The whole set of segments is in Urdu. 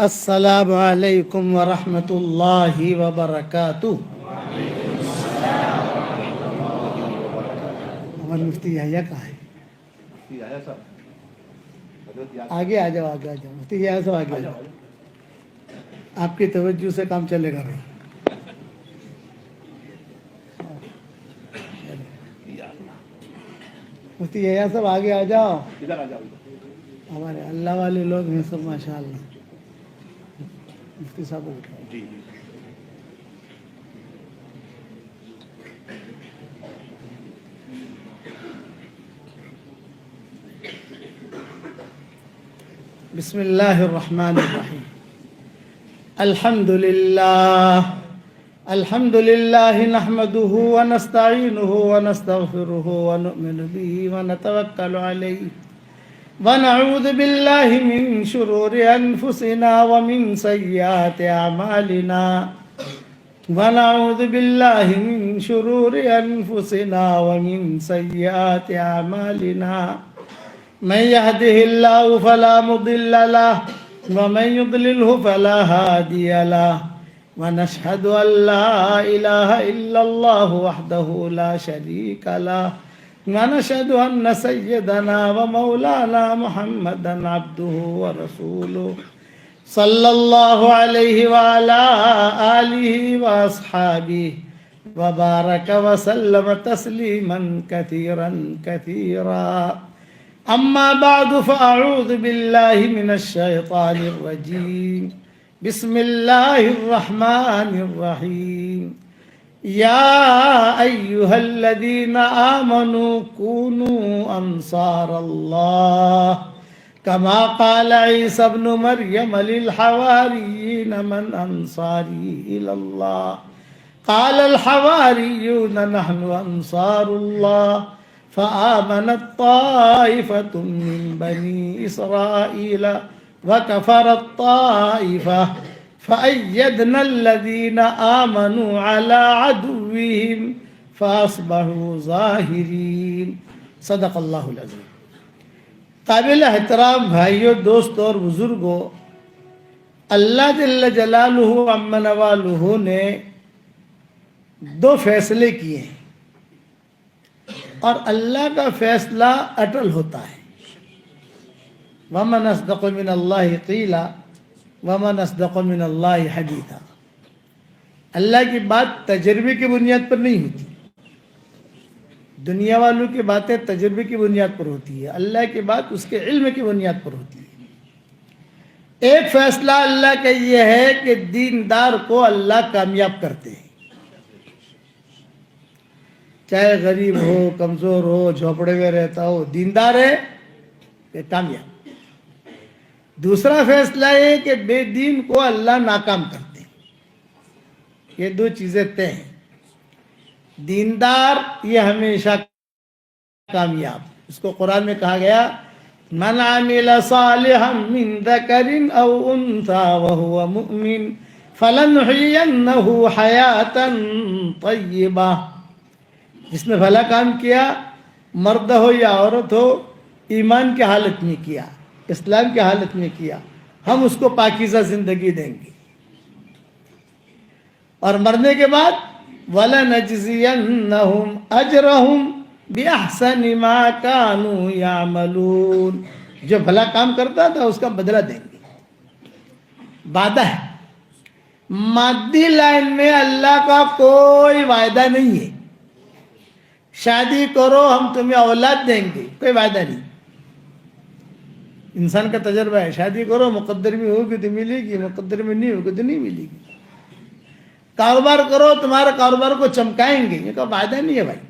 السلام علیکم ورحمۃ اللہ وبرکاتہ. ہمارے مفتی یحییٰ کہاں ہے؟ آگے آ جاؤ، آگے آ جاؤ. مفتی یحییٰ صاحب آگے آ جاؤ. آپ کی توجہ سے کام چلے گا بھائی. مفتی یحییٰ صاحب آگے آ جاؤ. ہمارے اللہ والے لوگ ہیں سب ماشاء اللہ. مفتی صاحب جی بسم اللہ الرحمن الرحیم. الحمد للہ نحمده ونستعینه ونستغفره ونؤمن به ونتوکل علیہ ونعوذ باللہ من شرور انفسنا ومن سیئات اعمالنا ونعوذ باللہ من شرور انفسنا ومن سیئات اعمالنا من يهده الله فلا مضل له ومن يضلله فلا هادي له ونشهد أن لا إله إلا الله وحده لا شريك له ونشهد أن سيدنا ومولانا محمدا عبده ورسوله صلى الله عليه وعلى آله وأصحابه وبارك وسلم تسليما كثيرا كثيرا. أما بعد فأعوذ بالله من الشيطان الرجيم. بسم الله الرحمن الرحيم. يا أيها الذين آمنوا كونوا أنصار الله كما قال عيسى ابن مريم للحواريين من أنصاري إلى الله قال الحواريون نحن أنصار الله فآمنت طائفة من بني إسرائيل وكفرت طائفة فأيدنا الذين آمنوا على عدوهم فأصبحوا ظاہرین. صدق اللہ العظیم. قابل احترام بھائیوں، دوستوں اور بزرگوں، اللہ جل جلالہ عم نوالہ نے دو فیصلے کیے ہیں اور اللہ کا فیصلہ اٹل ہوتا ہے. وَمَنْ أَصْدَقُ مِنَ اللَّهِ قِيلًا وَمَنْ أَصْدَقُ مِنَ اللَّهِ حَدِيثًا. اللہ کی بات تجربے کی بنیاد پر نہیں ہوتی. دنیا والوں کی باتیں تجربے کی بنیاد پر ہوتی ہے، اللہ کی بات اس کے علم کی بنیاد پر ہوتی ہے. ایک فیصلہ اللہ کا یہ ہے کہ دیندار کو اللہ کامیاب کرتے ہیں، چاہے غریب ہو، کمزور ہو، جھوپڑے میں رہتا ہو، دیندار ہے کہ کامیاب. دوسرا فیصلہ یہ کہ بے دین کو اللہ ناکام کرتے ہیں. یہ دو چیزیں طے ہیں. دیندار یہ ہمیشہ کامیاب. اس کو قرآن میں کہا گیا من عمل صالحا من ذکر او انثى وهو مؤمن فلنحيينه حیاتا طیبہ. جس نے بھلا کام کیا، مرد ہو یا عورت ہو، ایمان کی حالت میں کیا، اسلام کی حالت میں کیا، ہم اس کو پاکیزہ زندگی دیں گے. اور مرنے کے بعد وَلَنَجْزِيَنَّهُمْ أَجْرَهُمْ بِأَحْسَنِ مَا كَانُوا يَعْمَلُونَ. جو بھلا کام کرتا تھا اس کا بدلہ دیں گے. وعدہ ہے. مادی لائن میں اللہ کا کوئی وعدہ نہیں ہے. شادی کرو ہم تمہیں اولاد دیں گے، کوئی وعدہ نہیں. انسان کا تجربہ ہے، شادی کرو مقدر میں ہوگی تو ملے گی، مقدر میں نہیں ہوگی تو نہیں ملے گی. کاروبار کرو تمہارا کاروبار کو چمکائیں گے، یہ کا وعدہ نہیں ہے بھائی.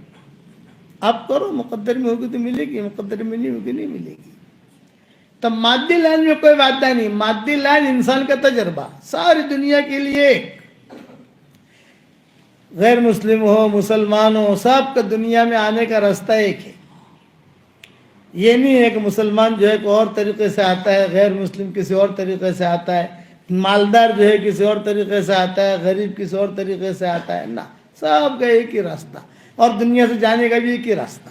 آپ کرو مقدر میں ہوگی تو ملے گی، مقدر میں نہیں ہوگی نہیں ملے گی. تو مادی لائن میں کوئی وعدہ نہیں. مادی لائن انسان کا تجربہ ساری دنیا کے لیے. غیر مسلم ہو مسلمان ہو، سب کا دنیا میں آنے کا راستہ ایک ہے. یہ نہیں ہے کہ مسلمان جو ہے کوئی اور طریقے سے آتا ہے، غیر مسلم کسی اور طریقے سے آتا ہے، مالدار جو ہے کسی اور طریقے سے آتا ہے، غریب کسی اور طریقے سے آتا ہے. نہ، سب کا ایک ہی راستہ، اور دنیا سے جانے کا بھی ایک ہی راستہ.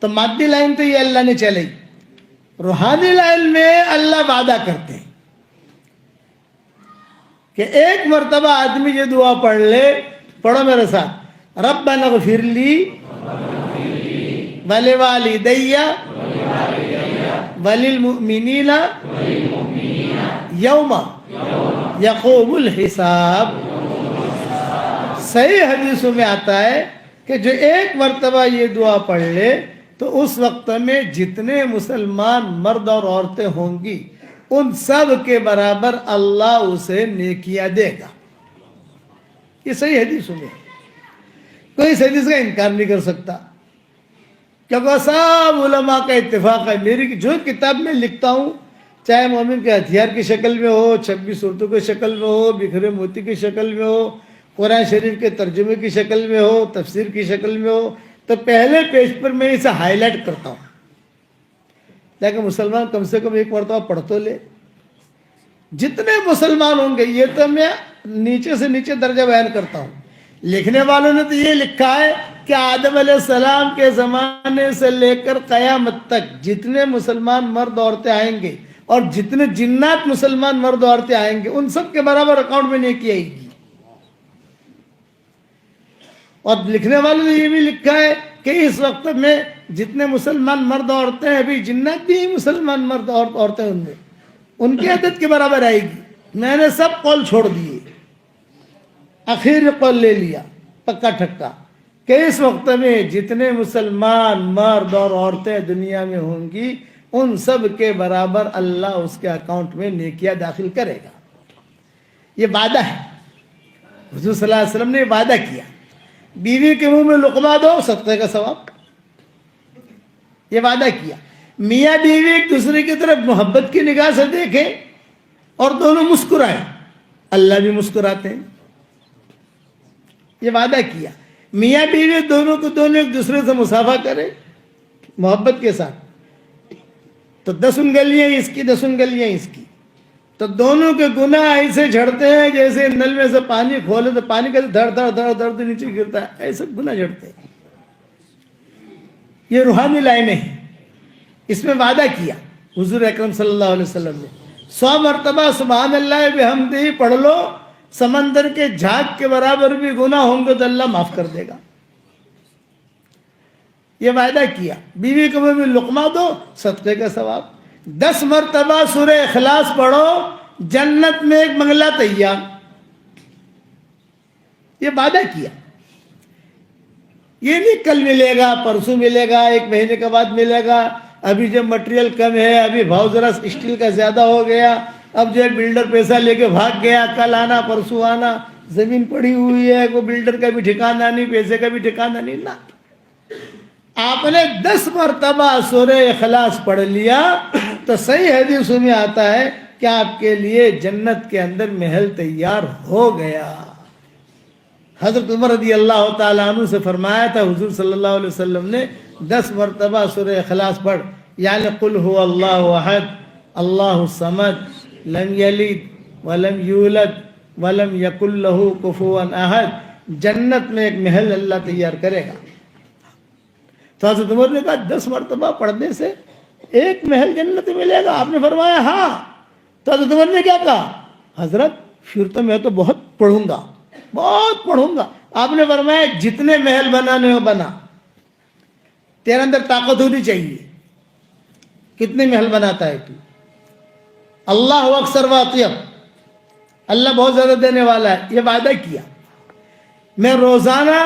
تو مادی لائن تو یہ اللہ نے چلائی. روحانی لائن میں اللہ وعدہ کرتے ہیں. کہ ایک مرتبہ آدمی یہ دعا پڑھ لے. پڑھو میرے ساتھ, ربنا اغفر لی ولوالدی وللمؤمنین یوم یقوم الحساب. صحیح حدیثوں میں آتا ہے کہ جو ایک مرتبہ یہ دعا پڑھ لے تو اس وقت میں جتنے مسلمان مرد اور عورتیں ہوں گی ان سب کے برابر اللہ اسے نیکیاں دے گا. یہ صحیح حدیثوں میں, کوئی اس حدیث کا انکار نہیں کر سکتا, کیونکہ سب علماء کا اتفاق ہے. میری جو کتاب میں لکھتا ہوں, چاہے مومن کے ہتھیار کی شکل میں ہو, 26 صورتوں کی شکل میں ہو, بکھرے موتی کی شکل میں ہو, قرآن شریف کے ترجمے کی شکل میں ہو, تفسیر کی شکل میں ہو, تو پہلے پیج پر میں اسے ہائی لائٹ کرتا ہوں تاکہ مسلمان کم سے کم ایک مرتبہ پڑھ تو لے. جتنے مسلمان ہوں گے, یہ تو میں نیچے سے نیچے درجہ بیان کرتا ہوں. لکھنے والوں نے تو یہ لکھا ہے کہ آدم علیہ السلام کے زمانے سے لے کر قیامت تک جتنے مسلمان مرد عورتیں آئیں گے اور جتنے جنات مسلمان مرد عورتیں آئیں گے ان سب کے برابر اکاؤنٹ میں نیکی آئے گی. اور لکھنے والوں نے یہ بھی لکھا ہے کہ اس وقت میں جتنے مسلمان مرد عورتیں ہیں, ابھی جنات بھی مسلمان مرد عورتیں ان میں, ان کی عدد کے برابر آئے گی. میں نے سب قول چھوڑ دیے, آخر قول لے لیا پکا ٹھکا کہ اس وقت میں جتنے مسلمان مرد اور عورتیں دنیا میں ہوں گی ان سب کے برابر اللہ اس کے اکاؤنٹ میں نیکیاں داخل کرے گا. یہ وعدہ ہے, حضور صلی اللہ علیہ وسلم نے وعدہ کیا. بیوی کے منہ میں لقمہ دو, صدقے کا ثواب, یہ وعدہ کیا. میاں بیوی ایک دوسرے کی طرف محبت کی نگاہ سے دیکھیں اور دونوں مسکرائیں, اللہ بھی مسکراتے ہیں. یہ وعدہ کیا. میاں بیوی دونوں ایک دوسرے سے مصافحہ کرے محبت کے ساتھ, تو 10 انگلیاں اس کی 10 انگلیاں اس کی, تو دونوں کے گناہ ایسے جھڑتے ہیں جیسے نل میں سے پانی کھولے تو پانی کا دھڑ دھڑ دھڑ دھڑ نیچے گرتا ہے, ایسے گناہ جھڑتے ہیں. یہ روحانی لائنیں ہیں. اس میں وعدہ کیا حضور اکرم صلی اللہ علیہ وسلم نے, 100 مرتبہ سبحان اللہ بحمدہ پڑھ لو, سمندر کے جھاگ کے برابر بھی گناہ ہوں گے تو اللہ معاف کر دے گا. یہ وعدہ کیا. بیوی کو بھی لقمہ دو, صدقے کا ثواب. 10 مرتبہ سورہ اخلاص پڑھو, جنت میں ایک بنگلہ تیار. یہ وعدہ کیا. یہ نہیں کل ملے گا, پرسوں ملے گا, 1 مہینے کے بعد ملے گا, ابھی جب مٹیریل کم ہے, ابھی بھاؤ ذرا اسٹیل کا زیادہ ہو گیا, اب جو بلڈر پیسہ لے کے بھاگ گیا, کل آنا پرسوں آنا, زمین پڑی ہوئی ہے, کوئی بلڈر کا بھی ٹھکانہ نہیں, پیسے کا بھی ٹھکانہ نہیں. نا, آپ نے 10 مرتبہ سورہ اخلاص پڑھ لیا تو صحیح حدیثوں میں آتا ہے کہ آپ کے لیے جنت کے اندر محل تیار ہو گیا. حضرت عمر رضی اللہ تعالیٰ عنہ سے فرمایا تھا حضور صلی اللہ علیہ وسلم نے 10 مرتبہ سورہ اخلاص پڑھ, یعنی قل هو اللہ احد اللہ الصمد لم یلد ولم یولد ولم یکن لہ کفوا احد, جنت میں ایک محل اللہ تیار کرے گا. تو حضرت عمر نے کہا 10 مرتبہ پڑھنے سے ایک محل جنت ملے گا؟ آپ نے فرمایا ہاں. تو حضرت عمر نے کیا کہا؟ حضرت پھر تو میں تو بہت پڑھوں گا, بہت پڑھوں گا. آپ نے فرمایا جتنے محل بنانے ہو بنا, تیرے اندر طاقت ہونی چاہیے. کتنے محل بناتا ہے تو؟ اللہ اکثر واطیب, اللہ بہت زیادہ دینے والا ہے. یہ وعدہ کیا. میں روزانہ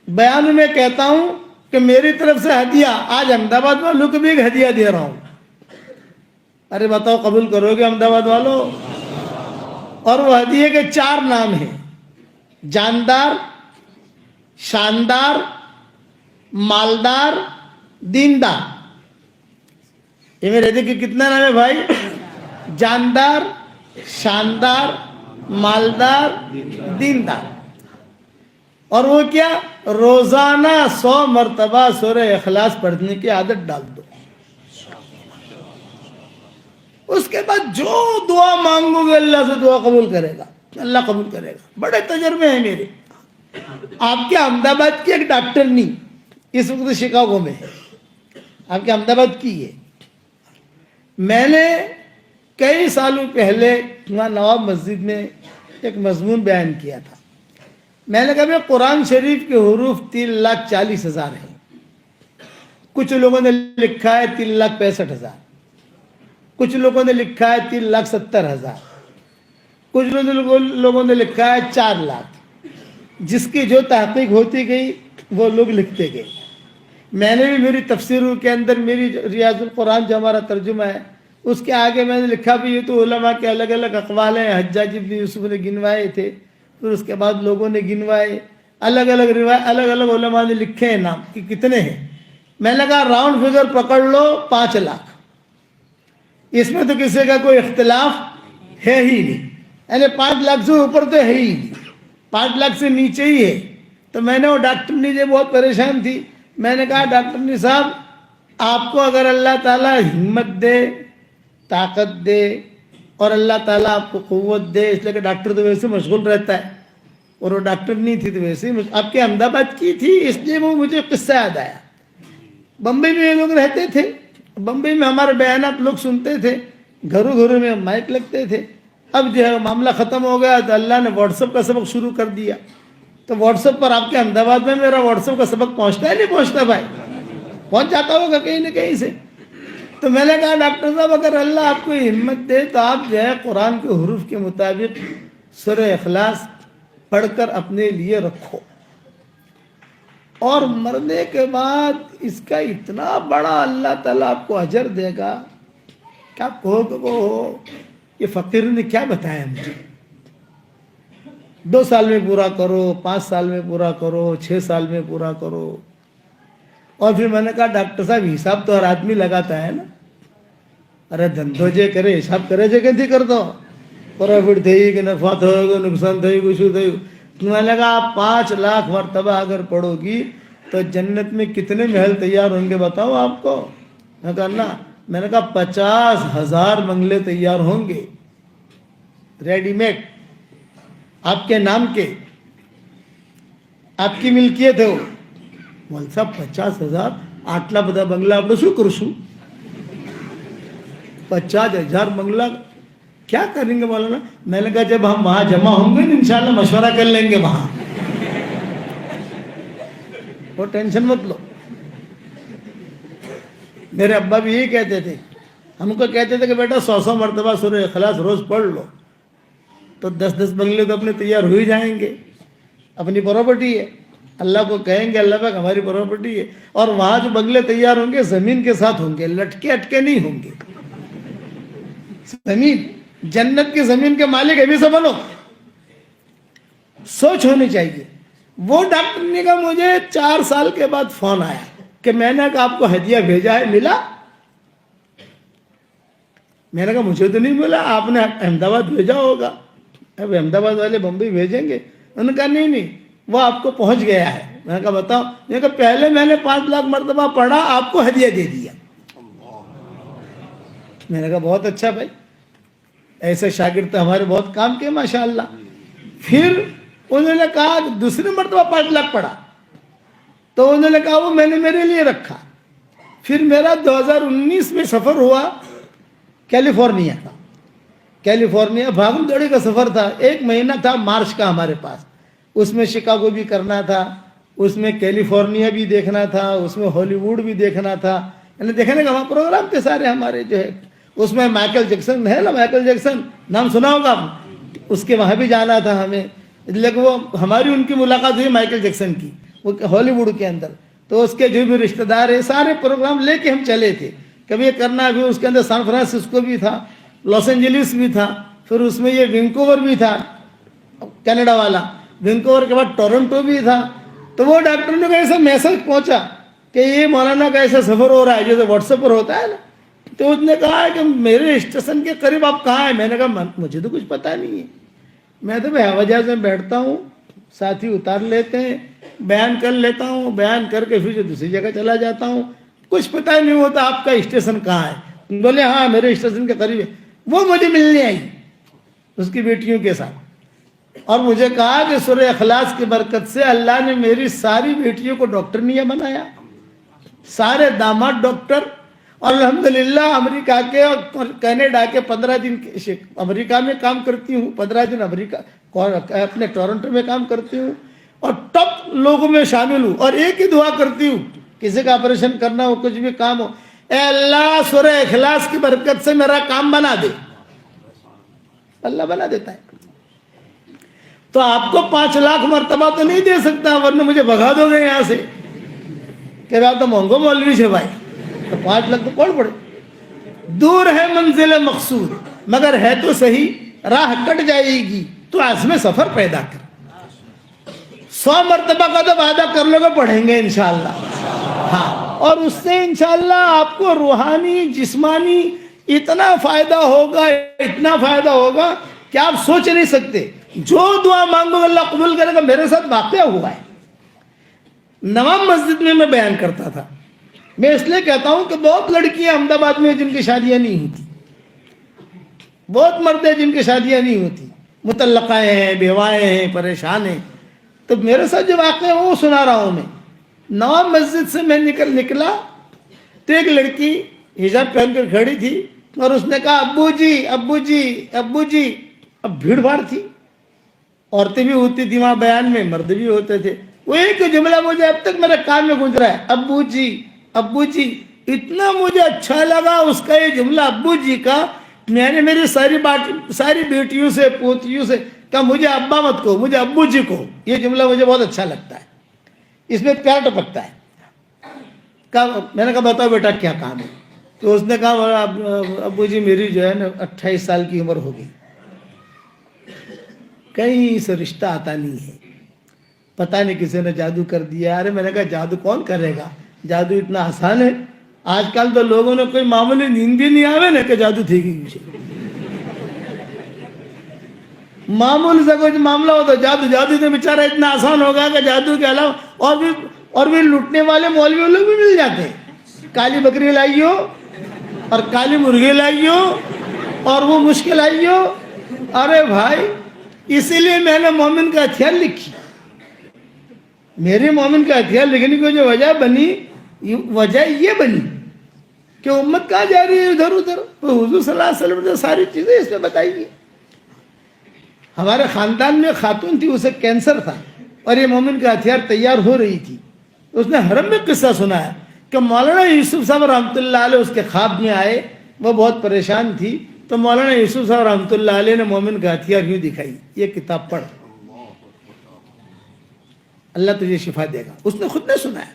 بیان میں کہتا ہوں کہ میری طرف سے ہدیہ, آج احمد آباد والوں کو بھی ایک ہدیہ دے رہا ہوں. ارے بتاؤ قبول کرو گے احمد آباد والوں؟ اور وہ ہدیے کے 4 نام ہیں: جاندار, شاندار, مالدار, دیندار. یہ میرے ہدیے کے کتنا نام ہے بھائی؟ جاندار, شاندار, مالدار, دیندار. اور وہ کیا؟ روزانہ 100 مرتبہ سورہ اخلاص پڑھنے کی عادت ڈال دو. اس کے بعد جو دعا مانگو گے اللہ سے دعا قبول کرے گا, اللہ قبول کرے گا. بڑے تجربے ہیں میرے. آپ کے احمد آباد کی ایک ڈاکٹر نہیں اس وقت شکاگو میں ہے, آپ کے احمد آباد کی ہے. میں نے کئی سالوں پہلے وہاں نواب مسجد میں ایک مضمون بیان کیا تھا. میں نے کہا بھائی قرآن شریف کے حروف 3,40,000 ہیں. کچھ لوگوں نے لکھا ہے 3,65,000، کچھ لوگوں نے لکھا ہے 3,70,000، کچھ لوگوں نے لکھا ہے 4,00,000. جس کی جو تحقیق ہوتی گئی وہ لوگ لکھتے گئے. میں نے بھی میری تفسیروں کے اندر میری ریاض القرآن جو ہمارا ترجمہ ہے اس کے آگے میں نے لکھا بھی یہ تو علماء کے الگ الگ اقوال ہیں. حجاج ابن یوسف نے گنوائے تھے، پھر اس کے بعد لوگوں نے گنوائے، الگ الگ روایت الگ الگ علماء نے لکھے ہیں نام کہ کتنے ہیں. میں نے کہا راؤنڈ فگر پکڑ لو 5,00,000. اس میں تو کسی کا کوئی اختلاف ہے ہی نہیں، یعنی 5,00,000 سے اوپر تو ہے ہی نہیں، 5,00,000 سے نیچے ہی ہے. تو میں نے وہ ڈاکٹرنی جو بہت پریشان تھی، میں نے کہا ڈاکٹرنی صاحب آپ کو اگر اللہ تعالیٰ ہمت دے، طاقت دے، اور اللہ تعالیٰ آپ کو قوت دے، اس لیے کہ ڈاکٹر تو ویسے مشغول رہتا ہے اور وہ ڈاکٹر نہیں تھی تو ویسے ہی آپ کے احمد آباد کی تھی، اس لیے وہ مجھے قصہ یاد آیا. بمبئی میں یہ لوگ رہتے تھے، بمبئی میں ہمارے بیانات لوگ سنتے تھے، گھروں گھروں میں مائک لگتے تھے. اب جو ہے معاملہ ختم ہو گیا تو اللہ نے واٹس ایپ کا سبق شروع کر دیا. تو واٹس ایپ پر آپ کے احمد آباد میں میرا واٹس ایپ کا سبق پہنچتا ہے نہیں پہنچتا بھائی؟ پہنچ جاتا ہوگا کہیں نہ کہیں سے. تو میں نے کہا ڈاکٹر صاحب اگر اللہ آپ کو ہمت دے تو آپ جو ہے قرآن کے حروف کے مطابق سورہ اخلاص پڑھ کر اپنے لیے رکھو، اور مرنے کے بعد اس کا اتنا بڑا اللہ تعالیٰ آپ کو اجر دے گا کہ آپ کہو کہ وہ یہ فقیر نے کیا بتایا مجھے. 2 سال میں پورا کرو، 5 سال میں پورا کرو، 6 سال میں پورا کرو. اور پھر میں نے کہا ڈاکٹر صاحب حساب تو ہر آدمی لگاتا ہے نا. ارے دھندو جے کرے حساب کرے جے کہ کر دو پروفٹ تھی کہ نفع تھو نقصان تھی کچھ تھی. میں نے کہا آپ 5,00,000 مرتبہ اگر پڑھو گی تو جنت میں کتنے محل تیار ہوں گے بتاؤ آپ کو. میں کہا نا، میں نے کہا 50,000 بنگلے تیار ہوں گے ریڈی میڈ آپ کے نام کے، آپ کی ملکیت ہے وہ. مول صاحب 50,000 آٹلا بدا بنگلہ آپ شو کرسو 50,000 بنگلہ کیا کریں گے مولانا. میں نے کہا جب ہم وہاں جمع ہوں گے انشاءاللہ مشورہ کر لیں گے وہاں، وہ ٹینشن مت لو. میرے ابا بھی یہی کہتے تھے، ہم کو کہتے تھے کہ بیٹا 100 مرتبہ سورہ اخلاص روز پڑھ لو تو 10 بنگلے تو اپنے تیار ہو ہی جائیں گے. اپنی پراپرٹی ہے، اللہ کو کہیں گے اللہ پاک ہماری پراپرٹی ہے. اور وہاں جو بنگلے تیار ہوں گے زمین کے ساتھ ہوں گے، لٹکے اٹکے نہیں ہوں گے. زمین، جنت کی زمین کے مالک ابھی سے بنو. سوچ ہونی چاہیے. وہ ڈاکٹر نے کہا مجھے 4 سال کے بعد فون آیا کہ میں نے کہا آپ کو ہدیہ بھیجا ہے، ملا؟ میں نے کہا مجھے تو نہیں ملا، آپ نے احمد آباد بھیجا ہوگا. اب احمد آباد والے بمبئی بھیجیں گے. انہوں نے کہا نہیں وہ آپ کو پہنچ گیا ہے. میں نے کہا بتاؤ. میں نے کہا پہلے میں نے 5,00,000 مرتبہ پڑھا، آپ کو ہدیہ دے دیا. میں نے کہا بہت اچھا بھائی، ایسے شاگرد تو ہمارے بہت کام کے ماشاءاللہ. پھر انہوں نے کہا دوسری مرتبہ 5,00,000 پڑھا تو انہوں نے کہا وہ میں نے میرے لیے رکھا. پھر میرا 2019 میں سفر ہوا کیلیفورنیا کا. کیلیفورنیا بھاگم دوڑی کا سفر تھا، 1 مہینہ تھا مارچ کا ہمارے پاس. اس میں شکاگو بھی کرنا تھا، اس میں کیلیفورنیا بھی دیکھنا تھا، اس میں ہالی ووڈ بھی دیکھنا تھا. یعنی دیکھنے کا وہاں پروگرام تھے سارے ہمارے جو ہے. اس میں مائیکل جیکسن ہے نا، مائیکل جیکسن نام سنا ہوگا آپ، اس کے وہاں بھی جانا تھا ہمیں. لیکن وہ ہماری ان کی ملاقات ہوئی مائیکل جیکسن کی وہ ہالی ووڈ کے اندر. تو اس کے جو بھی رشتہ دار ہے سارے پروگرام لے کے ہم چلے تھے. کبھی یہ کرنا بھی، اس کے اندر سان فرانسسکو بھی تھا، لاس اینجلس بھی تھا، پھر اس میں یہ وینکوور بھی تھا کینیڈا والا، وینکوور کے بعد ٹورنٹو بھی تھا. تو وہ ڈاکٹر نے ایسا میسج پہنچا کہ یہ مولانا کا ایسا سفر ہو رہا ہے جیسے واٹس ایپ پر ہوتا ہے نا. تو اس نے کہا کہ میرے اسٹیشن کے قریب آپ کہاں ہیں؟ میں نے کہا مجھے تو کچھ پتا نہیں ہے، میں تو ہوائی جہاز میں بیٹھتا ہوں، ساتھی اتار لیتے ہیں، بیان کر لیتا ہوں، بیان کر کے پھر دوسری جگہ چلا جاتا ہوں، کچھ پتہ نہیں ہوتا آپ کا اسٹیشن کہاں ہے. بولے ہاں میرے اسٹیشن کے قریب ہے. وہ مجھے ملنے آئی اس کی بیٹیوں کے ساتھ اور مجھے کہا کہ سورہ اخلاص کی برکت سے اللہ نے میری ساری بیٹیوں کو ڈاکٹر نہیں بنایا، سارے داماد ڈاکٹر. اور الحمدللہ امریکہ کے اور کینیڈا کے 15 دن امریکہ میں کام کرتی ہوں، 15 دن امریکہ اور اپنے ٹورنٹو میں کام کرتی ہوں اور ٹاپ لوگوں میں شامل ہوں اور ایک ہی دعا کرتی ہوں، کسی کا آپریشن کرنا ہو، کچھ بھی کام ہو، اے اللہ سورہ اخلاص کی برکت سے میرا کام بنا دے. اللہ بنا دیتا ہے. تو آپ کو 5 لاکھ مرتبہ تو نہیں دے سکتا، ورنہ مجھے بھگا دو گے یہاں سے کہ آپ تو مہنگو مولوی سے بھائی. تو 5 لاکھ تو کون پڑے. دور ہے منزل مقصود مگر ہے تو صحیح، راہ کٹ جائے گی تو عزم سفر پیدا کر. 100 مرتبہ کا تو وعدہ کر لو گے، پڑھیں گے انشاءاللہ. ہاں، اور اس سے انشاءاللہ آپ کو روحانی جسمانی اتنا فائدہ ہوگا، اتنا فائدہ ہوگا کہ آپ سوچ نہیں سکتے. جو دعا مانگو اللہ قبول کرے گا. میرے ساتھ واقعہ ہوا ہے. نواب مسجد میں بیان کرتا تھا. میں اس لیے کہتا ہوں کہ بہت لڑکیاں احمد آباد میں جن کی شادیاں نہیں ہوتی، بہت مرد ہیں جن کی شادیاں نہیں ہوتی، مطلقہ ہیں، بیوائیں ہیں، پریشان ہیں. تو میرے ساتھ جو واقعہ ہے وہ سنا رہا ہوں میں. نواب مسجد سے میں نکلا تو ایک لڑکی حجاب پہن کر کھڑی تھی اور اس نے کہا ابو جی ابو جی ابو جی. اب بھیڑ بھاڑ تھی، عورتیں بھی ہوتی تھی وہاں بیان میں، مرد بھی ہوتے تھے. وہ ایک جملہ مجھے اب تک میرے کان میں گونج رہا ہے، ابو جی ابو جی. اتنا مجھے اچھا لگا اس کا یہ جملہ ابو جی کا. میں نے میری ساری بیٹیوں سے پوتیوں سے کہا مجھے ابا مت کو، مجھے ابو جی کو. یہ جملہ مجھے بہت اچھا لگتا ہے، اس میں پیار ٹپکتا ہے. میں نے کہا بتاؤ بیٹا کیا کام ہے. تو اس نے کہا ابو جی میری جو ہے نا 28 سال کی عمر ہو گئی، کہیں سے رشتہ آتا نہیں ہے، پتہ نہیں کسی نے جادو کر دیا. ارے میں نے کہا جادو کون کرے گا، جادو اتنا آسان ہے. آج کل تو لوگوں نے کوئی معمولی نیند بھی نہیں آوے نا کہ جادو تھی گئی مجھے. معمول سے کچھ معاملہ ہو تو جادو تو بیچارہ اتنا آسان ہوگا کہ جادو کے علاوہ اور بھی لوٹنے والے مولوی لوگ بھی مل جاتے ہیں. کالی بکری لائیو اور کالی مرغی لائیو اور وہ مشکل آئیو. ارے بھائی اسی لیے میں نے مومن کا ہتھیار لکھی. میرے مومن کا ہتھیار لکھنے کی جو وجہ بنی، وجہ یہ بنی کہ امت کہاں جا رہی ہے ادھر ادھر. حضور صلی اللہ علیہ وسلم نے ساری چیزیں اس میں بتائی ہیں. ہمارے خاندان میں خاتون تھی، اسے کینسر تھا اور یہ مومن کا ہتھیار تیار ہو رہی تھی. اس نے حرم میں قصہ سنایا کہ مولانا یوسف صاحب رحمۃ اللہ علیہ اس کے خواب میں آئے. وہ بہت پریشان تھی تو مولانا یوسف صاحب رحمۃ اللہ علیہ نے مومن کا ہتھیار یوں دکھائی، یہ کتاب پڑھ، اللہ تجھے شفا دے گا. اس نے خود نے سنایا.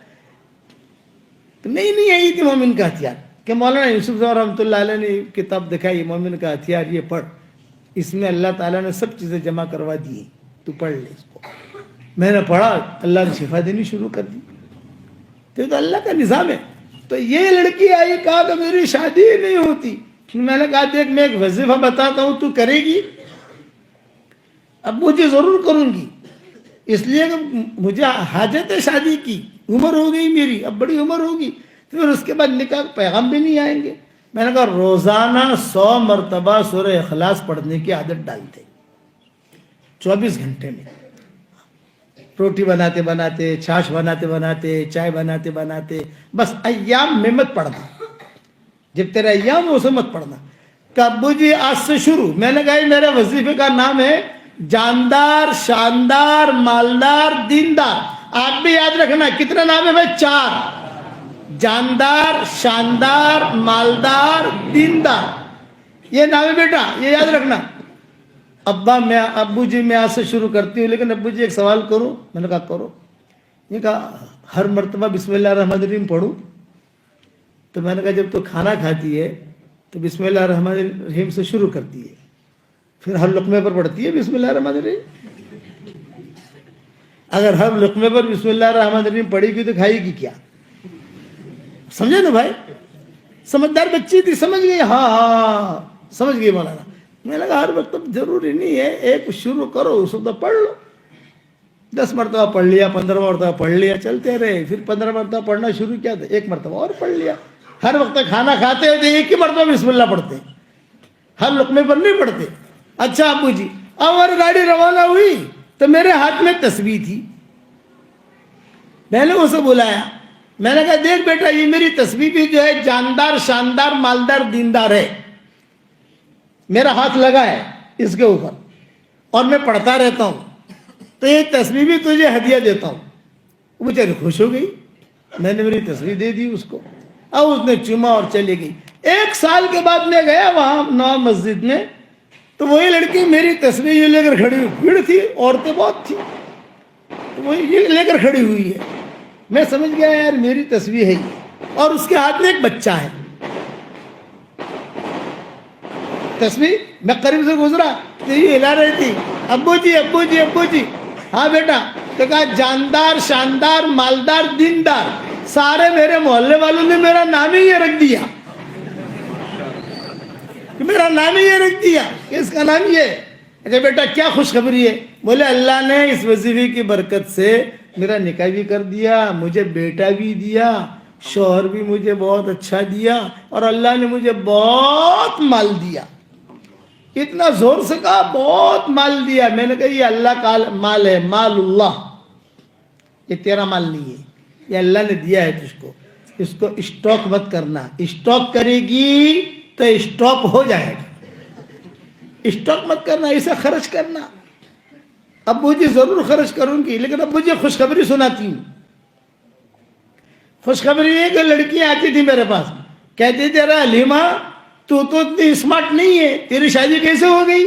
تو نہیں آئی تھی مومن کا ہتھیار کہ مولانا یوسف صاحب رحمۃ اللہ علیہ نے کتاب دکھائی، مومن کا ہتھیار یہ پڑھ، اس میں اللہ تعالیٰ نے سب چیزیں جمع کروا دی، تو پڑھ لے اس کو. میں نے پڑھا، اللہ نے شفا دینی شروع کر دی. تو اللہ کا نظام ہے. تو یہ لڑکی آئی، کہا کہ میری شادی ہی نہیں ہوتی. میں نے کہا دیکھ میں ایک وظیفہ بتاتا ہوں، تو کرے گی؟ ابو جی ضرور کروں گی، اس لیے کہ مجھے حاجت ہے شادی کی، عمر ہو گئی میری، اب بڑی عمر ہوگی، پھر اس کے بعد نکاح پیغام بھی نہیں آئیں گے. میں نے کہا روزانہ 100 مرتبہ سورہ اخلاص پڑھنے کی عادت ڈالتے 24 گھنٹے میں. روٹی بناتے بناتے، چھاش بناتے بناتے، چائے بناتے بناتے، بس ایام میں مت پڑھنا، جب تیرا ایام ہو اسے مت پڑھنا. کہ ابو جی آج سے شروع. میں نے کہا میرے وظیفے کا نام ہے جاندار، شاندار، مالدار، دیندار. آپ بھی یاد رکھنا کتنا نام ہے بھائی؟ 4. جاندار، شاندار، مالدار، دیندار، یہ نام ہے بیٹا، یہ یاد رکھنا. ابو جی میں آج سے شروع کرتی ہوں، لیکن ابو جی ایک سوال کروں. میں نے کہا کرو. یہ کہا ہر مرتبہ بسم اللہ الرحمن الرحیم پڑھوں. تو میں نے کہا جب تو کھانا کھاتی ہے تو بسم اللہ الرحمن الرحیم سے شروع کرتی ہے، پھر ہر لقمے پر پڑھتی ہے بسم اللہ الرحمن الرحیم. اگر ہر لقمے پر بسم اللہ الرحمن الرحیم پڑھی گی تو کھائے گی کیا؟ سمجھے نا بھائی؟ سمجھدار بچی تھی، سمجھ گئی. ہاں سمجھ گئی مولانا. میں نے کہا ہر وقت ضروری نہیں ہے، ایک شروع کرو، اس وقت پڑھ لو. 10 مرتبہ پڑھ لیا، 15 مرتبہ پڑھ لیا، چلتے رہے. پھر 15 مرتبہ پڑھنا شروع کیا تو 1 مرتبہ اور پڑھ لیا. ہر وقت کھانا کھاتے ہوتے ایک ہی مرتبہ بسم اللہ پڑھتے، ہر لقمے پر نہیں پڑھتے. اچھا ابو جی، اب ہماری گاڑی روانہ ہوئی تو میرے ہاتھ میں تسبیح تھی. میں نے اسے بلایا، میں نے کہا دیکھ بیٹا یہ میری تسبیح بھی جو ہے جاندار، شاندار، مالدار، دیندار ہے. میرا ہاتھ لگا ہے اس کے اوپر. اور میں پڑھتا رہتا ہوں تو یہ تسبیح بھی تجھے ہدیہ دیتا ہوں. وہ بیچاری خوش ہو گئی, میں نے میری تسبیح دے دی اس کو, اب اس نے چوما اور چلی گئی. 1 سال کے بعد میں گیا وہاں نواب مسجد میں, تو وہی لڑکی میری تسبیح یہ لے کر کھڑی ہوئی, بھیڑ تھی, عورتیں بہت تھی, تو وہ یہ لے کر کھڑی ہوئی ہے. میں سمجھ گیا یار میری تسبیح ہے یہ, اور اس کے ہاتھ میں ایک بچہ ہے. تسبیح میں قریب سے گزرا تو یہ ہلا رہی تھی, ابو جی ابو جی ابو جی. ہاں بیٹا. تو کہا جاندار شاندار مالدار دیندار, سارے میرے محلے والوں نے میرا نام ہی یہ رکھ دیا, میرا نام ہی یہ رکھ دیا, اس کا نام یہ. اچھا بیٹا کیا خوشخبری ہے؟ بولے اللہ نے اس وظیفے کی برکت سے میرا نکاح بھی کر دیا, مجھے بیٹا بھی دیا, شوہر بھی مجھے بہت اچھا دیا, اور اللہ نے مجھے بہت مال دیا. اتنا زور سے کہا بہت مال دیا. میں نے کہا یہ اللہ کا مال ہے, مال اللہ, یہ تیرا مال نہیں ہے, یہ اللہ نے دیا ہے تجھ کو, اس کو اسٹاک مت کرنا. اسٹاک کرے گی تو اسٹاپ ہو جائے گا, اسٹاک مت کرنا, اسے خرچ کرنا. ابو جی ضرور خرچ کروں گی, لیکن ابو جی خوشخبری سناتی ہوں. خوشخبری یہ کہ لڑکیاں آتی تھی میرے پاس, کہتی تھی ارے حلیمہ تو اتنی اسمارٹ نہیں ہے, تیری شادی کیسے ہو گئی؟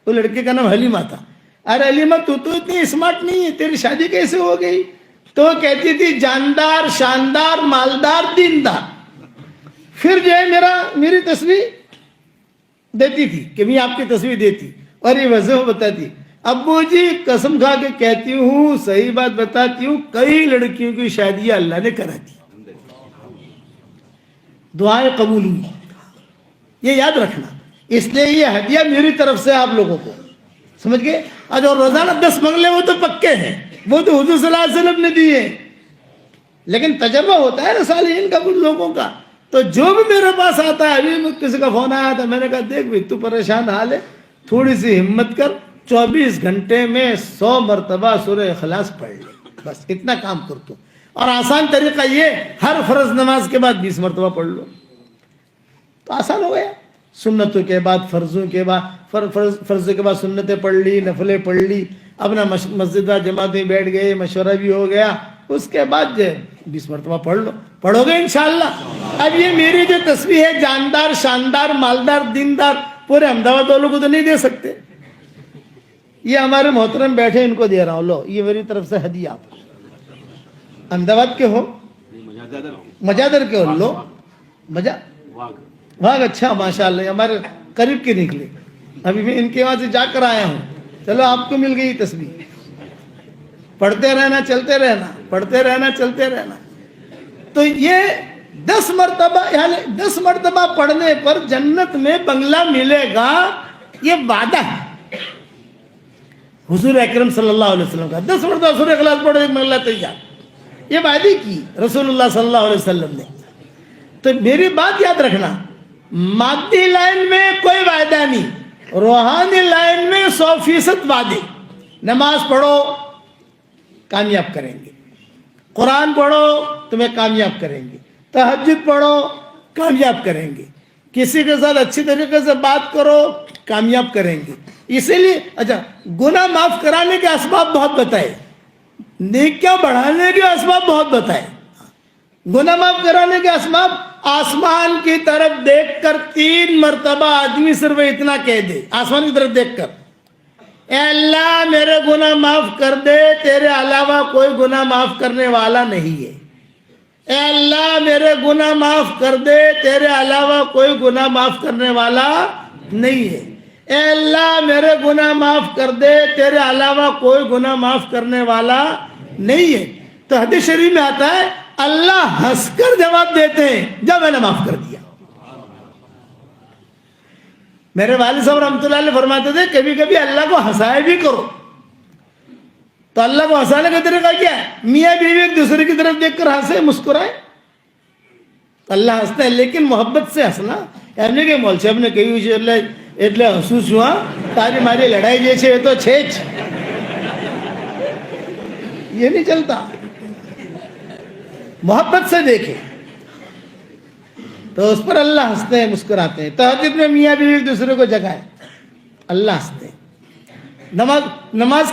وہ لڑکے کا نام حلیمہ تھا. ارے حلیمہ تو اتنی اسمارٹ نہیں ہے, تیری شادی کیسے ہو گئی؟ تو وہ کہتی تھی جاندار شاندار مالدار دیندار. پھر جو ہے میری تصویر دیتی تھی کہ میں آپ کی تصویر دیتی, اور یہ وجہ بتاتی. ابو جی قسم کھا کے کہتی ہوں, صحیح بات بتاتی ہوں, کئی لڑکیوں کی شادیاں اللہ نے کرا دی, دعائیں قبول ہوئی. یہ یاد رکھنا. اس لیے یہ ہدیہ میری طرف سے آپ لوگوں کو, سمجھ گئے؟ جو روزانہ 10 منگلے وہ تو پکے ہیں, وہ تو حضور صلی اللہ علیہ وسلم نے دیے, لیکن تجربہ ہوتا ہے نا صالحین کا کچھ لوگوں کا. تو جو بھی میرے پاس آتا ہے, ابھی کسی کا فون آیا تھا, میں نے کہا دیکھ بھی تو پریشان حال ہے, تھوڑی سی ہمت کر, 24 گھنٹے میں 100 مرتبہ سورہ اخلاص پڑھ لے, بس اتنا کام کر تو. اور آسان طریقہ یہ, ہر فرض نماز کے بعد 20 مرتبہ پڑھ لو, تو آسان ہو گیا. سنتوں کے بعد فرضوں کے بعد فرضوں کے بعد سنتیں پڑھ لی, نفلیں پڑھ لی, اپنا مسجد جماعت میں بیٹھ گئے, مشورہ بھی ہو گیا, اس کے بعد جو 20 مرتبہ پڑھ لو, پڑھو گے انشاءاللہ. اب یہ میری جو تصویر ہے جاندار شاندار مالدار دیندار, پورے احمدآباد والوں کو تو نہیں دے سکتے, یہ ہمارے محترم بیٹھے ان کو دے رہا ہوں, لو یہ میری طرف سے ہدیہ. آپ احمدآباد کے ہو, مجادر کے ہو, لو واہ اچھا ماشاءاللہ, ہمارے قریب کے نکلے, ابھی میں ان کے وہاں سے جا کر آیا ہوں. چلو آپ کو مل گئی تصویر. پڑھتے رہنا چلتے رہنا, پڑھتے رہنا چلتے رہنا. تو یہ 10 مرتبہ, یعنی 10 مرتبہ پڑھنے پر جنت میں بنگلہ ملے گا, یہ وعدہ ہے حضور اکرم صلی اللہ علیہ وسلم کا. 10 مرتبہ سورہ اخلاص پڑھو, ایک بنگلہ تیار, یہ وعدے کی رسول اللہ صلی اللہ علیہ وسلم نے. تو میری بات یاد رکھنا, مادی لائن میں کوئی وعدہ نہیں, روحانی لائن میں 100% وعدے. نماز پڑھو کامیاب کریں گے, قرآن پڑھو تمہیں کامیاب کریں گے, تہجد پڑھو کامیاب کریں گے, کسی کے ساتھ اچھی طریقے سے بات کرو کامیاب کریں گے. اسی لیے اچھا گناہ معاف کرانے کے اسباب بہت بتائے, نیکیاں بڑھانے کے اسباب بہت بتائے. گناہ معاف کرانے کے اسباب, آسمان کی طرف دیکھ کر 3 مرتبہ آدمی صرف اتنا کہہ دے, آسمان کی طرف دیکھ کر, اے اللہ میرے گناہ معاف کر دے, تیرے علاوہ کوئی گناہ معاف کرنے والا نہیں ہے. اے اللہ میرے گناہ معاف کر دے, تیرے علاوہ کوئی گناہ معاف کرنے والا نہیں ہے. اے اللہ میرے گناہ معاف کر دے, تیرے علاوہ کوئی گناہ معاف کرنے والا نہیں ہے. تو حدیث شریف میں آتا ہے اللہ ہنس کر جواب دیتے ہیں, جب میں نے معاف کر دیا. میرے والد صاحب رحمۃ اللہ علیہ فرماتے تھے کبھی کبھی اللہ کو ہنسایا بھی کرو. تو اللہ کو ہنسانے کا طریقہ کیا ہے؟ میاں بیوی ایک دوسرے کی طرف دیکھ کر ہنسے, مسکرائے. اللہ ہنستا ہے لیکن محبت سے ہنسنا. یعنی کہ مول صاحب نے کہی એટલે હસું છું હા, તારી મારી લડાઈ જે છે એ તો છે જ, یہ نہیں چلتا. محبت سے دیکھے تو اس پر اللہ ہنستے ہیں مسکراتے ہیں. تہجد میں میاں بیوی ایک دوسرے کو جگائے, اللہ ہنستے ہیں. نماز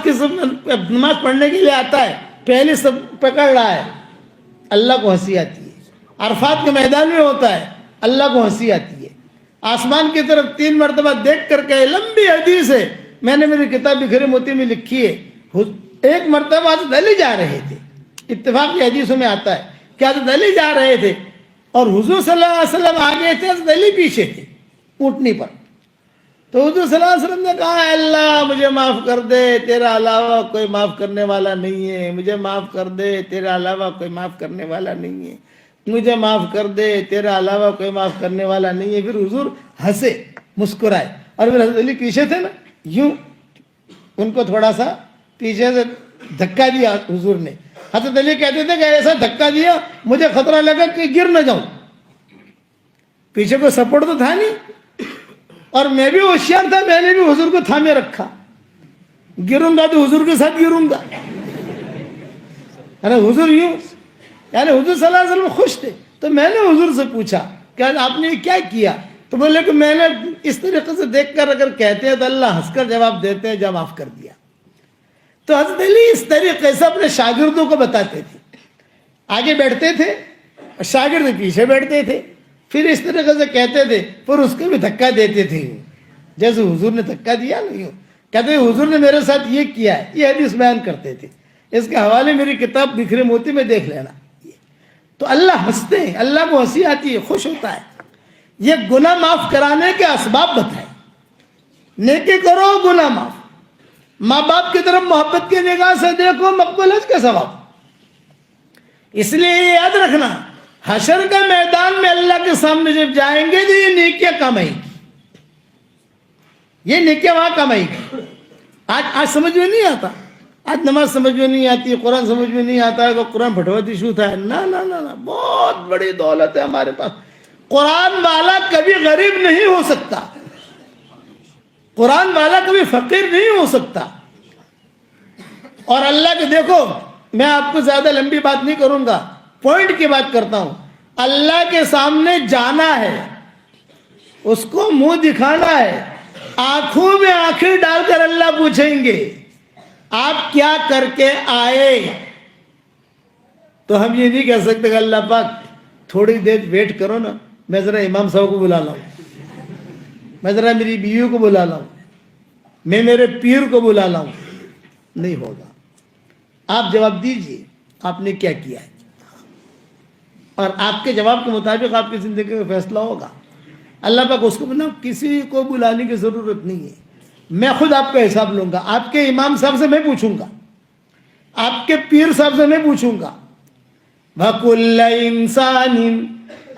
پڑھنے کے لیے آتا ہے، پہلے سب پکڑ رہا ہے، اللہ کو ہنسی آتی ہے۔ عرفات کے میدان میں ہوتا ہے، اللہ کو ہنسی آتی ہے۔ آسمان کی طرف 3 مرتبہ دیکھ کر کے، لمبی حدیث ہے، میں نے میری کتاب بکھرے موتی میں لکھی ہے۔ ایک مرتبہ حضرت علی جا رہے تھے، اتفاق کی حدیثوں میں آتا ہے کہ حضرت علی جا رہے تھے اور حضور صلی اللہ علیہ وسلم آگے تھے، حضرت علی پیچھے تھے اونٹنی پر۔ تو حضور صلی اللہ علیہ وسلم نے کہا، اے اللہ مجھے معاف کر دے، تیرا علاوہ کوئی معاف کرنے والا نہیں ہے، مجھے معاف کر دے، تیرا علاوہ کوئی معاف کرنے والا نہیں ہے، مجھے معاف کر دے، تیرا علاوہ کوئی معاف کرنے والا نہیں ہے۔ پھر حضور ہنسے، مسکرائے، اور پھر حضرت علی پیچھے تھے نا، یوں ان کو تھوڑا سا پیچھے سے دھکا دیا حضور نے۔ حضرت علی کہتے تھے کہ ایسا دھکا دیا مجھے خطرہ لگا کہ گر نہ جاؤں، پیچھے کوئی سپورٹ تو تھا نہیں، اور میں بھی ہوشیار تھا، میں نے بھی حضور کو تھامے رکھا، گروں گا تو حضور کے ساتھ گروں گا۔ حضور یوں، یعنی حضور صلی اللہ علیہ وسلم خوش تھے۔ تو میں نے حضور سے پوچھا کہ آپ نے کیا کیا؟ تو بولے کہ میں نے اس طریقے سے دیکھ کر اگر کہتے ہیں تو اللہ ہنس کر جواب دیتے ہیں، جب معاف کر دیا۔ تو حضرت علی اس طریقے سے اپنے شاگردوں کو بتاتے تھے، آگے بیٹھتے تھے اور شاگرد پیچھے بیٹھتے تھے، پھر اس طریقے سے کہتے تھے، پھر اس کو بھی دھکا دیتے تھے، جیسے حضور نے دھکا دیا نہیں، کہتے ہیں حضور نے میرے ساتھ یہ کیا ہے، یہ حدیث بیان کرتے تھے۔ اس کے حوالے میری کتاب بکھرے موتی میں دیکھ لینا۔ تو اللہ ہنستے ہیں، اللہ کو ہنسی آتی ہے، خوش ہوتا ہے۔ یہ گناہ معاف کرانے کے اسباب بتائیں، نیکی کرو گناہ معاف، ماں باپ کی طرف محبت کی نگاہ سے دیکھو، مقبول حج کا ثواب۔ اس لیے یہ یاد رکھنا، حشر کا میدان میں اللہ کے سامنے جب جائیں گے تو یہ نیکیاں کمائیں گی، یہ نیکیاں وہاں کمائیں گی۔ آج سمجھ میں نہیں آتا، آج نماز سمجھ میں نہیں آتی، قرآن سمجھ میں نہیں آتا ہے، قرآن پھٹوتی شو تھا، نہ بہت بڑی دولت ہے ہمارے پاس۔ قرآن والا کبھی غریب نہیں ہو سکتا، قرآن والا کبھی فقیر نہیں ہو سکتا۔ اور اللہ کے دیکھو، میں آپ کو زیادہ لمبی بات نہیں کروں گا، پوائنٹ کی بات کرتا ہوں۔ اللہ کے سامنے جانا ہے، اس کو منہ دکھانا ہے، آنکھوں میں آنکھیں ڈال کر اللہ پوچھیں گے آپ کیا کر کے آئے؟ تو ہم یہ نہیں کہہ سکتے کہ اللہ پاک تھوڑی دیر ویٹ کرو نا، میں ذرا امام صاحب کو بلا لاؤں، میں ذرا میری بیوی کو بلا لاؤں، میں میرے پیر کو بلا لاؤں۔ نہیں ہوگا، آپ جواب دیجئے آپ نے کیا کیا ہے، اور آپ کے جواب کے مطابق آپ کی زندگی میں فیصلہ ہوگا۔ اللہ پاک اس کو بنا، کسی کو بلانے کی ضرورت نہیں ہے، میں خود آپ کا حساب لوں گا، آپ کے امام صاحب سے میں پوچھوں گا، آپ کے پیر صاحب سے میں پوچھوں گا۔ وَكُلَّ إِنسَانٍ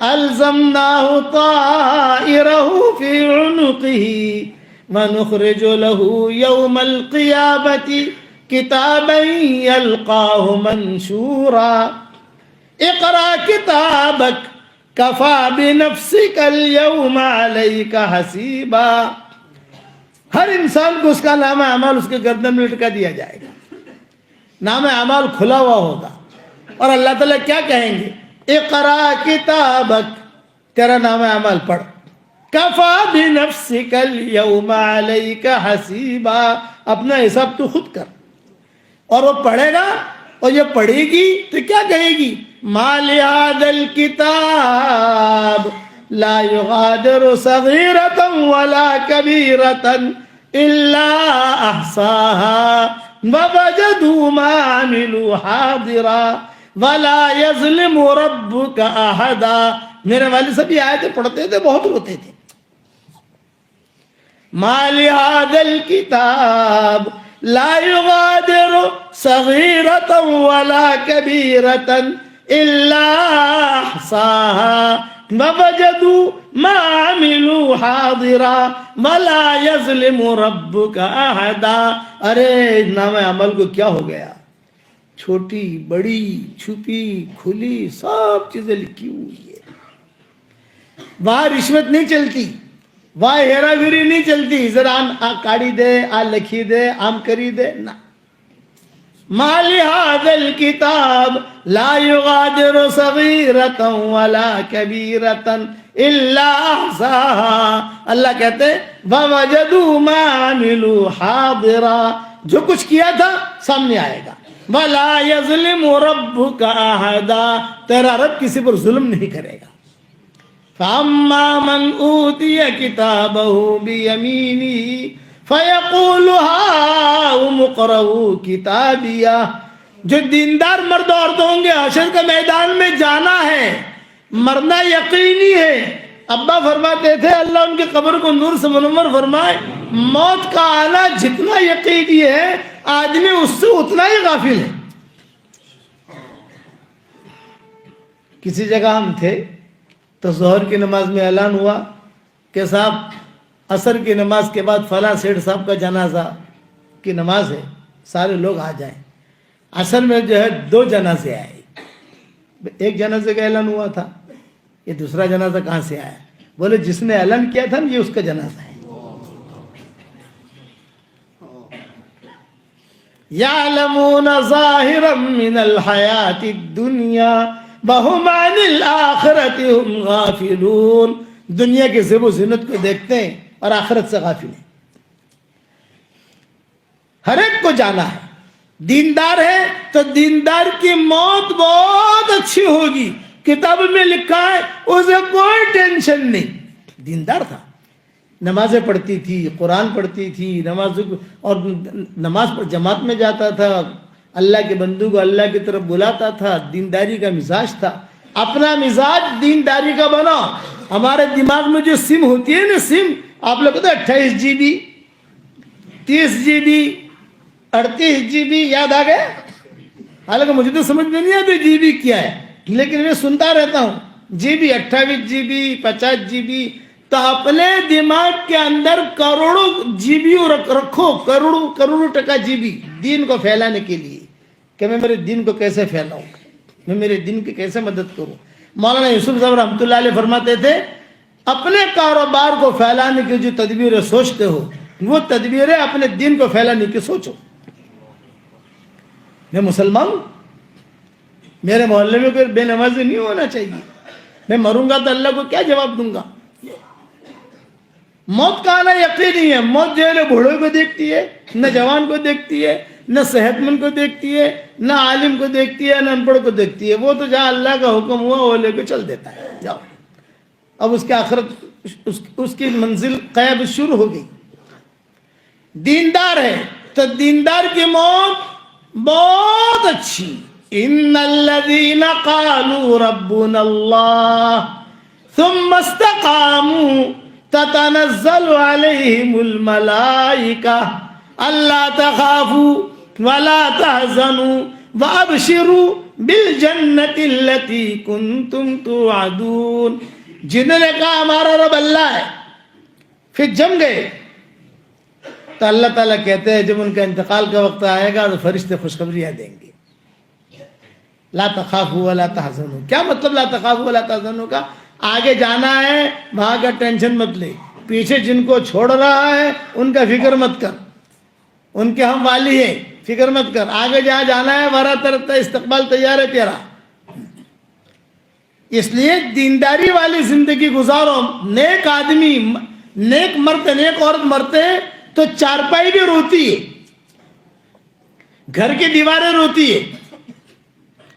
أَلْزَمْنَاهُ طَائِرَهُ فِي عُنُقِهِ وَنُخْرِجُ لَهُ يَوْمَ الْقِيَامَةِ كِتَابًا يَلْقَاهُ مَنْشُورًا اقرأ كِتَابَكَ كَفَى بِنَفْسِكَ الْيَوْمَ عَلَيْكَ حَسِيبًا۔ ہر انسان کو اس کا نام اعمال اس کے گردن میں لٹکا دیا جائے گا، نام اعمال کھلا ہوا ہوگا، اور اللہ تعالیٰ کیا کہیں گے؟ اقرأ کتابک، تیرا نام اعمال پڑھ، کفا بنفسک اليوم علیک حسیبا، اپنا حساب تو خود کر۔ اور وہ پڑھے گا، اور یہ پڑھے گی تو کیا کہے گی؟ ما لهذا الكتاب لا يغادر صغيرة ولا كبيرة إلا أحصاها ووجدوا ما عملوا حاضرا ولا يظلم ربك أحدا۔ میرے والد صاحب یہ آیتیں پڑھتے تھے، بہت روتے تھے۔ ما لهذا الكتاب لا يغادر صغيرة ولا كبيرة إلا أحصاها ووجدوا ما عملوا حاضرا ولا يظلم ربك أحدا۔ ارے نام عمل کو کیا ہو گیا؟ چھوٹی بڑی چھپی کھلی سب چیزیں لکھی ہوئی ہے۔ وہاں رشوت نہیں چلتی، وہاں ہیرا پھیری نہیں چلتی، ذرا آ کاڑی دے، آ لکھی دے، آم کری دے، نہ۔ ما لهذا الكتاب لا يغادر صغيرة ولا كبيرة إلا أحصاها۔ اللہ کہتے ہیں وَوَجَدُوا مَا عَمِلُوا حَاضِرًا، جو کچھ کیا تھا سامنے آئے گا. وَلَا يَظْلِمُ رَبُّكَ أَحَدًا، تیرا رب کسی پر ظلم نہیں کرے گا. فَأَمَّا مَنْ أُوتِيَ كِتَابَهُ بِيَمِينِهِ فَيَقُولُ هَاؤُمُ اقْرَءُوا كِتَابِيَهْ، جو دیندار مرد عورتوں ہوں گے حشر کے میدان میں جانا ہے، مرنا یقینی ہے. ابا فرماتے تھے اللہ ان کی قبر کو نور سے منور فرمائے، موت کا آنا جتنا یقینی ہے آدمی اس سے اتنا ہی غافل ہے. کسی جگہ ہم تھے تو ظہر کی نماز میں اعلان ہوا کہ صاحب عصر کی نماز کے بعد فلاں سیٹھ صاحب کا جنازہ کی نماز ہے، سارے لوگ آ جائیں. عصر میں جو ہے 2 جنازے آئے. ایک جنازے کا اعلان ہوا تھا، یہ دوسرا جنازہ کہاں سے آیا؟ بولے جس نے اعلان کیا تھا یہ اس کا جنازہ ہے. یعلمون ظاہرا من الحیات الدنیا وہم عن الآخرت ہم غافلون، دنیا کے زیب و زینت کو دیکھتے ہیں اور آخرت سے غافل ہیں. ہر ایک کو جانا ہے. دیندار ہے تو دیندار کی موت بہت اچھی ہوگی، کتاب میں لکھا ہے اسے کوئی ٹینشن نہیں. دیندار تھا، نمازیں پڑھتی تھی، قرآن پڑھتی تھی، نماز پر جماعت میں جاتا تھا، اللہ کے بندوں کو اللہ کی طرف بلاتا تھا، دینداری کا مزاج تھا. اپنا مزاج دینداری کا بنا. ہمارے دماغ میں جو سم ہوتی ہے نا، سم آپ لوگ کہتے ہیں 28 GB 30 GB 38 GB یاد آ گئے. حالانکہ مجھے تو سمجھ میں نہیں آتی جی بی کیا ہے، لیکن میں سنتا رہتا ہوں جی بی 28 GB 50 GB. تو اپنے دماغ کے اندر کروڑوں جی بی رکھو، کروڑوں ٹکا جی بی دین کو پھیلانے کے لیے، کہ میں میرے دین کو کیسے پھیلاؤں، میں میرے دین کی کیسے مدد کروں. مولانا یوسف صاحب رحمۃ اللہ علیہ فرماتے تھے اپنے کاروبار کو پھیلانے کی جو تدبیریں سوچتے ہو وہ تدبیریں اپنے دین کو پھیلانے کی سوچو. میں مسلمان ہوں، میرے محلے میں کوئی بے نمازی نہیں ہونا چاہیے. میں مروں گا تو اللہ کو کیا جواب دوں گا؟ موت کا آنا یقینی ہے. موت جو ہے بوڑھوں کو دیکھتی ہے، نہ جوان کو دیکھتی ہے، نہ صحت مند کو دیکھتی ہے، نہ عالم کو دیکھتی ہے، نہ ان پڑھ کو دیکھتی ہے. وہ تو جہاں اللہ کا حکم ہوا وہ لے کے چل دیتا ہے. جاؤ، اب اس کے آخرت اس کی منزل قیب شروع ہو گئی. دیندار ہے تو دیندار کی موت بہت اچھی. ان الذين قالوا ربنا الله ثم استقاموا تتنزل عليهم الملائكة ألا تخافوا ولا تحزنوا وابشروا بالجنة التي كنتم توعدون. جنہوں نے کہا ہمارا رب اللہ ہے، پھر جم گئے، تو اللہ تعالیٰ کہتے ہیں جب ان کا انتقال کا وقت آئے گا تو فرشتے خوشخبریاں دیں گے. لا تخافوا ولا تحزنوا. کیا مطلب لا تخافوا ولا تحزنوا کا؟ آگے جانا ہے وہاں کا ٹینشن مت لے، پیچھے جن کو چھوڑ رہا ہے ان کا فکر مت کر، ان کے ہم والی ہیں، فکر مت کر. آگے جہاں جانا ہے وہاں ترتا استقبال تیار ہے تیرا. اس لیے دینداری والی زندگی گزارو. نیک آدمی، نیک مرتے، نیک عورت مرتے ہیں تو چارپائی بھی روتی ہے، گھر کی دیواریں روتی ہے.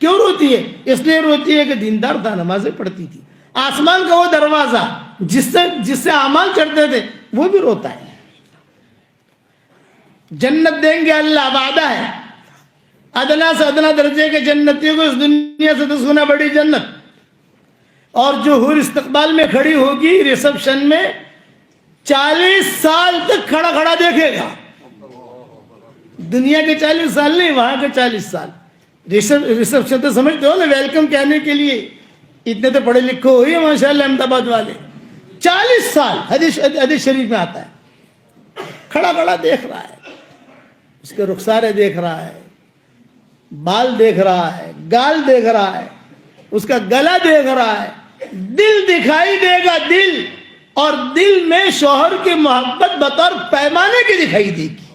کیوں روتی ہے؟ اس لیے روتی ہے کہ دیندار تھا، نمازیں پڑھتی تھی. آسمان کا وہ دروازہ جس سے اعمال چڑھتے تھے وہ بھی روتا ہے. جنت دیں گے اللہ، وعدہ ہے. ادنا سے ادنا درجے کے جنتیوں کو اس دنیا سے 10 گنا بڑی جنت. اور جو حور استقبال میں کھڑی ہوگی ریسپشن میں 40 سال تک کھڑا کھڑا دیکھے گا. دنیا کے 40 سال نہیں، وہاں کے 40 سال. ریسپشن تو سمجھتے ہو نا، ویلکم کہنے کے لیے. اتنے تو پڑھے لکھے ہوئی ہیں ماشاءاللہ احمد آباد والے. 40 سال حدیث شریف میں آتا ہے، کھڑا کھڑا دیکھ رہا ہے، اس کے رخسارے دیکھ رہا ہے، بال دیکھ رہا ہے، گال دیکھ رہا ہے، اس کا گلا دیکھ رہا ہے. دل دکھائی دے گا، دل. اور دل میں شوہر کی محبت بطور پیمانے کی دکھائی دے گی.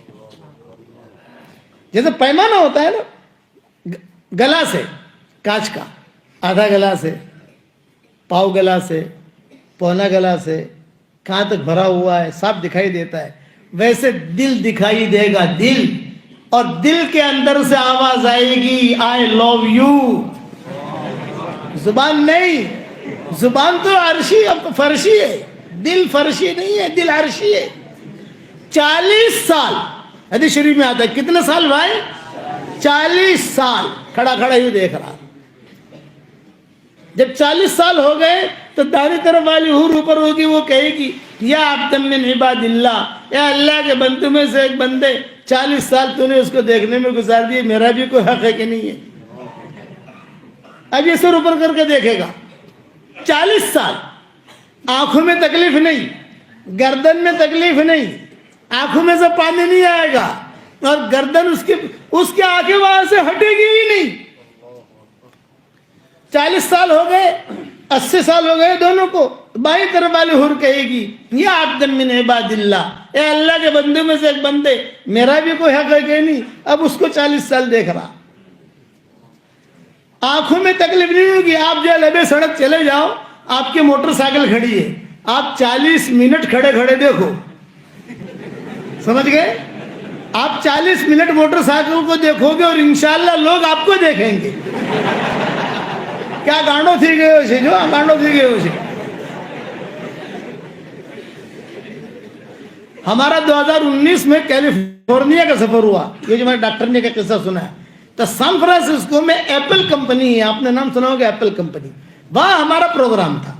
جیسے پیمانہ ہوتا ہے نا، گلا سے کانچ کا، آدھا گلا سے، پاؤ گلا سے، پونا گلا سے، کہاں تک بھرا ہوا ہے صاف دکھائی دیتا ہے، ویسے دل دکھائی دے گا، دل، اور دل کے اندر سے آواز آئے گی آئی لو یو. زبان نہیں، زبان تو عرشی فرشی ہے، دل فرشی نہیں ہے، دل عرشی ہے. 40 سال حدیث شریف میں آتا ہے. کتنے سال بھائی؟ 40 سال کھڑا کھڑا یوں دیکھ رہا. جب 40 سال ہو گئے تو دائیں طرف والی حور اوپر ہوگی، وہ کہے گی یا عبد من عباد اللہ، یا اللہ کے بندوں میں سے ایک بندے، 40 سال تو نے اس کو دیکھنے میں گزار دیے، میرا بھی کوئی حق ہے کہ نہیں ہے؟ اب یہ سر اوپر کر کے دیکھے گا. 40 سال آنکھوں میں تکلیف نہیں، گردن میں تکلیف نہیں، آنکھوں میں سے پانی نہیں آئے گا، اور گردن اس کی آنکھیں وہاں سے ہٹے گی ہی نہیں. 40 سال ہو گئے، 80 سال ہو گئے دونوں کو. بائیں طرف والی حور کہے گی یا عبد من عباد اللہ، اے اللہ کے بندوں میں سے ایک بندے، میرا بھی کوئی حق ہے کہ نہیں؟ اب اس کو 40 سال دیکھ رہا، آنکھوں میں تکلیف نہیں ہوگی. آپ جو لبے سڑک چلے جاؤ، آپ کی موٹر سائیکل کھڑی ہے، آپ 40 منٹ کھڑے کھڑے دیکھو، سمجھ گئے؟ آپ 40 منٹ موٹر سائیکل کو دیکھو گے اور انشاءاللہ لوگ آپ کو دیکھیں گے. کیا گانڈو تھی گئے اسے، جو گانڈو تھی گئے اسے. ہمارا 2019 میں کیلیفورنیا کا سفر ہوا، یہ جو میں ڈاکٹر نے کا قصہ سنا ہے. تو سان فرانسسکو میں ایپل کمپنی ہے، آپ نے نام سنا ہوگا ایپل کمپنی، وہاں ہمارا پروگرام تھا.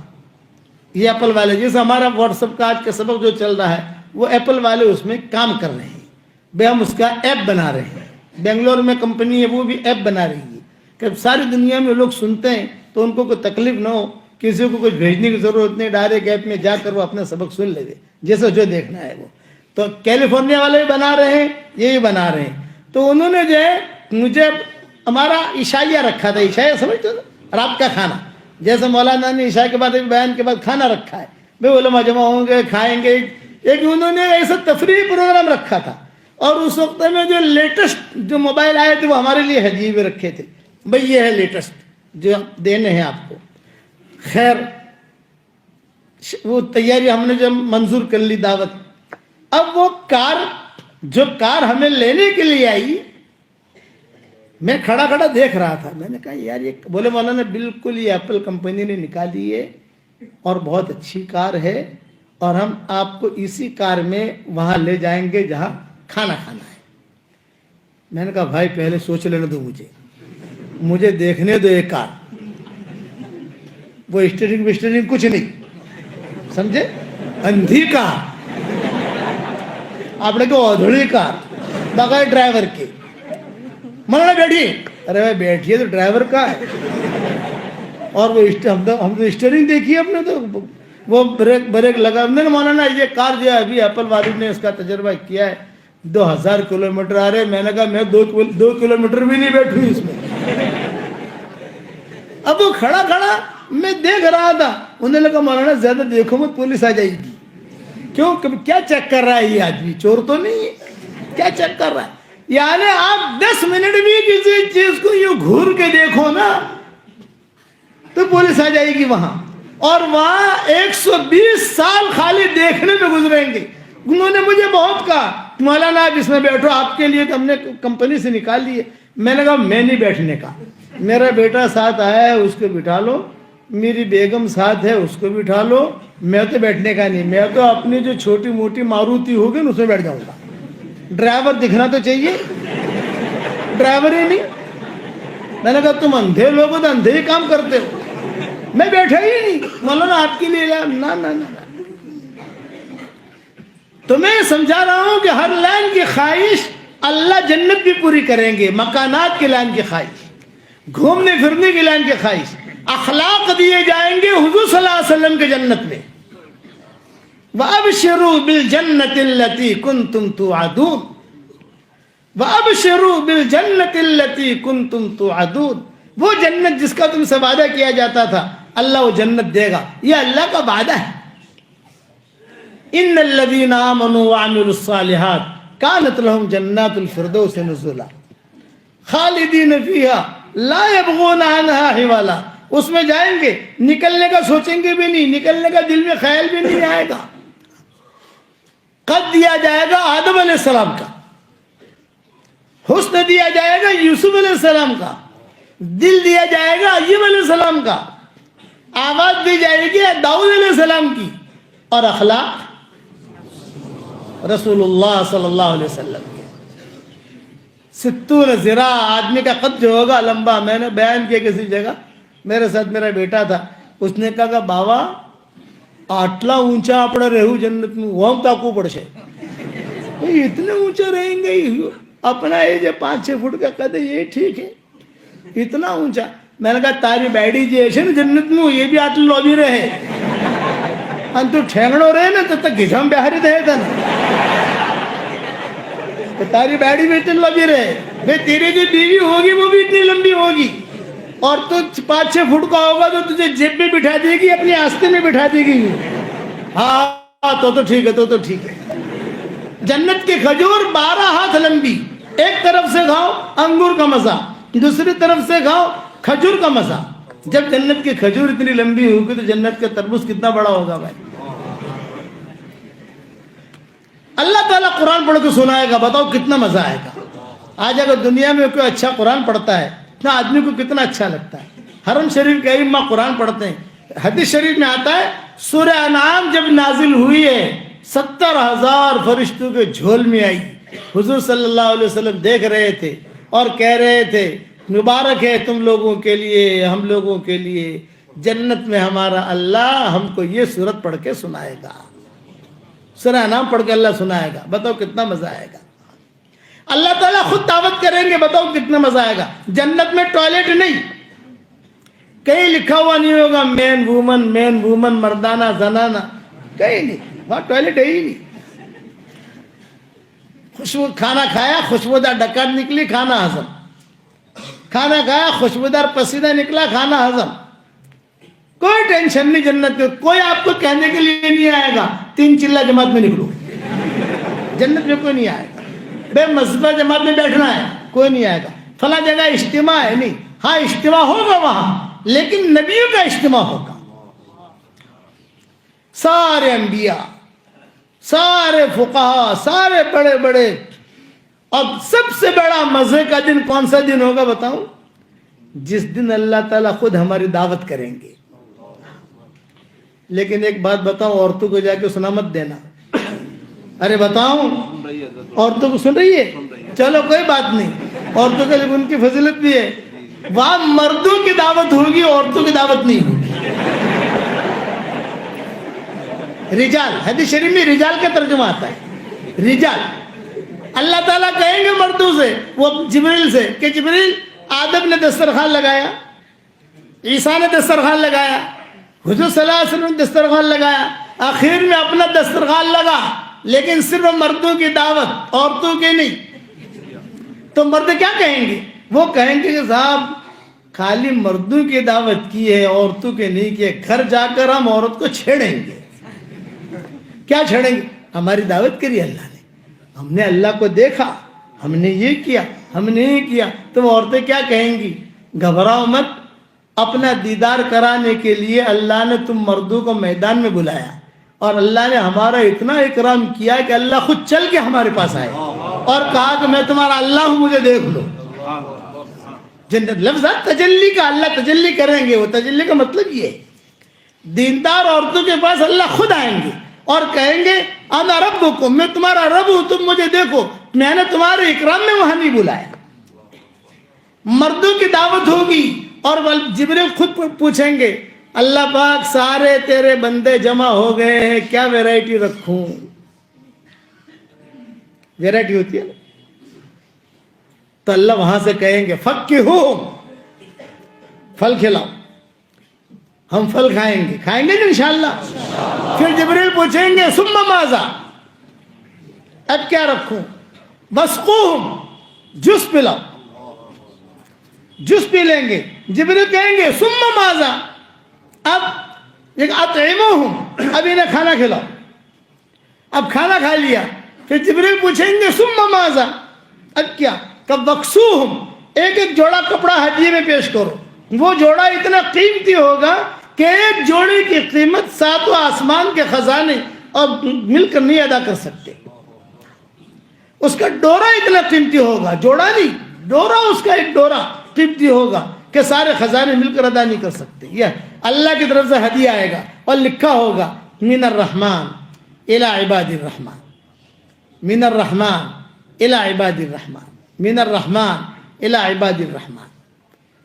یہ ایپل والے، جیسے ہمارا واٹس ایپ کا آج کا سبق جو چل رہا ہے، وہ ایپل والے اس میں کام کر رہے ہیں. بھئی ہم اس کا ایپ بنا رہے ہیں. بنگلور میں کمپنی ہے، وہ بھی ایپ بنا رہی ہے کہ ساری دنیا میں لوگ سنتے ہیں تو ان کو کوئی تکلیف نہ ہو، کسی کو کچھ بھیجنے کی ضرورت نہیں، ڈائریکٹ ایپ میں جا کر وہ اپنا سبق سن لے گے جیسے جو دیکھنا ہے وہ. تو کیلیفورنیا والے بھی بنا رہے ہیں، یہ بھی بنا رہے ہیں. تو انہوں نے جو ہے مجھے ہمارا عشائیہ رکھا تھا، عشائیہ سمجھتے ہو، رات کا کھانا، جیسے مولانا نے عشاء کے بعد بیان کے بعد کھانا رکھا ہے، بھئی علماء جمع ہوں گے، کھائیں گے. ایک انہوں نے ایسا تفریحی پروگرام رکھا تھا، اور اس وقت میں جو لیٹسٹ جو موبائل آئے تھے وہ ہمارے لیے ہدیے بھی رکھے تھے، بھئی یہ ہے لیٹسٹ جو دینے ہیں آپ کو. خیر وہ تیاری ہم نے جب منظور کر لی دعوت. اب وہ کار ہمیں لینے کے لیے آئی، میں کھڑا کھڑا دیکھ رہا تھا. میں نے کہا یار یہ، بولے مولانا بالکل یہ ایپل کمپنی نے نکالی ہے اور بہت اچھی کار ہے، اور ہم آپ کو اسی کار میں وہاں لے جائیں گے جہاں کھانا کھانا ہے. میں نے کہا بھائی پہلے سوچ لینے دو، مجھے دیکھنے دو ایک کار، وہ اسٹیئرنگ کچھ نہیں، سمجھے؟ اندھی کار، آپ نے کہا ادھڑی کار بغیر ڈرائیور کے. مولانا بیٹھیے، ارے بھائی بیٹھیے تو ڈرائیور کا ہے. اور وہ ہم تو اسٹیئرنگ دیکھیے اپنے، تو وہ بریک لگا. نہیں مولانا یہ کار جو ہے ابھی ایپل والد نے اس کا تجربہ کیا ہے، 2000 کلومیٹر آ رہے. میں نے کہا میں 2 کلومیٹر بھی نہیں بیٹھوں اس میں. اب وہ کھڑا کھڑا میں دیکھ رہا تھا. انہوں نے کہا مولانا زیادہ دیکھو مت، پولیس آ جائے گی. کیوں؟ کیا چیک کر رہا ہے یہ آدمی؟ چور تو نہیں ہے، کیا چیک کر رہا ہے؟ یعنی آپ 10 منٹ بھی کسی چیز کو یوں گھور کے دیکھو نا تو پولیس آ جائے گی وہاں، اور وہاں 120 سال خالی دیکھنے میں گزریں گے. انہوں نے مجھے بہت کہا مولانا آپ اس میں بیٹھو، آپ کے لیے ہم نے کمپنی سے نکال لی ہے. میں نے کہا میں نہیں بیٹھنے کا، میرا بیٹا ساتھ آیا ہے اس کو بٹھا لو، میری بیگم ساتھ ہے اس کو بٹھا لو، میں تو بیٹھنے کا نہیں. میں تو اپنی جو چھوٹی موٹی ماروتی ہوگی نا اس میں بیٹھ جاؤں گا. ڈرائیور دکھنا تو چاہیے، ڈرائیور ہی نہیں. میں نے کہا تم اندھے لوگ ہو تو اندھے ہی کام کرتے ہو، میں بیٹھا ہی نہیں. مولانا آپ کے لیے نہ تو میں سمجھا رہا ہوں کہ ہر لائن کی خواہش اللہ جنت بھی پوری کریں گے. مکانات کی لائن کی خواہش، گھومنے پھرنے کی لائن کی خواہش، اخلاق دیے جائیں گے حضور صلی اللہ علیہ وسلم کے جنت میں. وَأَبْشِرُوا بِالْجَنَّةِ الَّتِي كُنْتُمْ تُوعَدُونَ، وَأَبْشِرُوا بِالْجَنَّةِ الَّتِي كُنْتُمْ تُوعَدُونَ. وہ جنت جس کا تم سے وعدہ کیا جاتا تھا، اللہ وہ جنت دے گا، یہ اللہ کا وعدہ ہے. إِنَّ الَّذِينَ آمَنُوا وَعَمِلُوا الصَّالِحَاتِ كَانَتْ لَهُمْ جَنَّاتُ الْفِرْدَوْسِ نُزُلًا خَالِدِينَ فِيهَا لَا يَبْغُونَ عَنْهَا حِوَلًا. اس میں جائیں گے، نکلنے کا سوچیں گے بھی نہیں، نکلنے کا دل میں خیال بھی نہیں آئے گا. قد دیا جائے گا آدم علیہ السلام کا، حسن دیا جائے گا یوسف علیہ السلام کا، دل دیا جائے گا ایوب علیہ السلام کا، آواز دی جائے گی داؤد علیہ السلام کی، اور اخلاق رسول اللہ صلی اللہ علیہ وسلم کے۔ 70 ذراع آدمی کا قد جو ہوگا لمبا، میں نے بیان کیا کسی جگہ، میرے ساتھ میرا بیٹا تھا، اس نے کہا کہ بابا آٹلا اونچا اپنا رہو جنت میں وہ تاکو پڑشے، اتنے اونچا رہیں گے اپنا یہ جو 5-6 فٹ کا قد ہے یہ ٹھیک ہے، اتنا اونچا۔ میں نے کہا تاری بیڈی جی ایسے نا جنت میں یہ بھی آٹل لوبی رہے ان تو ٹھینگڑو رہے نا تو تک گھسم بہاری دے تھا نا، تاری بیڈی بھی اتنی لوبی رہے، بھئی تیری جو بیوی ہوگی وہ بھی اتنی لمبی ہوگی، اور تو 5-6 فٹ کا ہوگا تو تجھے جیب میں بٹھا دے گی، اپنی آستے میں بٹھا دے گی۔ ہاں تو ٹھیک ہے، تو ٹھیک ہے۔ جنت کی کھجور 12 ہاتھ لمبی، ایک طرف سے کھاؤ انگور کا مزہ، دوسری طرف سے کھاؤ کھجور کا مزہ۔ جب جنت کی کھجور اتنی لمبی ہوگی تو جنت کا تربوز کتنا بڑا ہوگا بھائی۔ اللہ تعالیٰ قرآن پڑھ کے سنائے گا، بتاؤ کتنا مزہ آئے گا۔ آج اگر دنیا میں کوئی اچھا قرآن پڑھتا ہے اتنا آدمی کو کتنا اچھا لگتا ہے۔ حرم شریف کے ائمہ قرآن پڑھتے ہیں، حدیث شریف میں آتا ہے سورہ انعام جب نازل ہوئی ہے 70,000 فرشتوں کے جھول میں آئی، حضور صلی اللہ علیہ وسلم دیکھ رہے تھے اور کہہ رہے تھے مبارک ہے تم لوگوں کے لیے، ہم لوگوں کے لیے، جنت میں ہمارا اللہ ہم کو یہ سورت پڑھ کے سنائے گا، سورہ انعام پڑھ کے اللہ سنائے گا، بتاؤ کتنا مزہ آئے گا۔ اللہ تعالیٰ خود دعوت کریں گے، بتاؤ کتنا مزہ آئے گا۔ جنت میں ٹوائلٹ نہیں، کہیں لکھا ہوا نہیں ہوگا مین وومن مردانہ زنانہ، کہیں نہیں، وہاں ٹوائلٹ ہے ہی نہیں۔ خوشبو کھانا کھایا خوشبودار ڈکار نکلی، کھانا ہضم، کھانا کھایا خوشبودار پسینہ نکلا، کھانا ہضم، کوئی ٹینشن نہیں۔ جنت میں کوئی آپ کو کہنے کے لیے نہیں آئے گا 3 چلہ جماعت میں نکلو، جنت میں کوئی نہیں آئے گا۔ بے مذہبہ جماعت میں بیٹھنا ہے، کوئی نہیں آئے گا۔ فلاں جگہ اجتماع ہے، نہیں، ہاں اجتماع ہوگا وہاں، لیکن نبیوں کا اجتماع ہوگا، سارے انبیاء، سارے فقہاء، سارے بڑے بڑے۔ اب سب سے بڑا مزے کا دن کون سا دن ہوگا بتاؤں؟ جس دن اللہ تعالیٰ خود ہماری دعوت کریں گے۔ لیکن ایک بات بتاؤں، عورتوں کو جا کے سنا مت دینا، ارے بتاؤں عورتوں کو سن رہی ہے، چلو کوئی بات نہیں، عورتوں کے لیے ان کی فضیلت بھی ہے، وہاں مردوں کی دعوت ہوگی، عورتوں کی دعوت نہیں ہوگی۔ رجال، حدیث شریف میں رجال کا ترجمہ آتا ہے، رجال۔ اللہ تعالیٰ کہیں گے مردوں سے، وہ جبریل سے کہ جبریل آدم نے دسترخوان لگایا، عیسیٰ نے دسترخوان لگایا، حضور صلی اللہ علیہ وسلم نے دسترخوان لگایا، آخر میں اپنا دسترخوان لگا، لیکن صرف مردوں کی دعوت، عورتوں کی نہیں۔ تو مرد کیا کہیں گے؟ وہ کہیں گے کہ صاحب خالی مردوں کی دعوت کی ہے، عورتوں کے نہیں کی ہے، گھر جا کر ہم عورت کو چھیڑیں گے۔ کیا چھیڑیں گے؟ ہماری دعوت کری اللہ نے، ہم نے اللہ کو دیکھا، ہم نے یہ کیا، ہم نے یہ کیا۔ تو عورتیں کیا کہیں گی؟ گھبراؤ مت، اپنا دیدار کرانے کے لیے اللہ نے تم مردوں کو میدان میں بلایا، اور اللہ نے ہمارا اتنا اکرام کیا کہ اللہ خود چل کے ہمارے پاس آئے اور کہا کہ میں تمہارا اللہ ہوں، مجھے دیکھ لو۔ جنت لفظ تجلی کا، اللہ تجلی کریں گے، وہ تجلی کا مطلب یہ ہے دیندار عورتوں کے پاس اللہ خود آئیں گے اور کہیں گے انا ربکم، میں تمہارا رب ہوں، تم مجھے دیکھو، میں نے تمہارے اکرام میں وہاں نہیں بلایا۔ مردوں کی دعوت ہوگی اور جبریل خود پوچھیں گے اللہ پاک سارے تیرے بندے جمع ہو گئے ہیں، کیا ویرائٹی رکھوں؟ ویرائٹی ہوتی ہے نا، تو اللہ وہاں سے کہیں گے فکہو، پھل کھلاؤ، ہم پھل کھائیں گے کہ انشاءاللہ۔ پھر جبریل پوچھیں گے ثم ماذا، اب کیا رکھوں؟ وسقوہم، جوس پلاؤ، جوس پی لیں گے۔ جبریل کہیں گے ثم ماذا، اب ایک اطعموہم، اب انہیں کھانا کھلاؤ۔ اب کھانا کھا لیا، پھر جبریل پوچھیں گے ثم ماذا، اب کیا؟ کب وکسوہم، ایک ایک جوڑا کپڑا ہدیے میں پیش کرو۔ وہ جوڑا اتنا قیمتی ہوگا کہ ایک جوڑے کی قیمت 7 آسمان کے خزانے اور مل کر نہیں ادا کر سکتے. اس کا ڈورا اتنا قیمتی ہوگا, جوڑا نہیں, ڈورا اس کا ایک ڈورا قیمتی ہوگا کہ سارے خزانے مل کر ادا نہیں کر سکتے. یہ اللہ کی طرف سے ہدیہ آئے گا اور لکھا ہوگا من الرحمن الی عباد الرحمن, من الرحمن الی عباد الرحمن, من الرحمن الی عباد الرحمن.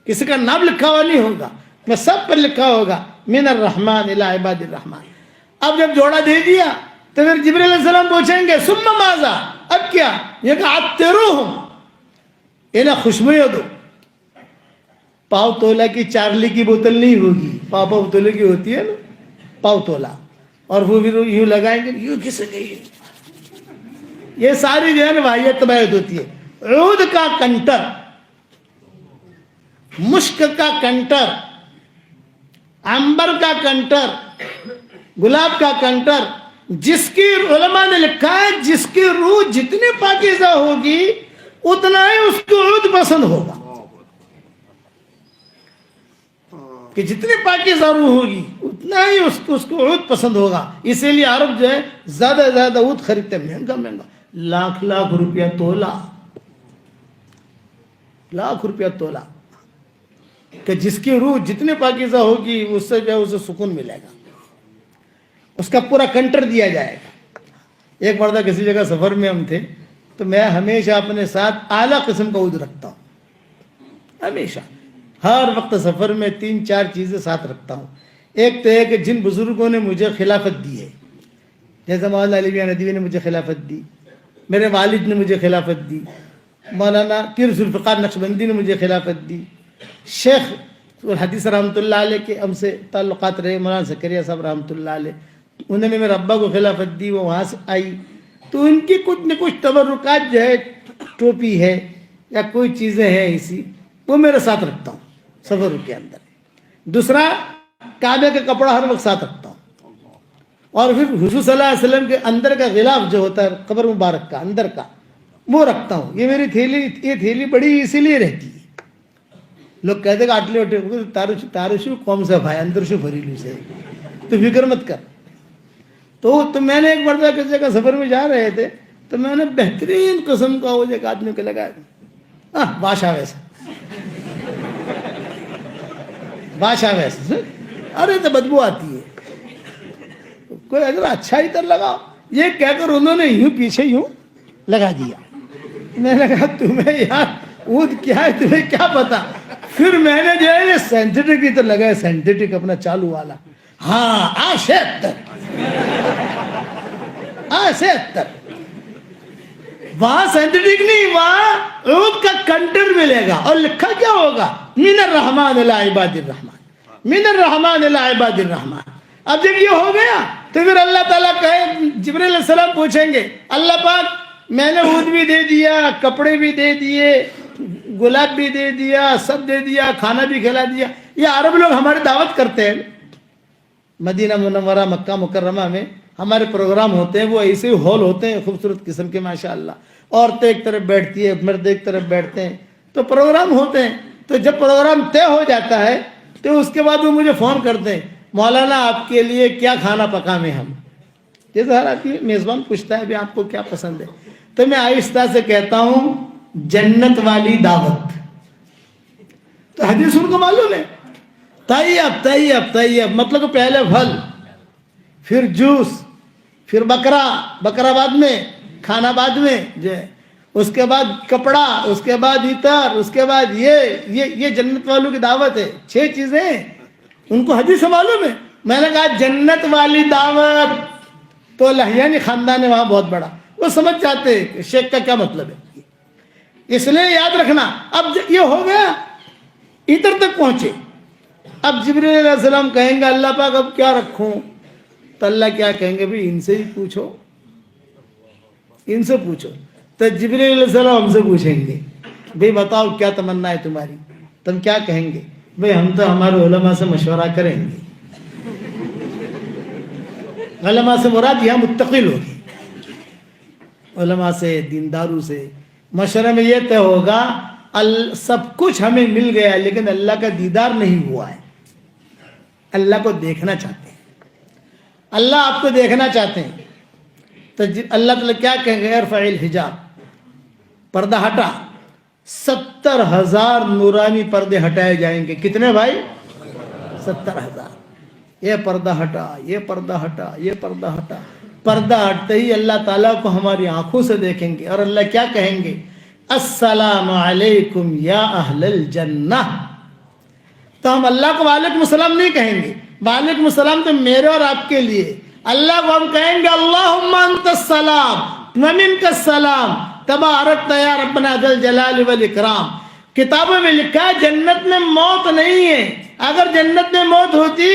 کسی کا نام لکھا ہوا نہیں ہوگا, میں سب پر لکھا ہوگا من الرحمن الی عباد الرحمن. اب جب جوڑا دے دیا تو پھر جبرائیل علیہ السلام پوچھیں گے ثم ماذا, اب کیا؟ یہ کہ عطروہم, انہیں خوشبوئیں دو. پاؤ تولا کی چارلی کی بوتل نہیں ہوگی, پاؤ تولے کی ہوتی ہے نا پاؤ تولا, اور وہ بھی یوں لگائیں گے, یوں کس گئی. یہ ساری جو ہے نا واحد طبیعت ہوتی ہے. عود کا کنٹر, مشک کا کنٹر, عنبر کا کنٹر, گلاب کا کنٹر, جس کی علماء نے لکھا ہے جس کی روح جتنی پاکیزہ ہوگی اتنا ہی اس کو عود پسند ہوگا, کہ جتنی پاکیزہ روح ہوگی اتنا ہی اس کو عود پسند ہوگا. اسی لیے عرب جو ہے زیادہ زیادہ عود خریدتے ہیں, مہنگا مہنگا, لاکھ لاکھ روپیہ تولا, لاکھ روپیہ تولا, کہ جس کی روح جتنی پاکیزہ ہوگی اس سے جو ہے اسے سکون ملے گا, اس کا پورا کنٹر دیا جائے گا. ایک مرتبہ کسی جگہ سفر میں ہم تھے تو میں ہمیشہ اپنے ساتھ اعلیٰ قسم کا عود رکھتا ہوں, ہمیشہ ہر وقت سفر میں 3-4 چیزیں ساتھ رکھتا ہوں. ایک تو ہے کہ جن بزرگوں نے مجھے خلافت دی ہے, جیسے مولانا علی میاں ندوی نے مجھے خلافت دی, میرے والد نے مجھے خلافت دی, مولانا پیر ذوالفقار نقشبندی نے مجھے خلافت دی, شیخ الحدیث رحمۃ اللہ علیہ کے ہم سے تعلقات رہے, مولانا زکریا صاحب رحمۃ اللہ علیہ, انہوں نے میرے ابا کو خلافت دی, وہ وہاں سے آئی, تو ان کی کچھ نہ کچھ تبرکات جو ہے, ٹوپی ہے یا کوئی چیزیں ہیں ایسی, وہ میرے ساتھ رکھتا ہوں سفر کے اندر. دوسرا, کعبے کا کپڑا ہر وقت ساتھ رکھتا ہوں, اور پھر حضور صلی اللہ علیہ وسلم کے اندر کا غلاف جو ہوتا ہے قبر مبارک کا اندر کا, وہ رکھتا ہوں. یہ میری تھیلی, یہ تھیلی بڑی اسی لیے رہتی ہے. لوگ کہتے کہ آٹلے وٹے تارشو قوم سے بھائی اندر شو بھریلو سے, تو فکر مت کر. تو میں نے ایک مرتبہ کسی جگہ سفر میں جا رہے تھے تو میں نے بہترین قسم کا وہ ایک آدمی کو لگایا, بادشاہ ویسا, بادشاہ ویسا. ارے تو بدبو آتی ہے, کوئی اگر اچھا ہی تر لگاؤ, یہ کہہ کر انہوں نے یوں پیچھے یوں لگا دیا. میں نے کہا تمہیں یار اود کیا ہے, تمہیں کیا پتا. پھر میں نے جو ہے یہ سینتھیٹک کی تو لگایا, سینتھیٹک اپنا چالو والا, ہاں 76 وہاں سینتھیٹک نہیں, وہاں عود کا کنٹر ملے گا, اور لکھا کیا ہوگا من الرحمن الی عباد الرحمن, من الرحمن الی عباد الرحمن. اب جب یہ ہو گیا تو پھر اللہ تعالیٰ کہے, جبرائیل علیہ السلام پوچھیں گے اللہ پاک میں نے عود بھی دے دیا, کپڑے بھی دے دیے, گلاب بھی دے دیا, سب دے دیا, کھانا بھی کھلا دیا. یہ عرب لوگ ہماری دعوت کرتے ہیں, مدینہ منورہ مکہ مکرمہ میں ہمارے پروگرام ہوتے ہیں, وہ ایسے ہی ہال ہوتے ہیں خوبصورت قسم کے ماشاءاللہ, عورتیں ایک طرف بیٹھتی ہے, مرد ایک طرف بیٹھتے ہیں, تو پروگرام ہوتے ہیں. تو جب پروگرام طے ہو جاتا ہے تو اس کے بعد وہ مجھے فون کرتے ہیں, مولانا آپ کے لیے کیا کھانا پکائیں ہم. جیسے ہر آدمی میزبان پوچھتا ہے بھی آپ کو کیا پسند ہے, تو میں آہستہ سے کہتا ہوں جنت والی دعوت. تو حدیث ان کو معلوم ہے, طیب طیب طیب مطلب پہلے پھل, پھر جوس, پھر بکرا بعد میں, کھانا بعد میں جو ہے, اس کے بعد کپڑا, اس کے بعد عطر, اس کے بعد یہ جنت والوں کی دعوت ہے. 6 چیزیں ان کو حدیث سے معلوم ہے. میں نے کہا جنت والی دعوت, تو لہیانی خاندان ہے وہاں بہت بڑا, وہ سمجھ جاتے ہیں کہ شیخ کا کیا مطلب ہے. اس لیے یاد رکھنا, اب یہ ہو گیا, عطر تک پہنچے. اب جبرائیل علیہ السلام کہیں گے اللہ پاک اب کیا رکھوں, تو اللہ کیا کہیں گے بھی ان سے ہی پوچھو, ان سے پوچھو. تو جبرائیل علیہ السلام ہم سے پوچھیں گے بھئی بتاؤ کیا تمنا ہے تمہاری, تم کیا کہیں گے؟ بھئی ہم تو ہمارے علماء سے مشورہ کریں گے. علماء سے مراد یہاں متقل ہوگی, علماء سے, دینداروں سے مشورے میں یہ طے ہوگا سب کچھ ہمیں مل گیا لیکن اللہ کا دیدار نہیں ہوا ہے. اللہ کو دیکھنا چاہتے ہیں, اللہ آپ کو دیکھنا چاہتے ہیں. تو اللہ تعالیٰ کیا کہیں گے؟ ارفع الحجاب، پردہ ہٹا. 70,000 نورانی پردے ہٹائے جائیں گے. کتنے بھائی؟ 70,000. یہ پردہ ہٹا، یہ پردہ ہٹا، یہ پردہ ہٹا. پردہ ہٹتے ہی اللہ تعالیٰ کو ہماری آنکھوں سے دیکھیں گے اور اللہ کیا کہیں گے؟ السلام علیکم یا اہل الجنہ. تو ہم اللہ کو وعلیکم السلام نہیں کہیں گے، وعلیکم السلام تو میرے اور آپ کے لیے. اللہ کو ہم کہیں گے اللہم انت السلام ومنک السلام تبارکت یا ربنا ذل جلال والاکرام. کتابوں میں لکھا ہے جنت میں موت نہیں ہے. اگر جنت میں موت ہوتی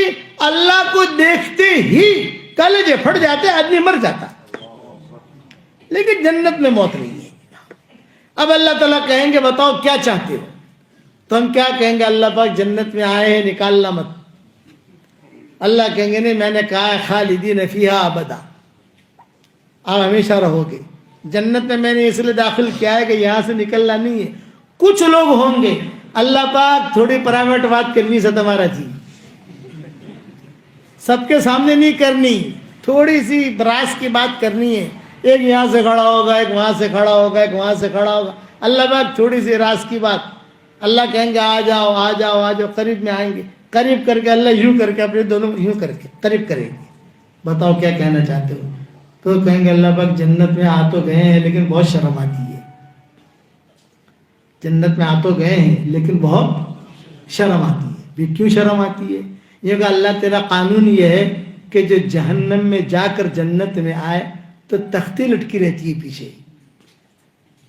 اللہ کو دیکھتے ہی کلیجے پھٹ جاتے، آدمی مر جاتا. لیکن جنت میں موت نہیں ہے. اب اللہ تعالیٰ کہیں گے بتاؤ کیا چاہتے ہو؟ تو ہم کیا کہیں گے؟ اللہ پاک جنت میں آئے ہیں، نکالنا مت. اللہ کہیں گے نہیں، میں نے کہا ہے خالدین فیہا ابدا، آپ ہمیشہ رہو گے جنت میں. میں نے اس لیے داخل کیا ہے کہ یہاں سے نکلنا نہیں ہے. کچھ لوگ ہوں گے اللہ پاک تھوڑی پرائیویٹ بات کرنی سے تمہارا جی، سب کے سامنے نہیں کرنی، تھوڑی سی براس کی بات کرنی ہے. ایک یہاں سے کھڑا ہوگا، ایک وہاں سے کھڑا ہوگا، ایک وہاں سے کھڑا ہوگا. اللہ پاک تھوڑی سی راز کی بات، اللہ کہیں گے آ جاؤ آ جاؤ آ جاؤ. قریب میں آئیں گے، قریب کر کے اللہ یوں کر کے اپنے دونوں یوں کر کے قریب کریں گے. بتاؤ کیا کہنا چاہتے ہو؟ تو کہیں گے اللہ پاک جنت میں آ تو گئے ہیں لیکن بہت شرم آتی ہے. جنت میں آ تو گئے ہیں لیکن بہت شرم آتی ہے. بھی کیوں شرم آتی ہے؟ یہ کہ اللہ تیرا قانون یہ ہے کہ جو جہنم میں جا کر جنت میں آئے تو تختی لٹکی رہتی ہے پیچھے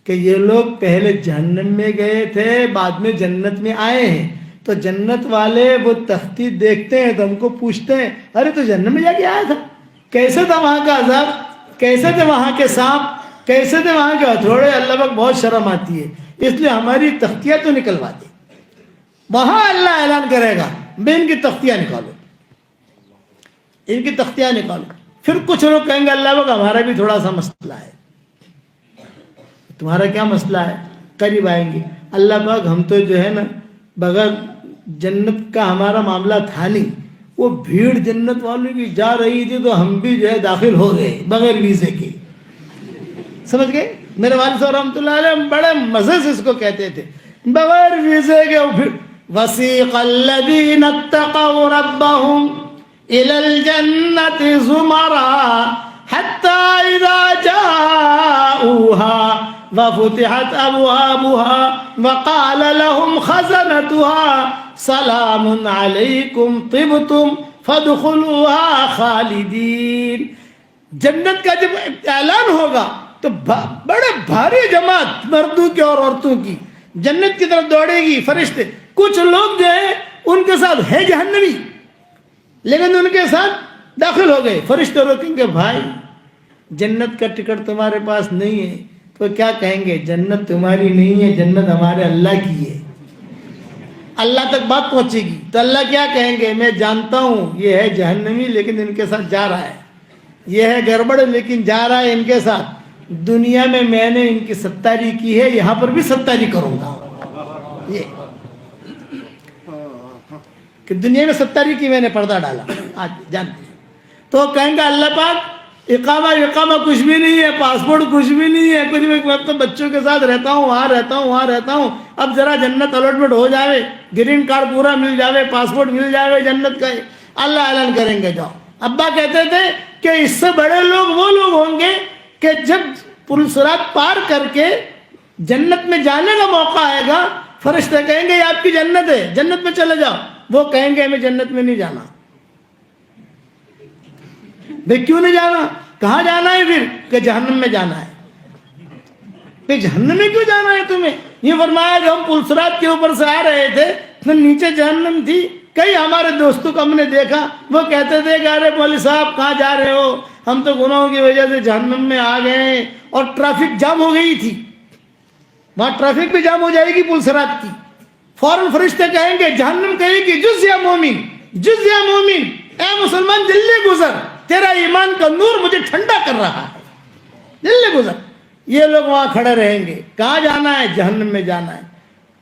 کہ یہ لوگ پہلے جہنم میں گئے تھے، بعد میں جنت میں آئے ہیں. تو جنت والے وہ تختی دیکھتے ہیں تو ہم کو پوچھتے ہیں ارے تو جہنم میں جا کے آیا تھا، کیسے تھا وہاں کا عذاب، کیسے تھے وہاں کے سانپ، کیسے تھے وہاں کے ہتھوڑے. اللہ پاک بہت شرم آتی ہے، اس لیے ہماری تختیاں تو نکلوا دے. وہاں اللہ اعلان کرے گا بے ان کی تختیاں نکالو، ان کی تختیاں نکالو. پھر کچھ لوگ کہیں گے اللہ پاک ہمارا بھی تھوڑا سا مسئلہ ہے. تمہارا کیا مسئلہ ہے؟ قریب آئیں گے. اللہ پاک ہم تو جو ہے نا بغیر جنت کا ہمارا معاملہ تھا نہیں، وہ بھیڑ جنت والوں کی جا رہی تھی تو ہم بھی جو ہے داخل ہو گئے بغیر ویزے کے. سمجھ گئے؟ میرے والد صاحب رحمۃ اللہ علیہ بڑے مزے سے اس کو کہتے تھے بغیر ویزے کے. وسیق الذین اتقوا ربهم الى الجنة زمرا حتى اذا جاءوها وفتحت ابوابها وقال لهم خزنتها سلام علیکم طبتم فادخلوها خالدین. جنت کا جب اعلان ہوگا تو بڑے بھاری جماعت مردوں کی اور عورتوں کی جنت کی طرف دوڑے گی. فرشتے کچھ لوگ جو ہیں ان کے ساتھ ہے جہنمی لیکن ان کے ساتھ داخل ہو گئے. فرشتے روکیں گے بھائی جنت کا ٹکٹ تمہارے پاس نہیں ہے. تو کیا کہیں گے؟ جنت تمہاری نہیں ہے، جنت ہمارے اللہ کی ہے. اللہ تک بات پہنچے گی تو اللہ کیا کہیں گے؟ میں جانتا ہوں یہ ہے جہنمی لیکن ان کے ساتھ جا رہا ہے، یہ ہے گڑبڑ لیکن جا رہا ہے ان کے ساتھ. دنیا میں نے ان کی ستاری کی ہے، یہاں پر بھی ستاری کروں گا. یہ کہ دنیا میں ستاری کی میں نے پردہ ڈالا آج جانتے ہیں. تو کہیں گے اللہ پاک اقامہ کچھ بھی نہیں ہے، پاسپورٹ کچھ بھی نہیں ہے، کچھ بھی. میں تو بچوں کے ساتھ رہتا ہوں، وہاں رہتا ہوں. اب ذرا جنت الاٹمنٹ ہو جاوے، گرین کارڈ پورا مل جاوے، پاسپورٹ مل جاوے جنت کا. اللہ اعلان کریں گے جاؤ. ابا کہتے تھے کہ اس سے بڑے لوگ وہ لوگ ہوں گے کہ جب پل صراط پار کر کے جنت میں جانے کا موقع آئے گا فرشتے کہیں گے یہ آپ کی جنت ہے، جنت میں چلے جاؤ. وہ کہیں گے ہمیں جنت میں نہیں جانا. بھئی کیوں نہیں جانا؟ کہاں جانا ہے پھر؟ کہ جہنم میں جانا ہے. بھئی جہنم میں کیوں جانا ہے تمہیں؟ یہ فرمایا کہ ہم پل صراط کے اوپر سے آ رہے تھے تو نیچے جہنم تھی. کئی ہمارے دوستوں کو ہم نے دیکھا وہ کہتے تھے کہ ارے مولوی صاحب کہاں جا رہے ہو، ہم تو گناہوں کی وجہ سے جہنم میں آ گئے ہیں. اور ٹریفک جام ہو گئی تھی، وہاں ٹریفک بھی جام ہو جائے گی پل صراط کی. فوراً فرشتے کہیں گے، جہنم کہے گی جز یا مومن، جز یا مومن، اے مسلمان جلدی گزر، تیرا ایمان کا نور مجھے ٹھنڈا کر رہا ہے، جلدی گزر. یہ لوگ وہاں کھڑے رہیں گے. کہاں جانا ہے؟ جہنم میں جانا ہے.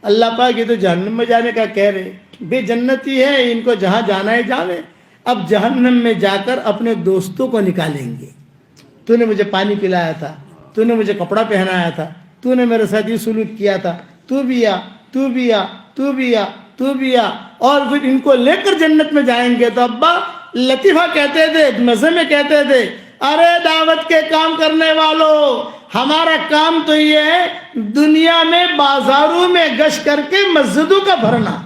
اللہ پاک یہ تو جہنم میں جانے کا کہہ رہے، بے جنتی ہے، ان کو جہاں جانا ہے جاوے. اب جہنم میں جا کر اپنے دوستوں کو نکالیں گے. تو نے مجھے پانی پلایا تھا, تو نے مجھے کپڑا پہنایا تھا, تو نے میرے ساتھ یہ سلوک کیا تھا, تو بھی آ, تو بھی آ, تو بھی آ, تو بھی آ. اور پھر ان کو لے کر جنت میں جائیں گے. تو ابا لطیفہ کہتے تھے, مزے میں کہتے تھے, ارے دعوت کے کام کرنے والوں, ہمارا کام تو یہ ہے دنیا میں بازاروں میں گشت کر کے مسجدوں کا بھرنا,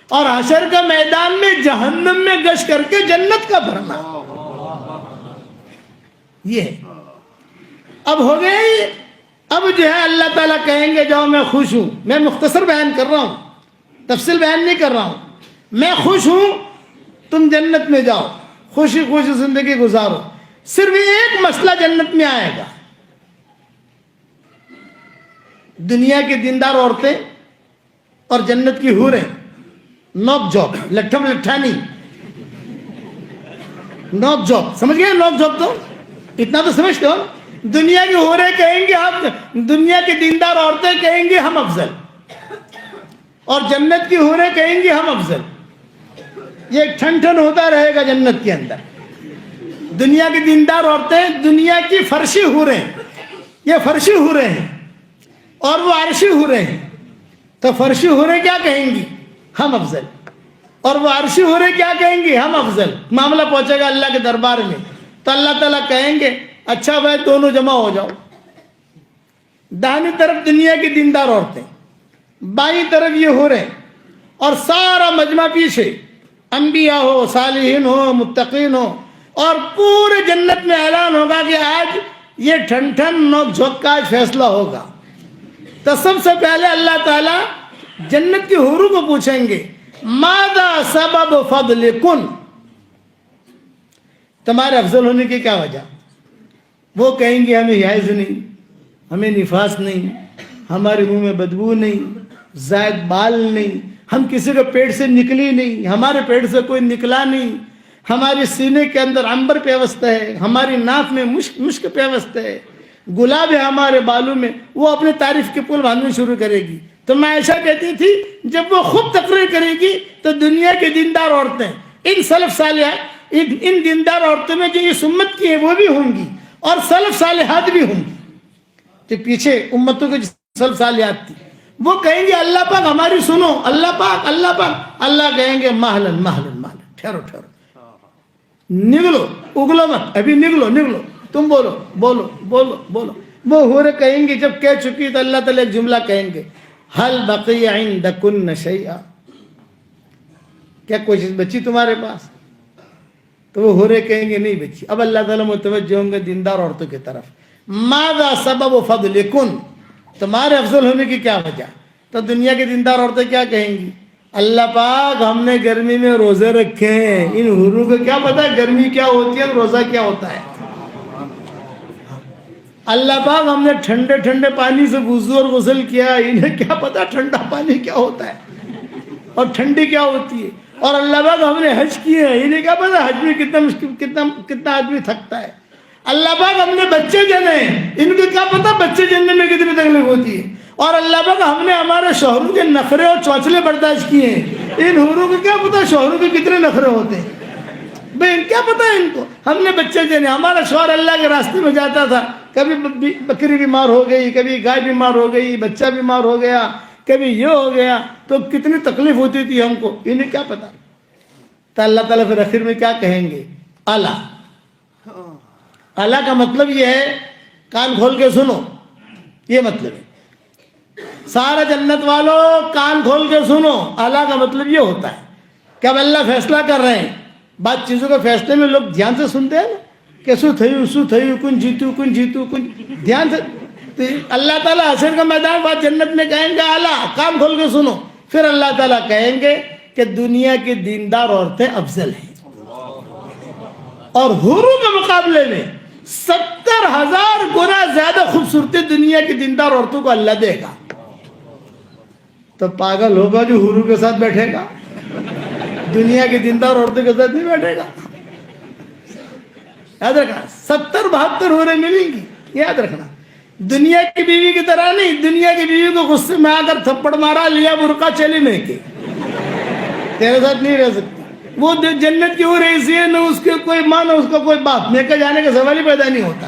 اور حشر کا میدان میں جہنم میں گشت کر کے جنت کا بھرنا. یہ ہے. اب ہو گئے. اب جو ہے اللہ تعالیٰ کہیں گے جاؤ میں خوش ہوں. میں مختصر بیان کر رہا ہوں, تفصیل بیان نہیں کر رہا ہوں. میں خوش ہوں, تم جنت میں جاؤ, خوشی خوشی زندگی گزارو. صرف ایک مسئلہ جنت میں آئے گا, دنیا کی دیندار عورتیں اور جنت کی حوریں نوک جھوک, لٹھم لٹھانی, نوک جھوک. سمجھ گئے نوک جھوک؟ تو اتنا تو سمجھتے ہو. دنیا کی حوریں کہیں گے ہم, دنیا کی دیندار عورتیں کہیں گے ہم افضل, اور جنت کی حوریں کہیں گی ہم افضل. یہ ایک ٹھن ٹھن ہوتا رہے گا جنت کے اندر. دنیا کی دیندار عورتیں, دنیا کی فرشی حوریں, یہ فرشی حوریں ہیں, اور وہ عرشی حوریں ہیں. تو فرشی حوریں کیا کہیں گی؟ ہم افضل. اور وہ عرشی حوریں کیا کہیں گی؟ ہم افضل. معاملہ پہنچے گا اللہ کے دربار میں, تو اللہ تعالیٰ کہیں گے اچھا بھائی دونوں جمع ہو جاؤ. داہنی طرف دنیا کی دیندار عورتیں, بائیں طرف یہ حوریں, اور سارا مجمع پیچھے, انبیاء ہو, صالحین ہو, متقین ہو. اور پورے جنت میں اعلان ہوگا کہ آج یہ ٹھن ٹھن نوک جھوک کا آج فیصلہ ہوگا. تو سب سے پہلے اللہ تعالیٰ جنت کی حوروں کو پوچھیں گے ماذا سبب فضلکن, تمہارے افضل ہونے کی کیا وجہ؟ وہ کہیں گے ہمیں حیض نہیں, ہمیں نفاس نہیں, ہمارے منہ میں بدبو نہیں, زائد بال نہیں, ہم کسی کے پیٹ سے نکلی نہیں, ہمارے پیٹ سے کوئی نکلا نہیں, ہمارے سینے کے اندر عنبر پیوست ہے, ہماری ناک میں مشک پیوست ہے, گلاب ہے ہمارے بالوں میں. وہ اپنے تعریف کے پل باندھنے شروع کرے گی. تو میں ایسا کہتی تھی جب وہ خود تقریر کرے گی تو دنیا کی دیندار عورتیں, ان سلف صالحہ, ان دیندار عورتوں میں جو یہ سمت کی ہیں وہ بھی ہوں گی, اور سلف صالحات بھی ہوں گی. جو پیچھے امتوں کے سلف صالحات تھی وہ کہیں گے اللہ پاک ہماری سنو, اللہ پاک, اللہ پاک. اللہ کہیں گے مہلن مہلن مہلن, ٹھہرو ٹھہرو, نگلو, اگلو مت, ابھی نگلو نگلو, تم بولو بولو بولو بولو. وہ حوریں کہیں گی, جب کہہ چکی تو اللہ تعالیٰ ایک جملہ کہیں گے حل بقی عندکن شیئا, کیا کوئی چیز بچی تمہارے پاس؟ تو وہ حوریں کہیں گے نہیں بچی. اب اللہ تعالیٰ متوجہ ہوں گے دیندار عورتوں کی طرف. ماذا سبب فضلکن, تمہارے افضل ہونے کی کیا وجہ؟ تو دنیا کی دیندار عورتیں کیا کہیں گی؟ اللہ پاک ہم نے گرمی میں روزے رکھے ہیں, ان حوروں کو کیا پتا گرمی کیا ہوتی ہے, روزہ کیا ہوتا ہے. اللہ پاک ہم نے ٹھنڈے ٹھنڈے پانی سے وضو اور غسل کیا, انہیں کیا پتا ٹھنڈا پانی کیا ہوتا ہے اور ٹھنڈی کیا ہوتی ہے. اور اللہ پاک ہم نے حج کیے ہیں, انہیں کیا پتا حج میں کتنا مشکل, کتنا آدمی تھکتا ہے. اللہ پاک ہم نے بچے جنے ہیں, ان کو کیا پتا بچے جننے میں کتنی تکلیف ہوتی ہے. اور اللہ پاک ہم نے ہمارے شوہروں کے نخرے اور چوچلے برداشت کیے ہیں, ان حوروں کو کیا پتا شوہروں کے کتنے نخرے ہوتے ہیں. بھائی کیا پتا ہے ان کو, ہم نے بچے جنے. ہمارا شوہر اللہ کے راستے میں جاتا تھا, کبھی بکری بیمار ہو گئی, کبھی گائے بیمار ہو گئی, بچہ بیمار ہو گیا, کبھی یہ ہو گیا, تو کتنی تکلیف ہوتی تھی ہم کو, انہیں کیا پتا. تو اللہ تعالیٰ پھر آخر میں کیا کہیں گے؟ اللہ. اللہ کا مطلب یہ ہے, کان کھول کے سنو, یہ مطلب ہے. سارا جنت والوں کان کھول کے سنو, اللہ کا مطلب یہ ہوتا ہے کہ اب اللہ فیصلہ کر رہے ہیں. بات چیزوں کے فیصلے میں لوگ دھیان سے سنتے ہیں نا, کہ سو تھیو کن جیتو کن جیتو کن, دھیان سے. اللہ تعالیٰ حشر کا میدان بات جنت میں کہیں گے اللہ کان کھول کے سنو. پھر اللہ تعالیٰ کہیں گے کہ دنیا کی دیندار عورتیں افضل ہیں, اور حوروں کے مقابلے میں 70,000 گنا زیادہ خوبصورتی دنیا کی دیندار عورتوں کو اللہ دے گا. تو پاگل ہوگا جو حوروں کے ساتھ بیٹھے گا, دنیا کی دیندار عورتوں کے ساتھ نہیں بیٹھے گا. یاد رکھنا 70-72 حوریں ملیں گی, یاد رکھنا. دنیا کی بیوی کی طرح نہیں, دنیا کی بیوی کو غصے میں آ کر تھپڑ مارا, لیا برقع, چلی میں کے, تیرے ساتھ نہیں رہ سکتی. وہ جنت کی حور ایسی ہے, نہ اس کے کوئی ماں نہ اس کا کوئی باپ, میں کہ جانے کا سوال ہی پیدا نہیں ہوتا.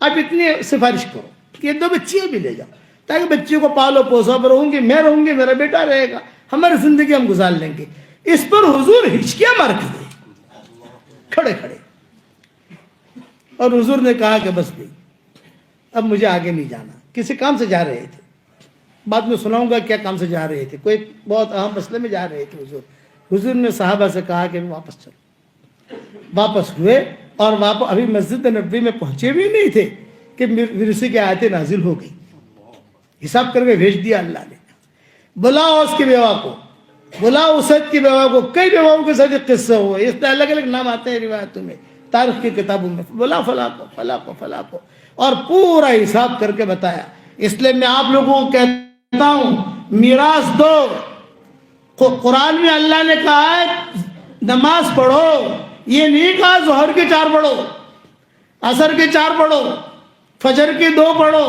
آپ اتنی سفارش کرو کہ یہ 2 بچیاں بھی لے جاؤ تاکہ بچیوں کو پالو پوسو، اب رہوں گی میں رہوں گی، میرا بیٹا رہے گا، ہماری زندگی ہم گزار لیں گے۔ اس پر حضور ہچکیاں مار کے گئے کھڑے کھڑے، اور حضور نے کہا کہ بس نہیں، اب مجھے آگے نہیں جانا۔ کسی کام سے جا رہے تھے، بعد میں سناؤں گا کیا کام سے جا رہے تھے، کوئی بہت اہم مسئلے میں جا رہے تھے حضور نے صحابہ سے کہا کہ واپس چلو۔ واپس ہوئے، اور ابھی مسجد نبوی میں پہنچے بھی نہیں تھے کہ ورثے کی آیتیں نازل ہو گئی، حساب کر کے بھیج دیا اللہ نے۔ بلاؤ اس کی بیوہ کو، بلاؤ اسد کی بیوہ کو، کئی بیواؤں کے ساتھ قصہ ہوئے، اس میں الگ الگ نام آتے ہیں روایتوں میں، تاریخ کی کتابوں میں، بلا فلاں کو فلاں کو فلاں کو، اور پورا حساب کر کے بتایا۔ اس لیے میں آپ لوگوں کو کہتا ہوں میراث دو۔ قرآن میں اللہ نے کہا ہے نماز پڑھو، یہ نہیں کہا ظہر کی 4 پڑھو، عصر کی 4 پڑھو، فجر کی 2 پڑھو،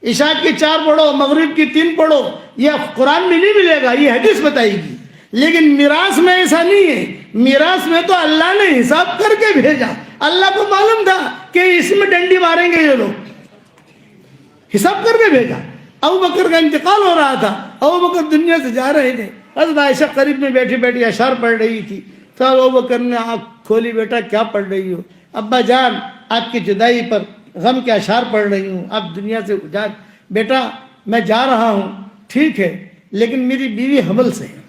عشاء کی 4 پڑھو، مغرب کی 3 پڑھو۔ یہ قرآن میں نہیں ملے گا، یہ حدیث بتائے گی۔ لیکن میراث میں ایسا نہیں ہے، میراث میں تو اللہ نے حساب کر کے بھیجا۔ اللہ کو معلوم تھا کہ اس میں ڈنڈی ماریں گے یہ لوگ، حساب کر کے بھیجا۔ ابوبکر کا انتقال ہو رہا تھا، ابوبکر دنیا سے جا رہے تھے، حضرت عائشہ قریب میں بیٹھی بیٹھی اشعار پڑھ رہی تھی، تو ابوبکر نے آنکھ کھولی، بیٹا کیا پڑھ رہی ہو؟ ابا جان آپ کی جدائی پر غم کے اشعار پڑھ رہی ہوں، آپ دنیا سے جا۔ بیٹا میں جا رہا ہوں ٹھیک ہے، لیکن میری بیوی حمل سے ہے۔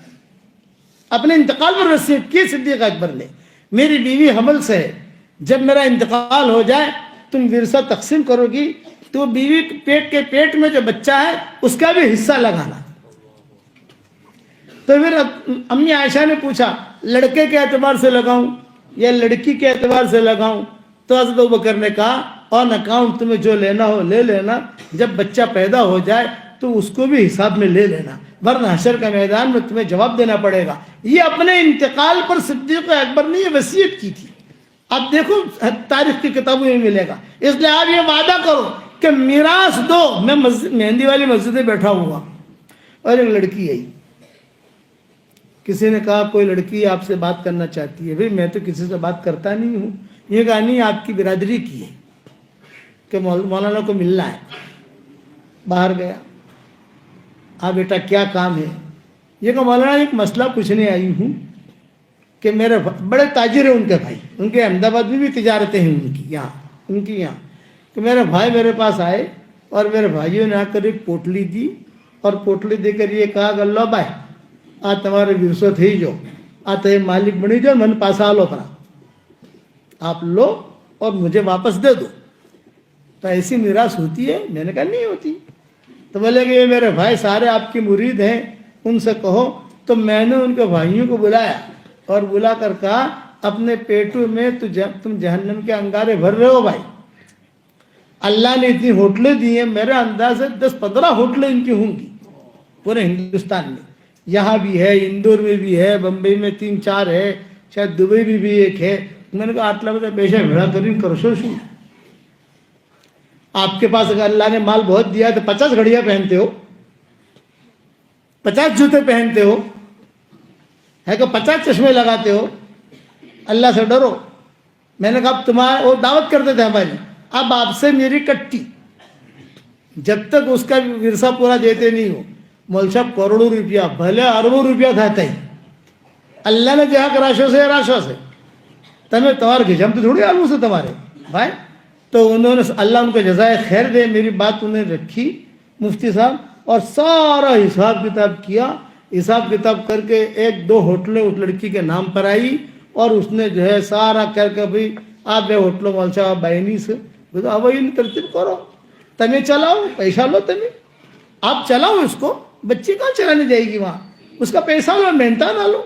اپنے انتقال پر وصیت کی صدیق اکبر نے، میری بیوی حمل سے ہے، جب میرا انتقال ہو جائے تم ورثہ تقسیم کرو گی تو بیوی کے پیٹ میں جو بچہ ہے اس کا بھی حصہ لگانا۔ تو پھر امی عائشہ نے پوچھا لڑکے کے اعتبار سے لگاؤں یا لڑکی کے اعتبار سے لگاؤں؟ تو حضرت ابوبکر نے کہا آن اکاؤنٹ تمہیں جو لینا ہو لے لینا، جب بچہ پیدا ہو جائے تو اس کو بھی حساب میں لے لینا، ورنہ حشر کا میدان میں تمہیں جواب دینا پڑے گا۔ یہ اپنے انتقال پر صدیق اکبر نے یہ وصیت کی تھی۔ اب دیکھو تاریخ کی کتابوں میں ملے گا۔ اس لیے آپ یہ وعدہ کرو کہ میراث دو۔ میں مہندی والی مسجد میں بیٹھا ہوا اور ایک لڑکی آئی، کسی نے کہا کوئی لڑکی آپ سے بات کرنا چاہتی ہے۔ بھئی میں تو کسی سے بات کرتا نہیں ہوں۔ یہ کہا نہیں آپ کی برادری کی ہے کہ مولانا کو ملنا ہے۔ باہر گیا، ہاں بیٹا کیا کام ہے؟ یہ کہا مولانا ایک مسئلہ پوچھنے آئی ہوں کہ میرے بڑے تاجر ہیں ان کے بھائی، ان کے احمد آباد میں بھی تجارتیں ہیں ان کی یہاں، کہ میرے بھائی میرے پاس آئے اور میرے بھائیوں نے آ کر ایک پوٹلی دی، اور پوٹلی دے کر یہ کہا کہ اللہ بھائی آج تمہارے ورثہ تھی جو آتے مالک بنی جو من پاسا لو پرا، آپ لو اور مجھے واپس دے دو۔ تو ایسی میراث ہوتی ہے؟ میں نے کہا نہیں ہوتی۔ تو بولے کہ یہ میرے بھائی سارے آپ کی مرید ہیں، ان سے کہو۔ تو میں نے ان کے بھائیوں کو بلایا اور بلا کر کہا اپنے پیٹوں میں تم جہنم کے انگارے بھر رہے ہو بھائی، اللہ نے اتنی ہوٹلیں دی ہیں، میرے انداز سے 10-15 ہوٹلیں ان کی ہوں گی پورے ہندوستان میں، یہاں بھی ہے، اندور میں بھی ہے، بمبئی میں 3-4 ہے، شاید دبئی میں بھی ایک ہے۔ میں نے کہا آٹلا بتا پیشہ بھڑا کریں کرشو شو، آپ کے پاس اگر اللہ نے مال بہت دیا تو 50 گھڑیاں پہنتے ہو، 50 جوتے پہنتے ہو، ہے کہ 50 چشمے لگاتے ہو، اللہ سے ڈرو۔ میں نے کہا اب تمہارے وہ دعوت کرتے تھے ہماری، اب آپ سے میری کٹی، جب تک اس کا ورثہ پورا دیتے نہیں ہو، مول صاحب کروڑوں روپیہ بھلے اربوں روپیہ تھا ہی، اللہ نے جہاں راشو سے تمہیں تمہارے گھجم تو تھوڑی آلو سے تمہارے بھائی۔ تو انہوں نے اللہ ان کو جزائے خیر دے، میری بات انہیں رکھی مفتی صاحب، اور سارا حساب کتاب کیا، حساب کتاب کر کے 1-2 ہوٹلیں اس لڑکی کے نام پر آئی، اور اس نے جو ہے سارا کر کے بھائی آپ یہ ہوٹلوں مول صاحب بہنی سے اب یہ ترتیب کرو، تمہیں چلاؤ، پیسہ لو، تمہیں آپ چلاؤ اس کو، بچی کہاں چلانے جائے گی وہاں، اس کا پیسہ لو، مہنتا نہ لو۔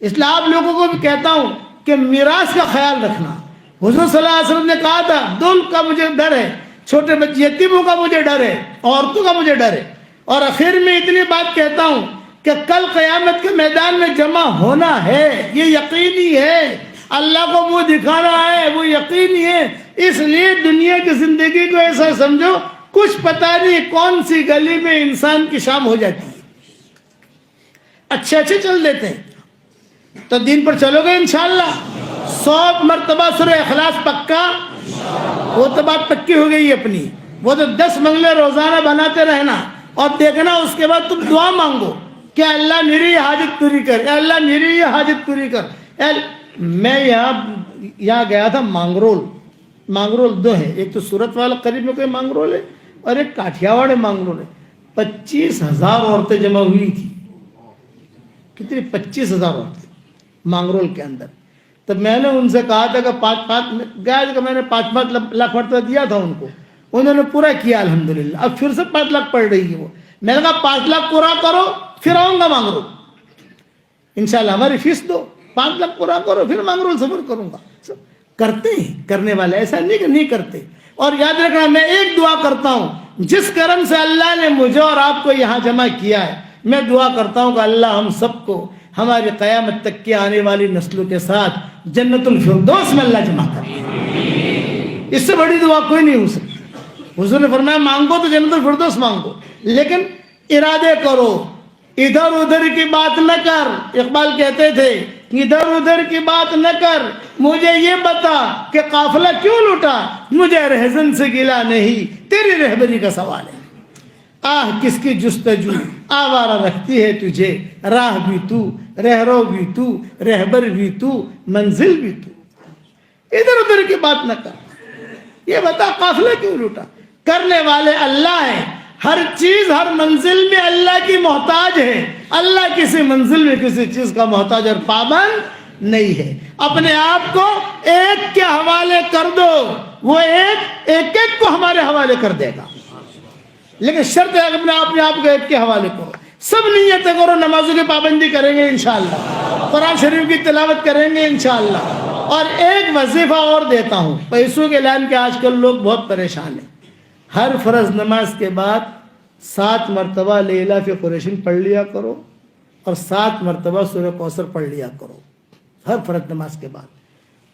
اس لیے آپ لوگوں کو بھی کہتا ہوں کہ میراث کا خیال رکھنا۔ حضور صلی اللہ علیہ وسلم نے کہا تھا دول کا مجھے ڈر ہے، چھوٹے بچے یتیموں کا مجھے ڈر ہے، عورتوں کا مجھے ڈر ہے۔ اور آخر میں اتنی بات کہتا ہوں کہ کل قیامت کے میدان میں جمع ہونا ہے، یہ یقینی ہے، اللہ کو منہ دکھانا ہے، وہ یقینی ہے۔ اس لیے دنیا کی زندگی کو ایسا سمجھو کچھ پتہ نہیں کون سی گلی میں انسان کی شام ہو جاتی ہے، اچھے چل دیتے ہیں۔ تو دین پر چلو گے انشاءاللہ، 100 مرتبہ سورہ اخلاص پکا وہ تو بات پکی ہو گئی اپنی. وہ تو 10 بنگلے روزانہ بناتے رہنا اور دیکھنا اس کے بعد تم دعا مانگو کہ اللہ میری یہ حاجت پوری کر, اے اللہ میری یہ حاجت پوری کر. میں یہاں گیا تھا مانگرول 2 ہے, ایک تو صورت والا قریب میں کوئی مانگرول ہے اور ایک کاٹھیاواڑ مانگرول ہے. 25,000 عورتیں جمع ہوئی تھی. کتنی؟ 25,000 عورتیں مانگرول کے اندر. تب میں نے ان سے کہا تھا کہ میں نے 5 لاکھ مرتبہ دیا تھا ان کو, انہوں نے پورا کیا الحمدللہ. اب پھر سے 5 لاکھ پڑ رہی ہے وہ. میں نے کہا 5 لاکھ پورا کرو پھر آؤں گا مانگرول, انشاءاللہ ہماری فیس دو, 5 لاکھ پورا کرو پھر مانگرول سفر کروں گا. کرتے ہیں کرنے والے, ایسا نہیں کہ نہیں کرتے. اور یاد رکھنا میں ایک دعا کرتا ہوں, جس کرم سے اللہ نے مجھے اور آپ کو یہاں جمع کیا ہے, میں دعا کرتا ہوں کہ اللہ ہم سب کو ہماری قیامت تک کی آنے والی نسلوں کے ساتھ جنت الفردوس میں اللہ جمع کرے. اس سے بڑی دعا کوئی نہیں ہو سکتی. حضور نے فرمایا مانگو تو جنت الفردوس مانگو, لیکن ارادے کرو, ادھر ادھر کی بات نہ کر. اقبال کہتے تھے ادھر ادھر کی بات نہ کر, مجھے یہ بتا کہ قافلہ کیوں لوٹا, مجھے رہزن سے گلا نہیں, تیری رہبری کا سوال ہے. آہ کس کی جستجو آوارہ رکھتی ہے تجھے, راہ بھی تو, رہرو بھی تو, رہبر بھی تو, منزل بھی تو. ادھر ادھر کی بات نہ کر, یہ بتا قافلہ کیوں لوٹا. کرنے والے اللہ ہیں, ہر چیز ہر منزل میں اللہ کی محتاج ہے. اللہ کسی منزل میں کسی چیز کا محتاج اور پابند نہیں ہے. اپنے آپ کو ایک کے حوالے کر دو, وہ ایک کو ہمارے حوالے کر دے گا. لیکن شرط ہے اپنے آپ کو ایک کے حوالے کرو. سب نیتیں کرو, نمازوں کی پابندی کریں گے انشاءاللہ, قرآن شریف کی تلاوت کریں گے انشاءاللہ. اور ایک وظیفہ اور دیتا ہوں, پیسوں کے لائن کے آج کل لوگ بہت پریشان ہیں. ہر فرض نماز کے بعد 7 مرتبہ لیلا فی قریشین پڑھ لیا کرو اور 7 مرتبہ سورہ کوثر پڑھ لیا کرو ہر فرض نماز کے بعد.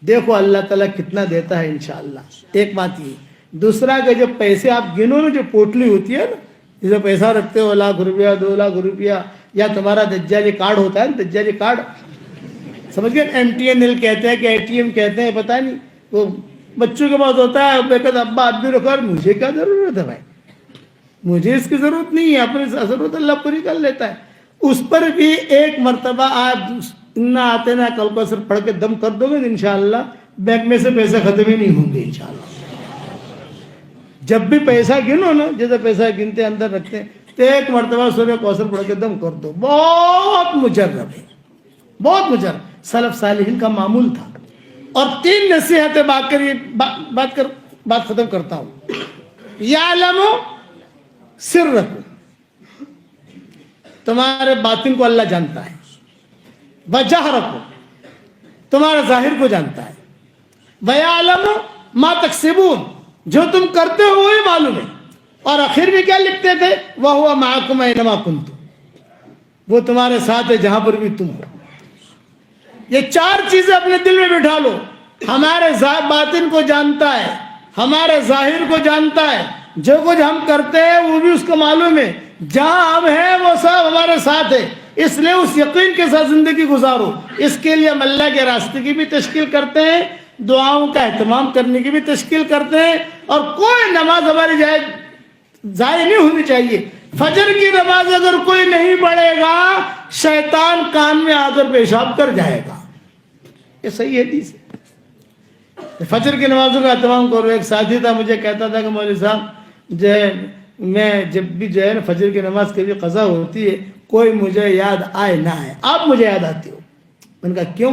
دیکھو اللہ تعالیٰ کتنا دیتا ہے انشاءاللہ. ایک بات یہ. دوسرا کہ جب پیسے آپ گنو نا, جو پوٹلی ہوتی ہے نا, جسے پیسہ رکھتے ہو 1 لاکھ روپیہ 2 لاکھ روپیہ, یا تمہارا دجالی کارڈ ہوتا ہے نا, دجالی کارڈ سمجھ گئے, MTNL کہتے ہیں کہ ATM کہتے ہیں, پتہ نہیں, وہ بچوں کے پاس ہوتا ہے. میں کہتا ابا آپ بھی رکھو, مجھے کیا ضرورت ہے بھائی, مجھے اس کی ضرورت نہیں ہے, اپنی ضرورت اللہ پوری کر لیتا ہے. اس پر بھی 1 مرتبہ آپ نہ آتے نہ کل کو صرف پڑھ کے دم کر دو گے, انشاءاللہ بینک میں سے پیسے ختم ہی نہیں ہوں گے انشاءاللہ. جب بھی پیسہ گنو نا, جیسے پیسہ گنتے اندر رکھتے ہیں, تو 1 مرتبہ سورہ کوثر پڑھ کے دم کر دو. بہت مجرب ہے, بہت مجرب. سلف صالحین کا معمول تھا. اور 3 نصیحتیں بات ختم کرتا ہوں. یعلم سرکم, تمہارے باطن کو اللہ جانتا ہے. وجہرکم, تمہارے ظاہر کو جانتا ہے. ویعلم ما تکسبون, جو تم کرتے ہو وہی معلوم ہے. اور آخر میں کیا لکھتے تھے, وَهُوَ مَعَكُمْ أَيْنَمَا كُنْتُمْ, وہ تمہارے ساتھ ہے جہاں پر بھی تم ہو. یہ 4 چیزیں اپنے دل میں بٹھا لو. ہمارے باطن کو جانتا ہے, ہمارے ظاہر کو جانتا ہے, جو کچھ ہم کرتے ہیں وہ بھی اس کو معلوم ہے, جہاں ہم ہیں وہ سب ہمارے ساتھ ہے. اس لیے اس یقین کے ساتھ زندگی گزارو. اس کے لیے ہم اللہ کے راستے کی بھی تشکیل کرتے ہیں, دعاؤں کا اہتمام کرنے کی بھی تشکیل کرتے ہیں. اور کوئی نماز ہماری ضائع نہیں ہونی چاہیے. فجر کی نماز اگر کوئی نہیں پڑھے گا, شیطان کان میں آ کر پیشاب کر جائے گا. یہ صحیح حدیث ہے. فجر کی نمازوں کا اہتمام کرو. ایک ساتھی تھا, مجھے کہتا تھا کہ مولوی صاحب جو ہے میں جب بھی جو ہے نا فجر کی نماز کبھی قضا ہوتی ہے, کوئی مجھے یاد آئے نہ آئے, آپ مجھے یاد آتی ہو. میں نے کہا کیوں؟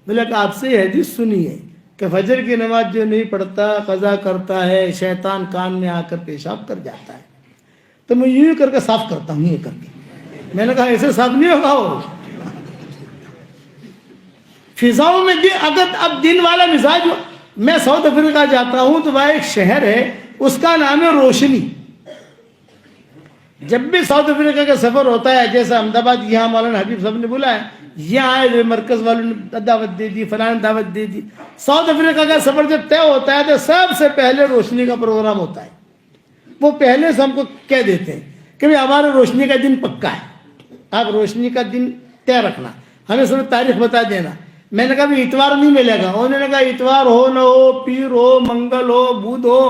میں نے کہا آپ سے یہ حدیث سنی ہے کہ فجر کی نماز جو نہیں پڑھتا قضا کرتا ہے, شیطان کان میں آ کر پیشاب کر جاتا ہے. تو میں یوں کر کے صاف کرتا ہوں, یہ کر کے. میں نے کہا ایسے صاف نہیں ہوگا. ہو فضاؤں میں اگر اب دن والا مزاج. میں ساؤتھ افریقہ جاتا ہوں تو وہاں ایک شہر ہے, اس کا نام ہے روشنی. جب بھی ساؤتھ افریقہ کا سفر ہوتا ہے, جیسا احمدآباد یہاں مولانا حبیب صاحب نے بولا ہے, یہاں آئے مرکز والوں نے دعوت دے دی, فلاں دعوت دے دی. ساؤتھ افریقہ کا سفر جب طے ہوتا ہے تو سب سے پہلے روشنی کا پروگرام ہوتا ہے. وہ پہلے سے ہم کو کہہ دیتے ہیں کہ بھائی ہمارا روشنی کا دن پکا ہے, آپ روشنی کا دن طے رکھنا, ہمیں صرف تاریخ بتا دینا. میں نے کہا بھی اتوار نہیں ملے گا. انہوں نے کہا اتوار ہو نہ ہو، پیر ہو، منگل ہو، بدھ ہو،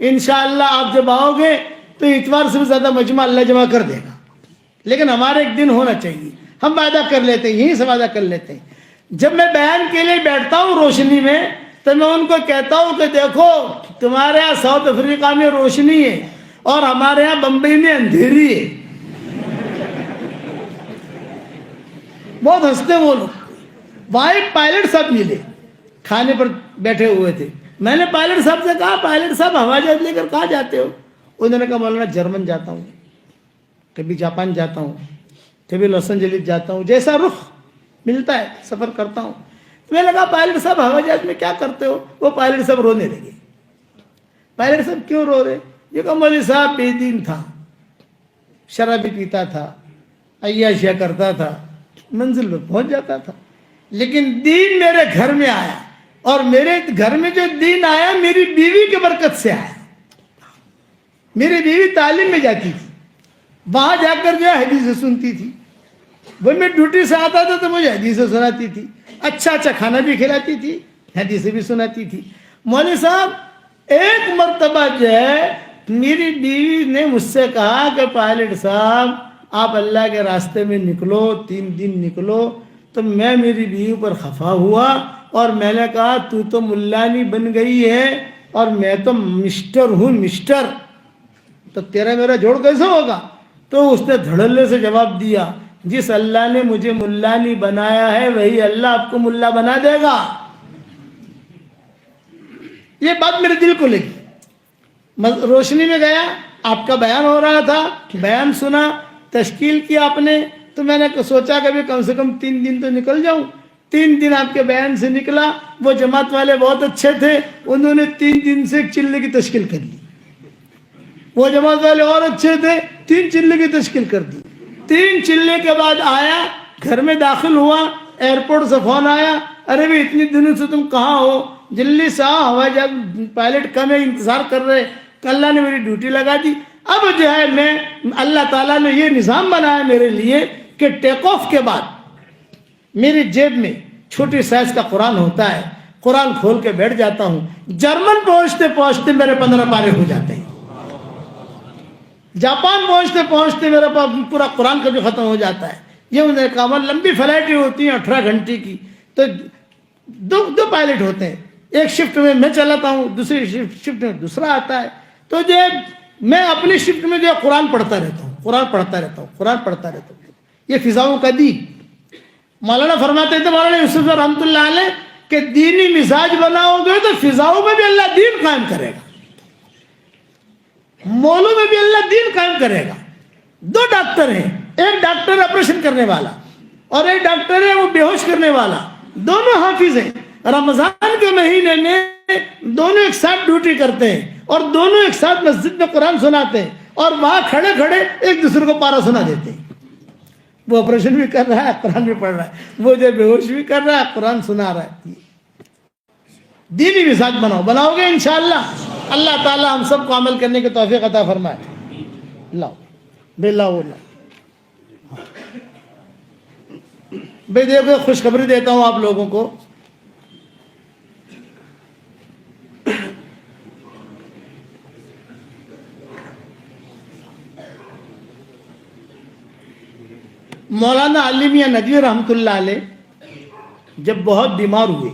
انشاءاللہ آپ جب آؤ گے تو اتوار سے بھی زیادہ مجمع اللہ جمع کر دے گا، لیکن ہمارا ایک دن ہونا چاہیے. ہم وعدہ کر لیتے ہیں، یہیں سے وعدہ کر لیتے ہیں. جب میں بیان کے لیے بیٹھتا ہوں روشنی میں تو میں ان کو کہتا ہوں کہ دیکھو تمہارے یہاں ساؤتھ افریقہ میں روشنی ہے اور ہمارے یہاں بمبئی میں اندھیری ہے. بہت ہنستے وہ لوگ. وہاں ایک پائلٹ صاحب ملے، کھانے پر بیٹھے ہوئے تھے. میں نے پائلٹ صاحب سے کہا پائلٹ صاحب ہوائی جہاز لے کر کہاں جاتے ہو؟ انہوں نے کہا مولانا جرمن جاتا ہوں، کبھی جاپان جاتا ہوں، کبھی لاس اینجلس جاتا ہوں، جیسا رخ ملتا ہے سفر کرتا ہوں. تو میں نے کہا پائلٹ صاحب ہوائی جہاز میں کیا کرتے ہو؟ وہ پائلٹ صاحب رونے لگے. پائلٹ صاحب کیوں رو رہے؟ یہ کہا مولوی صاحب بے دین تھا، شرابی پیتا تھا، عیاشیاں کرتا تھا، منزل پہ پہنچ جاتا تھا، لیکن دین میرے گھر میں آیا، اور میرے گھر میں جو دین آیا میری بیوی کی برکت سے آیا. میری بیوی تعلیم میں جاتی تھی، وہاں جا کر جو حدیثیں سنتی تھی. وہ میں ڈیوٹی سے آتا تھا تو مجھے حدیثیں سناتی تھی، اچھا اچھا کھانا بھی کھلاتی تھی، حدیثیں بھی سناتی تھی. مولوی صاحب ایک مرتبہ جو ہے میری بیوی نے مجھ سے کہا کہ پائلٹ صاحب آپ اللہ کے راستے میں نکلو، 3 دن نکلو. تو میں میری بیوی پر خفا ہوا اور میں نے کہا تو ملانی بن گئی ہے اور میں تو مسٹر ہوں مسٹر، تو تیرا میرا جوڑ کیسے ہوگا؟ تو اس نے دھڑلے سے جواب دیا جس اللہ نے مجھے ملانی بنایا ہے وہی اللہ آپ کو ملا بنا دے گا. یہ بات میرے دل کو لگی. روشنی میں گیا، آپ کا بیان ہو رہا تھا، بیان سنا، تشکیل کیا آپ نے، تو میں نے سوچا کہ کم سے کم 3 دن تو نکل جاؤں. 3 دن آپ کے بیان سے نکلا. وہ جماعت والے بہت اچھے تھے، انہوں نے 3 دن سے ایک چلے کی تشکیل کر لی. وہ جماعت والے اور اچھے تھے، 3 چلے کی تشکیل کر دی. 3 چلے کے بعد آیا، گھر میں داخل ہوا، ایئرپورٹ سے فون آیا، ارے بھائی اتنے دنوں سے تم کہاں ہو؟ جلدی سے آؤ، ہوائی جہاز پائلٹ کم ہے، انتظار کر رہے. اللہ نے میری ڈیوٹی لگا دی. اب جو ہے میں اللہ تعالیٰ نے یہ نظام بنایا میرے لیے کہ ٹیک آف کے بعد میری جیب میں چھوٹی سائز کا قرآن ہوتا ہے، قرآن کھول کے بیٹھ جاتا ہوں. جرمن پہنچتے پہنچتے میرے 15 پارے ہو جاتے ہیں. جاپان پہنچتے پہنچتے میرا پورا قرآن کا جو ختم ہو جاتا ہے. یہ انہوں نے کہا لمبی فلائٹیں ہوتی ہیں 18 گھنٹے کی، تو دو پائلٹ ہوتے ہیں، ایک شفٹ میں میں چلاتا ہوں، دوسری شفٹ میں دوسرا آتا ہے. تو جو میں اپنی شفٹ میں جو قرآن پڑھتا رہتا ہوں، قرآن پڑھتا رہتا ہوں، قرآن پڑھتا رہتا ہوں. یہ فضاؤں کا دین. مولانا فرماتے تھے، مولانا یوسف رحمۃ اللہ علیہ کہ دینی مزاج بناؤ گے تو فضاؤں میں بھی اللہ دین قائم کرے گا، مولوں میں بھی اللہ دین قائم کرے گا. 2 ڈاکٹر ہیں، ایک ڈاکٹر آپریشن کرنے والا اور ایک ڈاکٹر ہے وہ بے ہوش کرنے والا. دونوں حافظ ہیں. رمضان کے مہینے میں دونوں ایک ساتھ ڈیوٹی کرتے ہیں اور دونوں ایک ساتھ مسجد میں قرآن سناتے ہیں اور وہاں کھڑے کھڑے ایک دوسرے کو پارا سنا دیتے ہیں. وہ آپریشن بھی کر رہا ہے، قرآن بھی پڑھ رہا ہے، وہ جو بے ہوش بھی کر رہا ہے، قرآن سنا رہا ہے. دینی مزاج بناؤ گے انشاءاللہ. اللہ تعالی ہم سب کو عمل کرنے کی توفیق عطا فرمائے. لاؤ بے لاؤ بھائی دیکھو خوشخبری دیتا ہوں آپ لوگوں کو. مولانا علی میاں ندوی رحمۃ اللہ علیہ جب بہت بیمار ہوئے،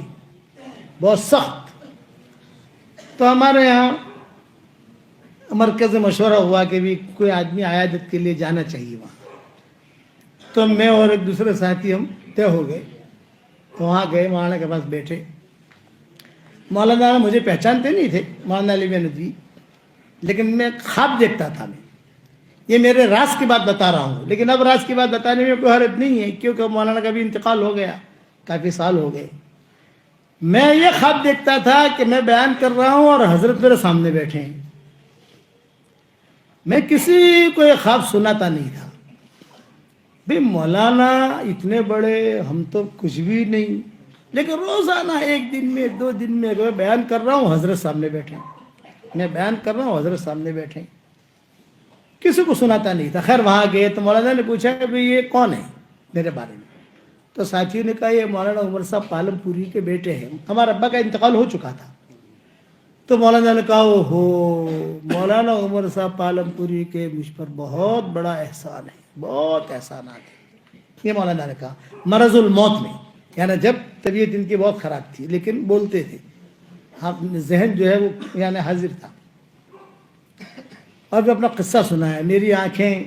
بہت سخت، تو ہمارے یہاں مرکز مشورہ ہوا کہ بھی کوئی آدمی عیادت کے لیے جانا چاہیے وہاں. تو میں اور ایک دوسرے ساتھی ہم طے ہو گئے، تو وہاں گئے، مولانا کے پاس بیٹھے. مولانا مجھے پہچانتے نہیں تھے، مولانا علی میاں ندوی، لیکن میں خواب دیکھتا تھا. میں یہ میرے راز کی بات بتا رہا ہوں، لیکن اب راز کی بات بتانے میں کوئی حرج نہیں ہے کیونکہ مولانا کا بھی انتقال ہو گیا، کافی سال ہو گئے. میں یہ خواب دیکھتا تھا کہ میں بیان کر رہا ہوں اور حضرت میرے سامنے بیٹھے ہیں. میں کسی کو یہ خواب سناتا نہیں تھا. بھئی مولانا اتنے بڑے، ہم تو کچھ بھی نہیں، لیکن روزانہ 1 دن میں 2 دن میں اگر بیان کر رہا ہوں حضرت سامنے بیٹھے ہیں، میں بیان کر رہا ہوں حضرت سامنے بیٹھے ہیں. کسی کو سناتا نہیں تھا. خیر وہاں گئے تو مولانا نے پوچھا کہ بھئی یہ کون ہے میرے بارے میں. تو ساتھیوں نے کہا یہ مولانا عمر صاحب پالم پوری کے بیٹے ہیں، ہمارے ابا کا انتقال ہو چکا تھا۔ تو مولانا نے کہا او ہو، مولانا عمر صاحب پالم پوری کے مجھ پر بہت بڑا احسان ہے، بہت احسانات ہیں۔ یہ مولانا نے کہا مرض الموت میں، یعنی جب طبیعت ان کی بہت خراب تھی لیکن بولتے تھے، ذہن جو ہے وہ یعنی حاضر تھا۔ اور جو اپنا قصہ سنایا، میری آنکھیں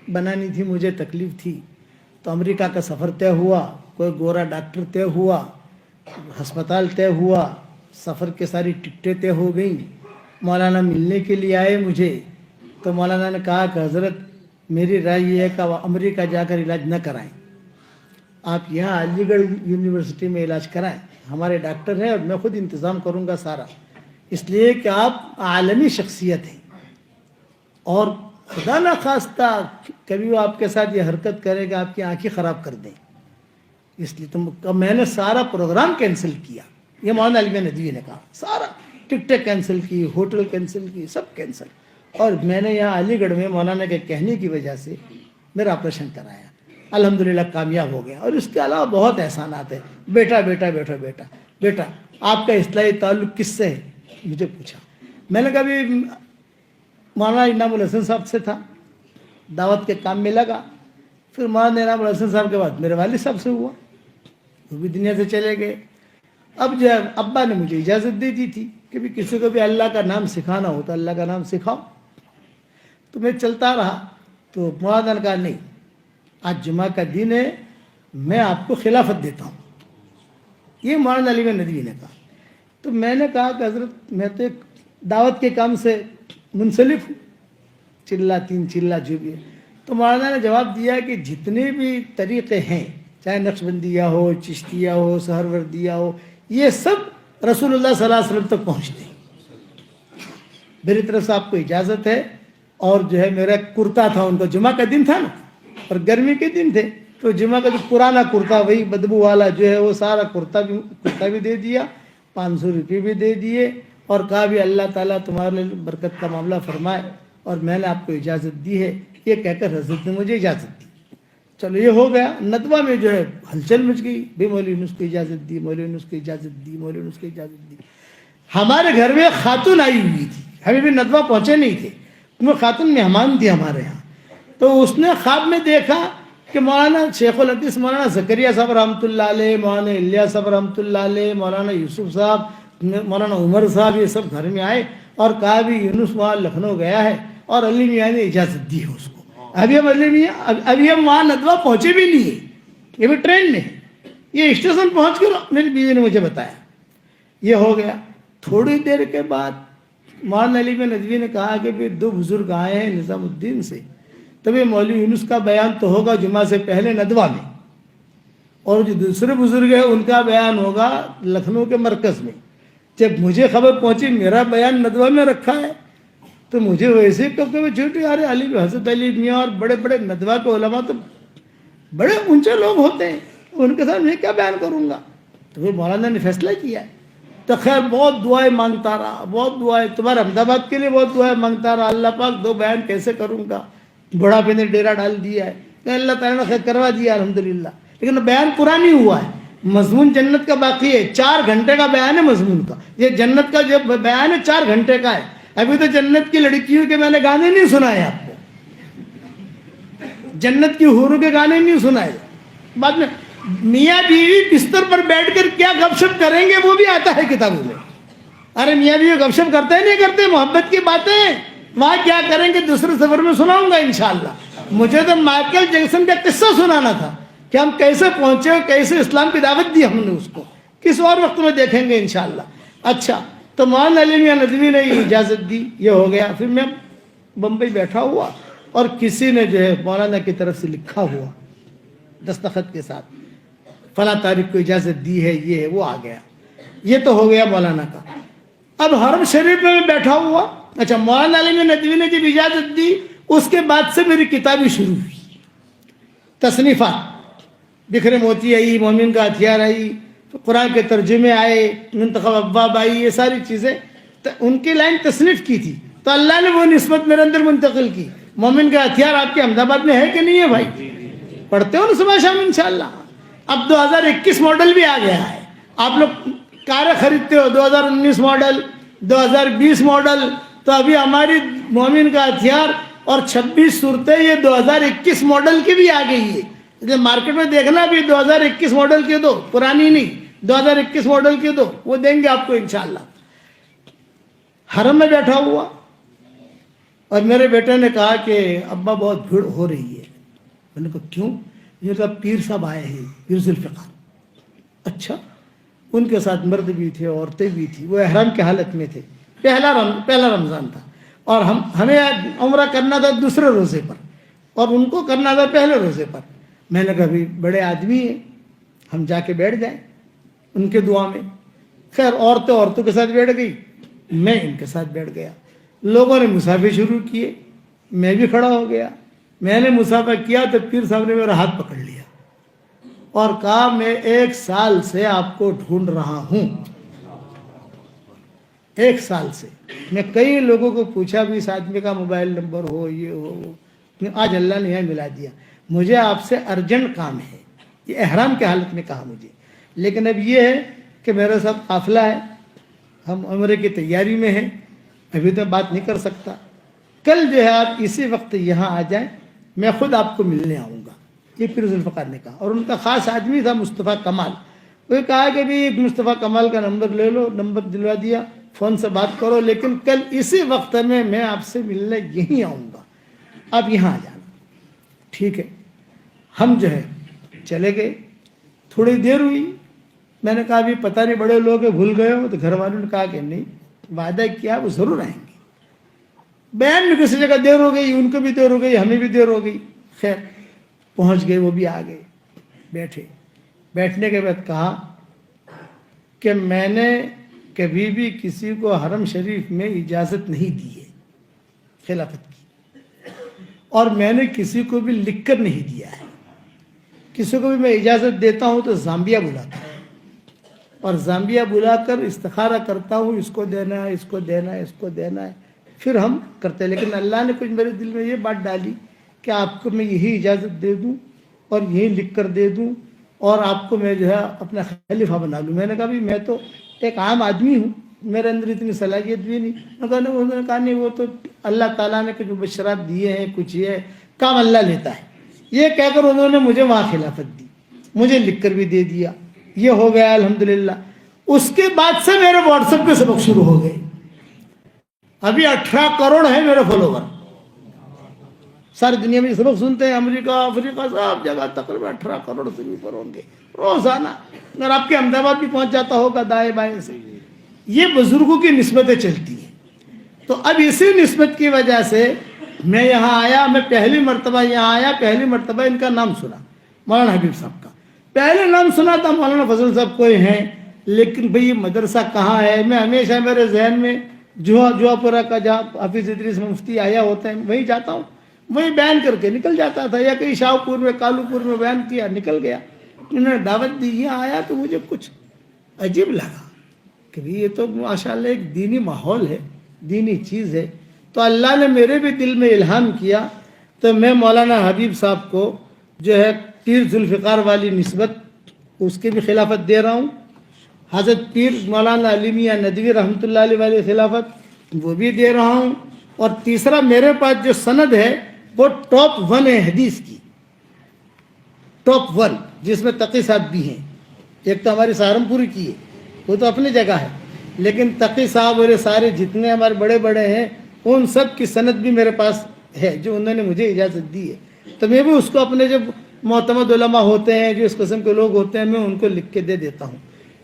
بنانی تھی، مجھے تکلیف تھی، تو امریکہ کا سفر طے ہوا، کوئی گورا ڈاکٹر طے ہوا، ہسپتال طے ہوا، سفر کے ساری ٹکٹیں طے ہو گئیں، مولانا ملنے کے لیے آئے مجھے۔ تو مولانا نے کہا کہ حضرت میری رائے یہ ہے کہ وہ امریکہ جا کر علاج نہ کرائیں، آپ یہاں علی گڑھ یونیورسٹی میں علاج کرائیں، ہمارے ڈاکٹر ہیں اور میں خود انتظام کروں گا سارا، اس لیے کہ آپ عالمی شخصیت ہیں، اور خدا نہ خواستہ کبھی وہ آپ کے ساتھ یہ حرکت کرے کہ آپ کی آنکھیں خراب کر دیں، اس لیے میں نے سارا پروگرام کینسل کیا۔ یہ مولانا علی ندوی نے کہا، سارا ٹکٹیں کینسل کی، ہوٹل کینسل کی، سب کینسل، اور میں نے یہاں علی گڑھ میں مولانا کے کہنے کی وجہ سے میرا آپریشن کرایا، الحمدللہ کامیاب ہو گیا۔ اور اس کے علاوہ بہت احسانات ہیں۔ بیٹا بیٹا بیٹا بیٹا بیٹا آپ کا اصلاحی تعلق کس سے ہے؟ مجھے پوچھا۔ میں نے کہا بھی مولانا انعام الحسن صاحب سے تھا، دعوت کے کام میں لگا، پھر مولانا انعام الحسن صاحب کے بعد میرے والد صاحب سے ہوا، وہ بھی دنیا سے چلے گئے۔ اب جو ہے ابا نے مجھے اجازت دے دی تھی کہ بھی کسی کو بھی اللہ کا نام سکھانا ہو تو اللہ کا نام سکھاؤ، تو میں چلتا رہا۔ تو مولانا نے کہا نہیں، آج جمعہ کا دن ہے، میں آپ کو خلافت دیتا ہوں، یہ مولانا علی ندوی نے کہا۔ تو میں نے کہا کہ حضرت میں تو ایک دعوت کے کام سے منسلف ہوں، چلہ تین چلہ جو بھی ہے۔ تو مولانا نے جواب دیا کہ جتنے بھی طریقے ہیں، چاہے نقشبندیہ ہو، چشتیہ ہو، سہروردیہ ہو، یہ سب رسول اللہ صلی اللہ علیہ وسلم تک پہنچتے ہیں۔ میری طرف سے آپ کو اجازت ہے، اور جو ہے میرا کرتا تھا، ان کا جمعہ کا دن تھا نا، اور گرمی کے دن تھے، تو جمعہ کا جو پرانا کرتا وہی بدبو والا جو ہے وہ سارا کرتا بھی دے دیا، 500 روپے بھی دے دیے، اور کہا بھی اللہ تعالیٰ تمہارے لیے برکت کا معاملہ فرمائے، اور میں نے آپ کو اجازت دی ہے، یہ کہہ کر حضرت نے مجھے اجازت دی۔ چلو یہ ہو گیا۔ ندوہ میں جو ہے ہلچل مچ گئی، بھی مولوی یونس کو اجازت دی، مولوی یونس کو اجازت دی، مولوی یونس کو اجازت دی۔ ہمارے گھر میں خاتون آئی ہوئی تھی، ہمیں بھی ندوہ پہنچے نہیں تھے، وہ خاتون مہمان تھی ہمارے ہاں۔ تو اس نے خواب میں دیکھا کہ مولانا شیخ الحدیث مولانا زکریا صاحب رحمۃ اللہ علیہ، مولانا الیاس صاحب رحمۃ اللہ علیہ، مولانا یوسف صاحب، مولانا عمر صاحب، یہ سب گھر میں آئے اور کہا بھی یونس وہاں لکھنؤ گیا ہے، اور علی میاں نے اجازت دی ہے اس کو۔ ابھی ہم علی میاں ابھی ہم وہاں ندوہ پہنچے بھی نہیں ہیں، یہ بھی ٹرین میں، یہ اسٹیشن پہنچ کر میری بیوی نے مجھے بتایا۔ یہ ہو گیا۔ تھوڑی دیر کے بعد مولانا علی ندوی نے کہا کہ بھی 2 بزرگ آئے ہیں نظام الدین سے، تبھی مولوی یونس کا بیان تو ہوگا جمعہ سے پہلے ندوہ میں، اور جو دوسرے بزرگ ہیں ان کا بیان ہوگا لکھنؤ کے مرکز میں۔ جب مجھے خبر پہنچی میرا بیان ندوہ میں رکھا ہے، تو مجھے ویسے کبھی چھوٹے یار علی حضرت علی میاں اور بڑے بڑے ندوہ کے علماء تو بڑے اونچے لوگ ہوتے ہیں، ان کے ساتھ میں کیا بیان کروں گا؟ تو پھر مولانا نے فیصلہ کیا ہے۔ تو خیر بہت دعائیں مانگتا رہا، بہت دعائیں، تمہارے احمد آباد کے لیے بہت دعائیں مانگتا رہا، اللہ پاک 2 بیان کیسے کروں گا، بڑھاپے نے ڈیرا ڈال دیا ہے، کہ اللہ تعالیٰ نے خیر کروا دیا الحمدللہ، لیکن بیان پورا نہیں ہوا ہے، مضمون جنت کا باقی ہے، 4 گھنٹے کا بیان ہے مضمون کا، یہ جنت کا جو بیان ہے 4 گھنٹے کا ہے۔ ابھی تو جنت کی لڑکیوں کے میں نے گانے نہیں سنائے آپ کو، جنت کی حوروں کے گانے نہیں سنائے، بعد میں میاں بیوی بستر پر بیٹھ کر کیا گپ شپ کریں گے وہ بھی آتا ہے کتابوں میں۔ ارے میاں بیوی گپ شپ کرتے نہیں کرتے، محبت کی باتیں وہاں کیا کریں گے دوسرے سفر میں سناؤں گا انشاءاللہ۔ مجھے تو مائیکل جیکسن کا قصہ سنانا تھا کہ ہم کیسے پہنچے اور کیسے اسلام کی دعوت دی ہم نے اس کو، کس اور وقت میں دیکھیں گے انشاءاللہ۔ اچھا، تو مولانا علی میاں ندوی نے یہ اجازت دی، یہ ہو گیا۔ پھر میں بمبئی بیٹھا ہوا، اور کسی نے جو ہے مولانا کی طرف سے لکھا ہوا دستخط کے ساتھ فلاں تاریخ کو اجازت دی ہے، یہ ہے، وہ آ گیا۔ یہ تو ہو گیا مولانا کا۔ اب حرم شریف میں بیٹھا ہوا، اچھا مولانا علی ندوی نے جب اجازت دی اس کے بعد سے میری کتابیں شروع ہوئی، تصنیفات، بکھرے موتی آئی، مومن کا ہتھیار آئی، قرآن کے ترجمے آئے، منتخب ابواب آئی، یہ ساری چیزیں ان کی لائن تصنیف کی تھی، تو اللہ نے وہ نسبت میرے اندر منتقل کی۔ مومن کا ہتھیار آپ کے احمد آباد میں ہے کہ نہیں ہے بھائی؟ پڑھتے ہو نا صبح شام انشاءاللہ؟ اب 2021 ماڈل بھی آ گیا ہے. آپ لوگ کاریں خریدتے ہو 2019 ماڈل 2020 ماڈل, تو ابھی ہماری مومن کا ہتھیار اور 26 صورتیں یہ 2021 ماڈل کی بھی آ گئی ہے. اس مارکیٹ میں دیکھنا بھی 2021 ماڈل کی دو, پرانی نہیں, 2021 ماڈل کی دو, وہ دیں گے آپ کو انشاءاللہ. حرم میں بیٹھا ہوا اور میرے بیٹے نے کہا کہ ابا بہت بھیڑ ہو رہی ہے. میں نے کہا کیوں؟ یہ کہا پیر صاحب آئے ہیں, پیر ذوالفقار. اچھا. ان کے ساتھ مرد بھی تھے, عورتیں بھی تھیں, وہ احرام کی حالت میں تھے. پہلا رمضان تھا اور ہمیں عمرہ کرنا تھا دوسرے روزے پر اور ان کو کرنا تھا پہلے روزے پر. میں نے کہا بھی بڑے آدمی ہیں, ہم جا کے بیٹھ جائیں ان کے دعا میں. خیر عورتوں کے ساتھ بیٹھ گئی, میں ان کے ساتھ بیٹھ گیا. لوگوں نے مسافے شروع کیے, میں بھی کھڑا ہو گیا. میں نے مسافہ کیا تو پیر صاحب نے میرا ہاتھ پکڑ لیا اور کہا میں 1 سال سے آپ کو ڈھونڈ رہا ہوں. 1 سال سے میں کئی لوگوں کو پوچھا بھی اس آدمی کا موبائل نمبر ہو, یہ ہو. آج اللہ نے یہاں ملا دیا. مجھے آپ سے ارجنٹ کام ہے. یہ احرام کی حالت میں کہا مجھے, لیکن اب یہ ہے کہ میرے ساتھ قافلہ ہے, ہم عمرے کی تیاری میں ہیں, ابھی تو بات نہیں کر سکتا. کل جو ہے آپ اسی وقت یہاں آ جائیں, میں خود آپ کو ملنے آؤں گا. یہ پیر ذوالفقار نے کہا. اور ان کا خاص آدمی تھا مصطفیٰ کمال. وہ کہا کہ بھی مصطفیٰ کمال کا نمبر لے لو, نمبر دلوا دیا, فون سے بات کرو, لیکن کل اسی وقت میں آپ سے ملنے یہیں آؤں گا, آپ یہاں آ جانا. ٹھیک ہے. ہم جو ہے چلے گئے. تھوڑی دیر ہوئی, میں نے کہا بھی پتہ نہیں بڑے لوگ بھول گئے ہو, تو گھر والوں نے کہا کہ نہیں, وعدہ کیا وہ ضرور آئیں گے. بیان میں کسی جگہ دیر ہو گئی, ان کو بھی دیر ہو گئی, ہمیں بھی دیر ہو گئی. خیر پہنچ گئے, وہ بھی آ گئے. بیٹھے. بیٹھنے کے بعد کہا کہ میں نے کبھی بھی کسی کو حرم شریف میں اجازت نہیں دی ہے خلافت کی, اور میں نے کسی کو بھی لکھ کر نہیں دیا ہے. کسی کو بھی میں اجازت دیتا ہوں تو زامبیا بلاتا ہوں, اور زامبیا بلا کر استخارہ کرتا ہوں, اس کو دینا ہے, اس کو دینا ہے, اس کو دینا ہے, پھر ہم کرتے ہیں. لیکن اللہ نے کچھ میرے دل میں یہ بات ڈالی کہ آپ کو میں یہی اجازت دے دوں اور یہی لکھ کر دے دوں, اور آپ کو میں جو ہے اپنا خلیفہ بنا لوں. میں نے کہا بھی میں تو ایک عام آدمی ہوں, میرے اندر اتنی صلاحیت بھی نہیں. انہوں نے کہا نہیں, وہ تو اللہ تعالیٰ نے کچھ مبشرات دیے ہیں, کچھ یہ کام اللہ لیتا ہے. یہ کہہ کر انہوں نے مجھے وہاں خلافت دی, مجھے لکھ کر بھی دے دیا. یہ ہو گیا الحمدللہ. اس کے بعد سے میرے واٹس ایپ پہ سبق شروع ہو گئے. ابھی 18 کروڑ ہے میرے فالوور. ساری دنیا میں سبق سنتے ہیں, امریکہ, افریقہ, سب جگہ تقریباً 18 کروڑ سے بھی اوپر ہوں گے روزانہ. اگر آپ کے احمد آباد بھی پہنچ جاتا ہوگا دائیں بائیں سے. یہ بزرگوں کی نسبتیں چلتی ہیں. تو اب اسی نسبت کی وجہ سے میں یہاں آیا. میں پہلی مرتبہ یہاں آیا, پہلی مرتبہ ان کا نام سنا, مولانا حبیب صاحب کا. پہلے نام سنا تھا مولانا فضل صاحب کوئی ہیں, لیکن بھئی یہ مدرسہ کہاں ہے. میں ہمیشہ میرے ذہن میں جوا پورا کا جہاں حافظ ادریس مفتی آیا ہوتا ہے وہیں جاتا ہوں, وہیں بیان کر کے نکل جاتا تھا, یا کہیں شاہ پور میں, کالو پور میں بیان کیا, نکل گیا. انہوں نے دعوت دی, یہاں آیا تو مجھے کچھ عجیب لگا کہ یہ تو ماشاءاللہ ایک دینی ماحول ہے, دینی چیز ہے. تو اللہ نے میرے بھی دل میں الہام کیا, تو میں مولانا حبیب صاحب کو جو ہے پیر ذوالفقار والی نسبت اس کے بھی خلافت دے رہا ہوں. حضرت پیر مولانا علی میاں ندوی رحمۃ اللہ علیہ والی خلافت وہ بھی دے رہا ہوں. اور تیسرا میرے پاس جو سند ہے وہ ٹاپ 1 ہے حدیث کی, ٹاپ 1, جس میں تقی صاحب بھی ہیں. ایک تو ہماری سہارنپور کی ہے, وہ تو اپنی جگہ ہے, لیکن تقی صاحب اور سارے جتنے ہمارے بڑے بڑے ہیں ان سب کی سند بھی میرے پاس ہے, جو انہوں نے مجھے اجازت دی ہے. تو میں بھی اس کو اپنے جو معتمد علماء ہوتے ہیں, جو اس قسم کے لوگ ہوتے ہیں, میں ان کو لکھ کے دے دیتا ہوں.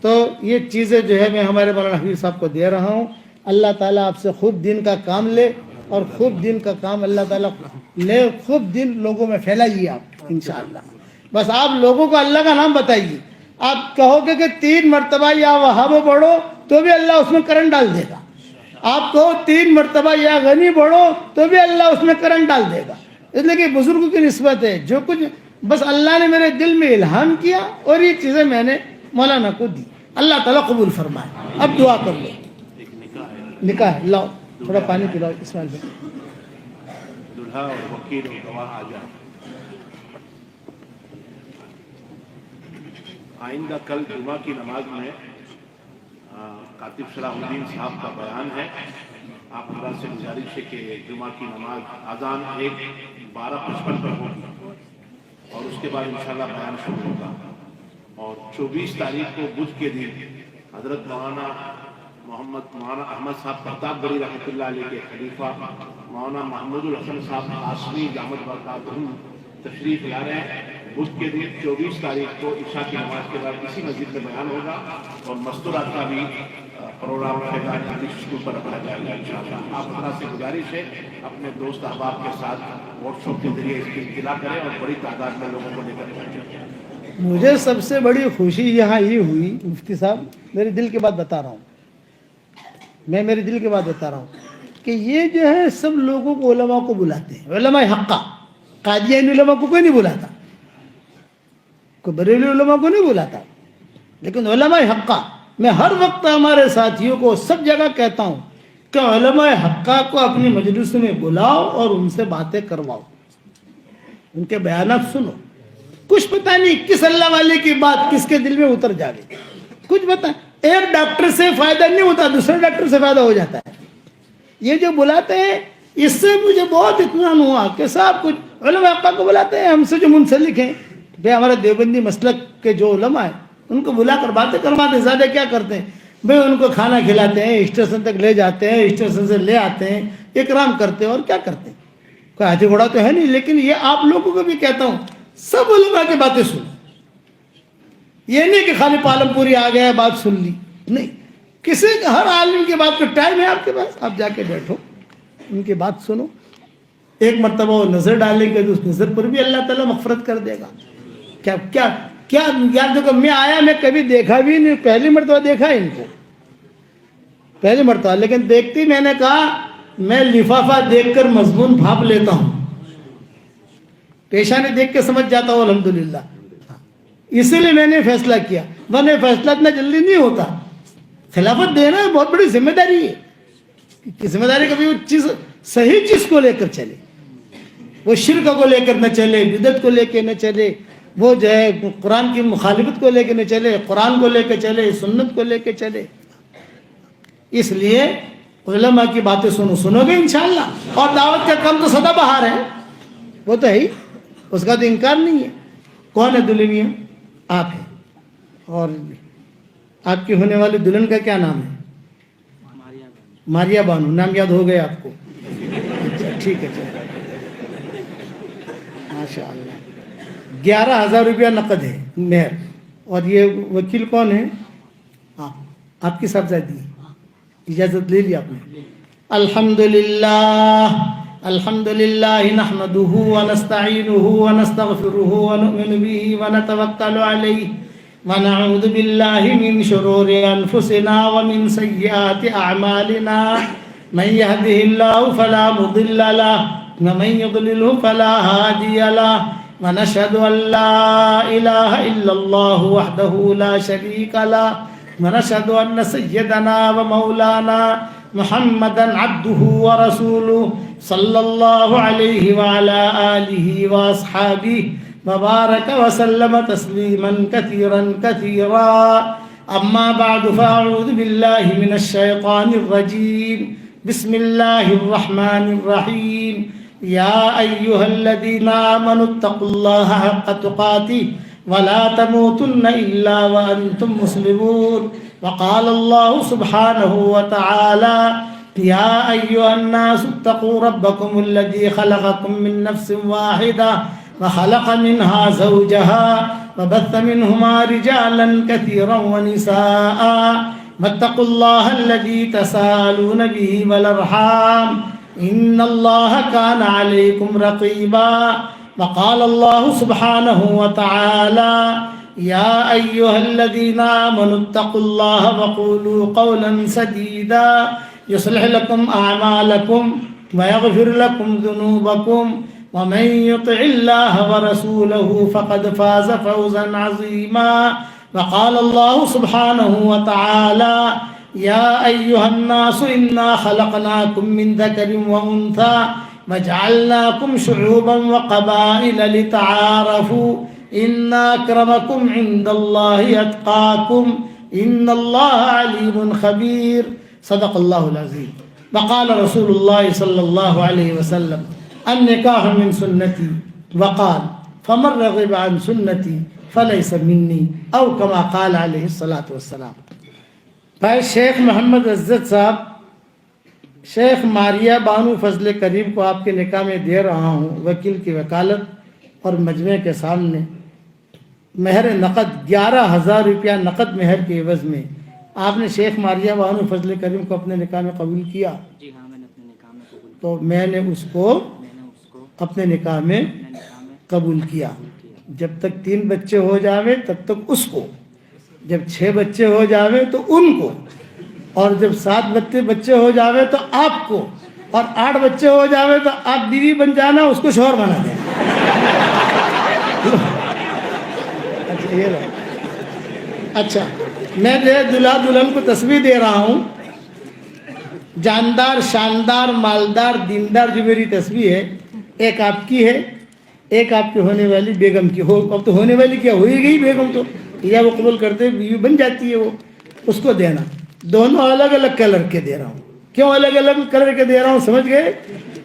تو یہ چیزیں جو ہے میں ہمارے مولانا حبیب صاحب کو دے رہا ہوں. اللہ تعالیٰ آپ سے خوب دین کا کام لے, اور خوب دین کا کام اللہ تعالیٰ لے, خوب دین لوگوں میں پھیلائیے آپ انشاءاللہ. بس آپ لوگوں کو اللہ کا نام بتائیے. آپ کہو گے کہ 3 مرتبہ یا وہاب پڑھو تو بھی اللہ اس میں کرنٹ ڈال دے گا. آپ کہو 3 مرتبہ یا غنی پڑھو تو بھی اللہ اس میں کرنٹ ڈال دے گا. اس لیے کہ بزرگوں کی نسبت ہے. جو کچھ بس اللہ نے میرے دل میں الہام کیا اور یہ چیزیں میں نے مولانا کو دی. اللہ تعالیٰ قبول فرمائے. اب دعا کر لو. نکاح ہے, لاؤ تھوڑا پانی پلاؤ اسماعیل بھائی. دلہا اور وکیل اور گواہ آ جائیں. آئندہ کل جمعہ کی نماز میں کاتب صلاح الدین صاحب کا بیان ہے. آپ حضرات سے گزارش ہے کہ جمعہ کی نماز اذان 12:55 پر ہوگی اور اس کے بعد انشاءاللہ بیان شروع ہوگا. اور 24 تاریخ کو بدھ کے دن حضرت مولانا احمد صاحب پرتاپ گڑھی رحمۃ اللہ علیہ کے خلیفہ مولانا محمود الحسن صاحب قاسمی دامت برکاتہم تشریف لا رہے ہیں. بدھ کے دن 24 تاریخ کو عشاء کی نماز کے بعد اسی مسجد میں بیان ہوگا اور مستورات کا بھی پروگرام رہے گا اسکول پر رکھا جائے گا انشاءاللہ. آپ حضرات سے گزارش ہے اپنے دوست احباب کے ساتھ واٹس ایپ کے ذریعے اس کی اطلاع کریں اور بڑی تعداد میں لوگوں کو لے کر پہنچیں. مجھے سب سے بڑی خوشی یہاں یہ ہوئی مفتی صاحب، میرے دل کی بات بتا رہا ہوں، میں میرے دل کی بات بتا رہا ہوں کہ یہ جو ہے سب لوگوں کو علماء کو بلاتے ہیں. علماء حقہ، قادیانی علماء کو کوئی نہیں بلاتا، کوئی بریلوی علماء کو نہیں بلاتا، لیکن علماء حقہ میں ہر وقت ہمارے ساتھیوں کو سب جگہ کہتا ہوں کہ علماء حقہ کو اپنی مجلس میں بلاؤ اور ان سے باتیں کرواؤ، ان کے بیانات سنو. کچھ پتہ نہیں کس اللہ والے کی بات کس کے دل میں اتر جائے، کچھ پتہ. ایک ڈاکٹر سے فائدہ نہیں ہوتا، دوسرے ڈاکٹر سے فائدہ ہو جاتا ہے. یہ جو بلاتے ہیں اس سے مجھے بہت اطمینان ہوا کہ صاحب کچھ علماء حقہ کو بلاتے ہیں، ہم سے جو منسلک ہیں بھائی ہمارے دیوبندی مسلک کے جو علماء ہیں ان کو بلا کر باتیں کرواتے ہیں. زیادہ کیا کرتے ہیں بھائی، ان کو کھانا کھلاتے ہیں، اسٹیشن تک لے جاتے ہیں، اسٹیشن سے لے آتے ہیں، اکرام کرتے ہیں، اور کیا کرتے ہیں. کوئی ہاتھی گھوڑا تو ہے نہیں. لیکن یہ آپ لوگوں کو بھی کہتا ہوں سب علماء کی باتیں سن. یہ نہیں کہ خالی پالم پوری آ گیا بات سن لی، نہیں. کسی ہر عالم کی بات پہ ٹائم ہے آپ کے پاس، آپ جا کے بیٹھو ان کی بات سنو. ایک مرتبہ وہ نظر ڈالیں گے تو اس نظر پر بھی اللہ تعالیٰ مغفرت کر دے گا. کیا کیا کیا یاد دیکھو، میں آیا، میں کبھی دیکھا بھی نہیں، پہلی مرتبہ دیکھا ان کو، پہلی مرتبہ. لیکن دیکھتی میں نے کہا میں لفافہ دیکھ کر مضمون بھاپ لیتا ہوں، پیشانی دیکھ کے سمجھ جاتا ہوں الحمدللہ. اسی لیے میں نے فیصلہ کیا، ورنہ فیصلہ اتنا جلدی نہیں ہوتا. خلافت دینا بہت بڑی ذمہ داری ہے. ذمہ داری کبھی وہ چیز صحیح چیز کو لے کر چلے، وہ شرک کو لے کر نہ چلے، بدعت کو لے کے نہ چلے، وہ جو ہے قرآن کی مخالفت کو لے کے نہ چلے، قرآن کو لے کے چلے، سنت کو لے کے چلے. اس لیے علماء کی باتیں سنو گے انشاءاللہ. اور دعوت کا کام تو سدا بہار ہے، وہ تو ہے ہی، اس کا تو انکار نہیں ہے. کون ہے دلہن؟ آپ ہیں. اور آپ کی ہونے والی دلہن کا کیا نام ہے؟ ماریا بانو. نام یاد ہو گیا آپ کو؟ اچھا ٹھیک ہے، ماشاء اللہ. 11,000 روپیہ نقد ہے مہر. اور یہ وکیل کون ہے؟ آپ کی صاحبزادی. اجازت لے لی آپ نے؟ الحمدللہ نحمده ونستعینه ونستغفره ونؤمن به ونتوکل علیہ ونعوذ باللہ من شرور انفسنا ومن سیئات اعمالنا من يهده الله فلا مضل له ومن يضلله فلا هادي له ونشهد ان لا اله الا الله وحده لا شريك له ونشهد ان سيدنا ومولانا محمدا عبده ورسوله صلى الله عليه وعلى آله وأصحابه وبارك وسلم تسليما كثيرا كثيرا. أما بعد فأعوذ بالله من الشيطان الرجيم. بسم الله الرحمن الرحيم. يا أيها الذين آمنوا اتقوا الله حق تقاته ولا تموتن إلا وأنتم مسلمون. وقال الله سبحانه وتعالى يا أيها الناس اتقوا ربكم الذي خلقكم من نفس واحدة وخلق منها زوجها وبث منهما رجالا كثيرا ونساء واتقوا الله الذي تساءلون به والأرحام إن الله كان عليكم رقيبا. وقال الله سبحانه وتعالى يا أيها الذين آمنوا اتقوا الله وقولوا قولا سديدا يصلح لكم أعمالكم ويغفر لكم ذنوبكم ومن يطع الله ورسوله فقد فاز فوزا عظيما. وقال الله سبحانه وتعالى يا أيها الناس إنا خلقناكم من ذكر وأنثى وجعلناكم شعوبا وقبائل لتعارفوا ان اکرمکم عند اللہ اتقاکم ان اللہ علیم خبیر صدق اللہ العظیم وقال رسول اللہ صلی اللہ علیہ وسلم النکاح من سنتی وقال فمن رغب عن سنتی فلیس منی او کما قال علیہ الصلاۃ والسلام. بھائی شیخ محمد عزت صاحب شیخ ماریہ بانو فضل کریم کو آپ کے نکاح میں دے رہا ہوں وکیل کی وکالت اور مجمع کے سامنے. مہر نقد 11,000 روپیہ نقد مہر کے عوض میں آپ نے شیخ ماریہ بانو فضل کریم کو اپنے نکاح میں قبول کیا؟ جی ہاں، میں نے اپنے نکاح میں قبول کیا. تو میں نے اس کو اپنے نکاح میں قبول کیا. جب تک 3 بچے ہو جاوے تب تک اس کو، جب 6 بچے ہو جاوے تو ان کو، اور جب 7 بچے ہو جاوے تو آپ کو، اور 8 بچے ہو جاوے تو آپ بیوی بن جانا، اس کو شوہر بنا دینا. اچھا میں دلہا دلہن کو تسبیح دے رہا ہوں. جاندار، شاندار، مالدار، دیندار جو میری تسبیح ہے، ایک آپ کی ہے، ایک آپ کی ہونے والی بیگم کی. اب تو ہونے والی کیا ہوئی گئی بیگم، تو یا وہ قبول کرتے بیوی بن جاتی ہے، وہ اس کو دینا. دونوں الگ الگ کلر کے دے رہا ہوں. کیوں الگ الگ کلر کے دے رہا ہوں سمجھ گئے؟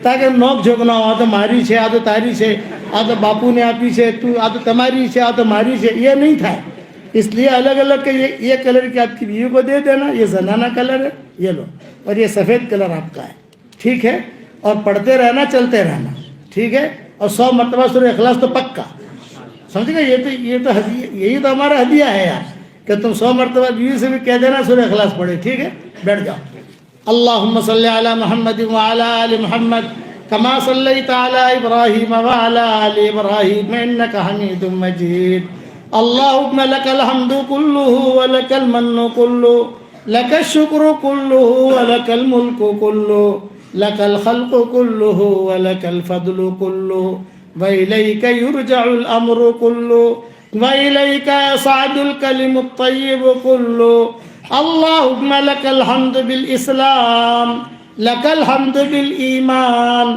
تاکہ نوک جھوک نہ ہو. آ تو ماری سے، آ تو تاری سے، آ تو باپو نے آپ ہی سے، تو آ تو تمہاری سے، آ تو ماری سے، یہ نہیں تھا. اس لیے الگ الگ کے یہ کلر کی آپ کی بیوی کو دے دینا. یہ زنانہ کلر ہے، یہ لو، اور یہ سفید کلر آپ کا ہے. ٹھیک ہے؟ اور پڑھتے رہنا، چلتے رہنا. ٹھیک ہے؟ اور 100 مرتبہ سورہ اخلاص تو پکا. سمجھ گئے؟ یہ تو یہی تو ہمارا ہدیہ ہے یار، کہ تم 100 مرتبہ بیوی سے بھی کہہ دینا سورہ اخلاص پڑھے. ٹھیک ہے؟ بیٹھ جاؤ. اللہم صلی علی محمد وعلی آل محمد کما صلیت علی ابراہیم وعلی آل ابراہیم انک حمید مجید. اللہم لک الحمد کلہ ولک المن کلہ لک الشکر کلہ ولک الملک کلہ لک الخلق کلہ ولک الفضل کلہ وإلیک یرجع الامر کلہ وإلیک یصعد الکلم الطیب کلہ. اللہم لک الحمد بالاسلام لک الحمد بالایمان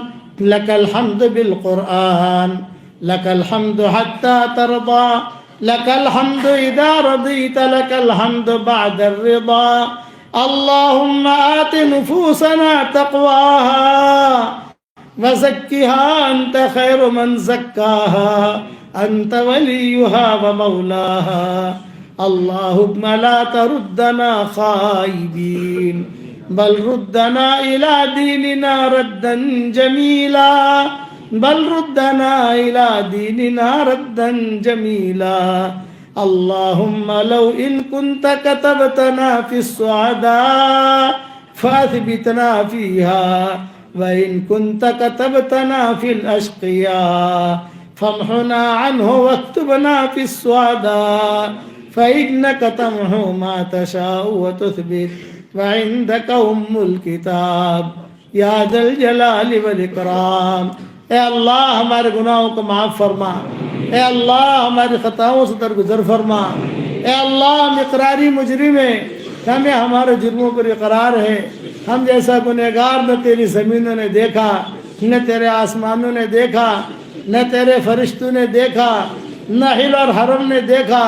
لک الحمد بالقرآن لک الحمد حتی ترضا لک الحمد اذا رضیت لک الحمد بعد الرضا. اللہم آت نفوسنا تقواها وزکها انت خیر من زکاها انت ولیها ومولاها. اللہم لا تردنا خائبین بل ردنا الى دیننا ردا جمیلا بل ردنا الى دیننا ردا جمیلا. اللہم لو ان كنت كتبتنا في السعداء فاثبتنا فيها وإن كنت كتبتنا في الأشقياء فامحنا عنه واكتبنا في السعداء فإنك تمحو ما تشاء وتثبت وعندك الكتاب یا ذا الجلال والإکرام. اے اللہ ہمارے گناہوں کو معاف فرما. اے اللہ ہماری خطاؤں سے درگزر فرما. اے اللہ ہم اقراری مجرم ہیں، ہمیں ہمارے جرموں پر اقرار ہے. ہم جیسا گنہگار نہ تیری زمینوں نے دیکھا، نہ تیرے آسمانوں نے دیکھا، نہ تیرے فرشتوں نے دیکھا، نہ حل اور حرم نے دیکھا،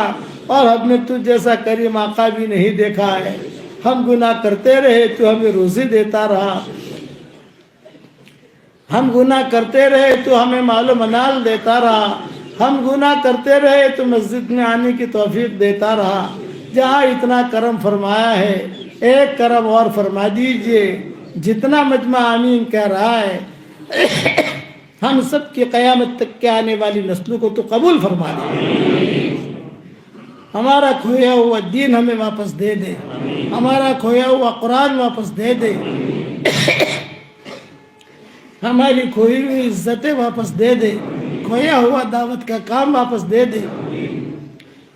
اور ہم نے تجھ جیسا کریم آقا بھی نہیں دیکھا ہے. ہم گناہ کرتے رہے تو ہمیں روزی دیتا رہا، ہم گناہ کرتے رہے تو ہمیں مال و منال دیتا رہا، ہم گناہ کرتے رہے تو مسجد میں آنے کی توفیق دیتا رہا. جہاں اتنا کرم فرمایا ہے ایک کرم اور فرما دیجئے. جتنا مجمع آمین کہہ رہا ہے ہم سب کی قیامت تک کے آنے والی نسلوں کو تو قبول فرما دے. ہمارا کھویا ہوا دین ہمیں واپس دے دے، ہمارا کھویا ہوا قرآن واپس دے دے، ہماری کھوئی ہوئی عزتیں واپس دے دے، کھویا ہوا دعوت کا کام واپس دے دے.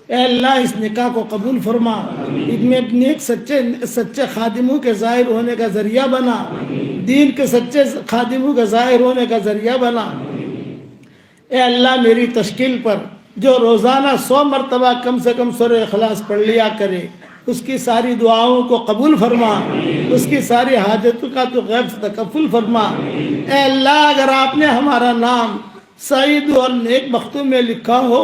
اے اللہ اس نکاح کو قبول فرما، ان میں اپنے ایک سچے خادموں کے ظاہر ہونے کا ذریعہ بنا، دین کے سچے خادموں کے ظاہر ہونے کا ذریعہ بنا. اے اللہ میری تشکیل پر جو روزانہ 100 مرتبہ کم سے کم سورہ اخلاص پڑھ لیا کرے، اس کی ساری دعاؤں کو قبول فرما، اس کی ساری حاجتوں کا تو غیب سے تکفل فرما. اے اللہ اگر آپ نے ہمارا نام سعید اور نیک بختوں میں لکھا ہو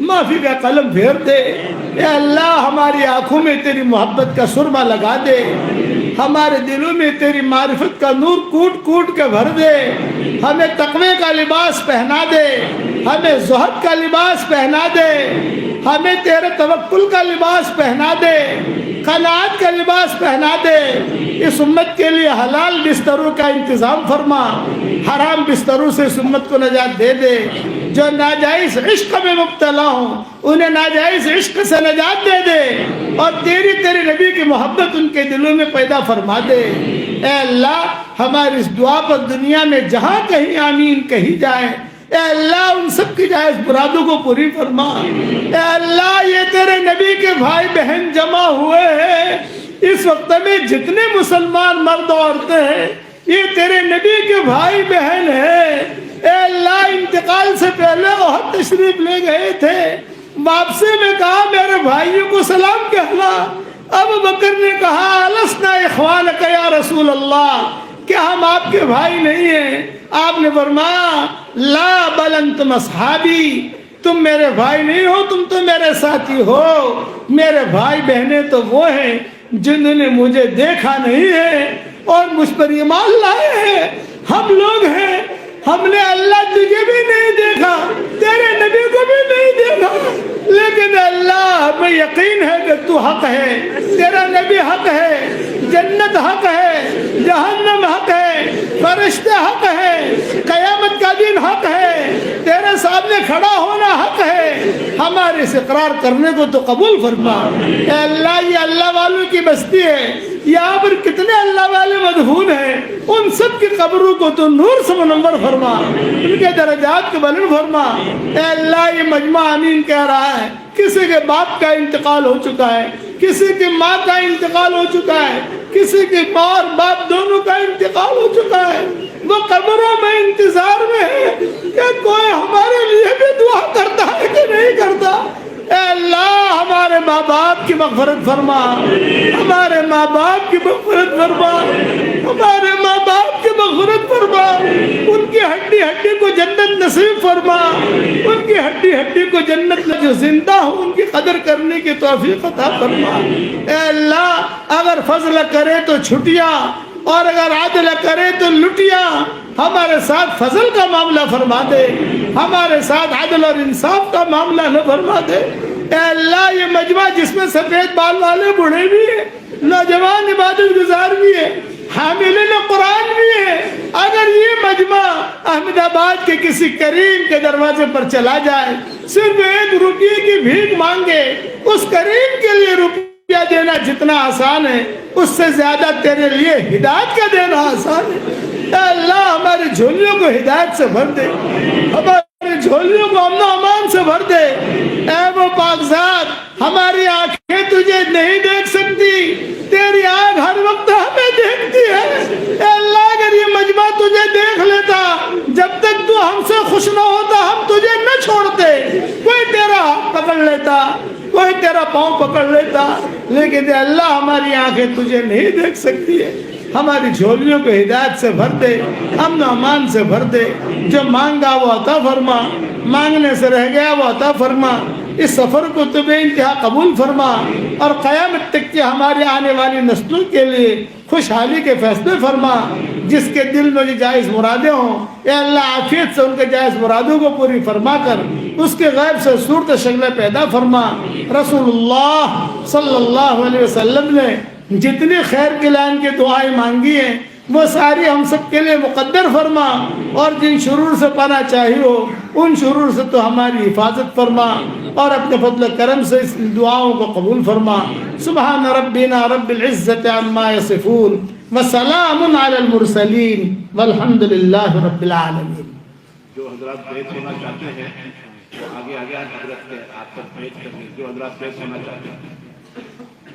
معافی کا قلم پھیر دے۔ اے اللہ ہماری آنکھوں میں تیری محبت کا سرما لگا دے، ہمارے دلوں میں تیری معرفت کا نور کوٹ کوٹ کے بھر دے، ہمیں تقوی کا لباس پہنا دے، ہمیں زہد کا لباس پہنا دے، ہمیں تیرے توکل کا لباس پہنا دے، قناعت کا لباس پہنا دے۔ اس امت کے لیے حلال بستروں کا انتظام فرما، حرام بستروں سے اس امت کو نجات دے دے۔ جو ناجائز عشق میں مبتلا ہوں انہیں ناجائز عشق سے نجات دے دے، اور تیرے نبی کی محبت ان کے دلوں میں پیدا فرما دے۔ اے اللہ ہماری اس دعا پر دنیا میں جہاں کہیں آمین کہی جائے، اے اللہ ان سب کی جائز مرادوں کو پوری فرما۔ اے اللہ یہ تیرے نبی کے بھائی بہن جمع ہوئے ہیں اس وقت میں، جتنے مسلمان مرد عورتیں ہیں یہ تیرے نبی کے بھائی بہن ہیں۔ اے اللہ انتقال سے پہلے احد تشریف لے گئے تھے، واپسی میں کہا میرے بھائیوں کو سلام کہنا۔ ابو بکر نے کہا السنا اخوانک یا رسول اللہ، کیا ہم آپ کے بھائی نہیں ہیں؟ آپ نے فرمایا لا بل انتم اصحابی، تم میرے بھائی نہیں ہو، تم تو میرے ساتھی ہو۔ میرے بھائی بہنیں تو وہ ہیں جنہوں نے مجھے دیکھا نہیں ہے اور مجھ پر ایمان لائے ہیں۔ ہم لوگ ہیں، ہم نے اللہ تجھے بھی نہیں دیکھا، تیرے نبی کو بھی نہیں دیکھا، لیکن اللہ ہمیں یقین ہے کہ تو حق ہے، تیرا نبی حق ہے، جنت حق ہے، جہنم حق ہے، فرشتے حق ہے، قیامت کا دن حق ہے، تیرے سامنے کھڑا ہونا حق ہے۔ ہمارے اس اقرار کرنے کو تو قبول فرما۔ اے اللہ یہ اللہ والوں کی بستی ہے، یہاں پر کتنے اللہ والے مدفون ہیں، ان سب کی قبروں کو تو نور سے منور فرما، ان کے درجات کو بلند فرما۔ اے اللہ یہ مجمع آمین کہہ رہا ہے، کسی کے باپ کا انتقال ہو چکا ہے، کسی کی ماں کا انتقال ہو چکا ہے، کسی کی ماں اور باپ دونوں کا انتقال ہو چکا ہے، وہ قبروں میں انتظار میں ہے کہ کوئی ہمارے لیے بھی دعا کرتا ہے کہ نہیں کرتا۔ اے اللہ ہمارے ماں باپ کی مغفرت فرما، ہمارے ماں باپ کی مغفرت فرما، ہمارے ماں باپ کی مغفرت فرما، ان کی ہڈی ہڈی کو جنت نصیب فرما، ان کی ہڈی ہڈی کو جنت میں جو زندہ ہو ان کی قدر کرنے کی توفیق عطا فرما۔ اے اللہ اگر فضل کرے تو چھٹیاں اور اگر عدل کرے تو لٹیاں، ہمارے ساتھ فضل کا معاملہ فرما دے، ہمارے ساتھ عدل اور انصاف کا معاملہ نہ فرما دے۔ اے اللہ یہ مجمع جس میں سفید بال والے بوڑھے بھی ہیں، نوجوان عبادت گزار بھی ہیں، حاملین قرآن بھی ہیں، اگر یہ مجمع احمد آباد کے کسی کریم کے دروازے پر چلا جائے، صرف 1 روپے کی بھیک مانگے، اس کریم کے لیے روپیہ دینا جتنا آسان ہے اس سے زیادہ تیرے لیے ہدایت کا دینا آسان ہے۔ اے اللہ ہماری جھولیوں کو ہدایت سے بھر دے، ہماری جھولیوں کو امن و امان سے بھر دے۔ اے وہ پاک ذات ہماری آنکھیں تجھے نہیں دیکھ سکتی، تیری آنکھ ہر وقت ہمیں دیکھتی ہے۔ اے اللہ اگر یہ مجمع تجھے دیکھ لیتا، جب تک تو ہم سے خوش نہ ہوتا ہم تجھے نہ چھوڑتے، کوئی تیرا ہاتھ پکڑ لیتا، کوئی تیرا پاؤں پکڑ لیتا، لیکن اے اللہ ہماری آنکھیں تجھے نہیں دیکھ سکتی ہے۔ ہماری جھولیوں کو ہدایت سے بھر دے، امن و امان سے بھر دے، جو مانگا وہ عطا فرما، مانگنے سے رہ گیا وہ عطا فرما۔ اس سفر کو تو بے انتہا قبول فرما، اور قیامت تک کی ہماری آنے والی نسلوں کے لیے خوشحالی کے فیصلے فرما۔ جس کے دل میں جو جائز مرادیں ہوں اے اللہ عافیت سے ان کے جائز مرادوں کو پوری فرما کر اس کے غیب سے صورت شکلیں پیدا فرما۔ رسول اللہ صلی اللہ علیہ وسلم نے جتنی خیر کی لائن کی دعائیں مانگی ہیں وہ ساری ہم سب کے لیے مقدر فرما، اور جن شرور سے پناہ چاہیے ہو ان شرور سے تو ہماری حفاظت فرما، اور اپنے فضل و کرم سے اس دعاؤں کو قبول فرما۔ سبحان ربنا رب العزت عما یصفون وسلام علی المرسلین والحمد للہ رب العالمین۔ جو حضرات بیت ہونا چاہتے ہیں وہ آگے حضرت کے آپ تک بیت کریں، جو حضرات بیت ہونا چاہتے ہیں۔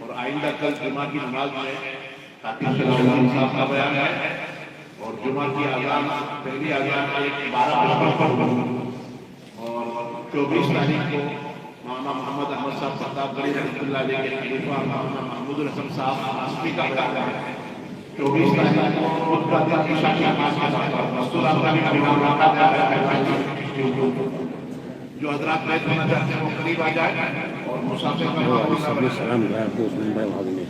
اور آئندہ کل جمعہ کی نماز میں خاتم صاحب کا بیان ہے، اور جمعہ کی اذان پہلی اذان 12 پر اور 24 تاریخ کو مولانا محمد احمد صاحب خطاب گری رحمۃ اللہ علیہ کے خلیفہ مولانا محمود الحسن صاحب آسمی کا بیان ہے۔ 24 تاریخ کو خطبہ کی شان نماز کا دستور آپ کا بھی امام رکھا جا رہا ہے۔ جو حضرات بیت ہونا چاہتے ہیں وہ قریب آ جائے اور مسافر کا معاملہ سب نے سلام کیا تو عثمان بھائی بھاگ نے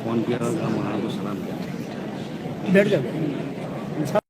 فون کیا مولانا کو سلام کیا بیٹھ جاؤ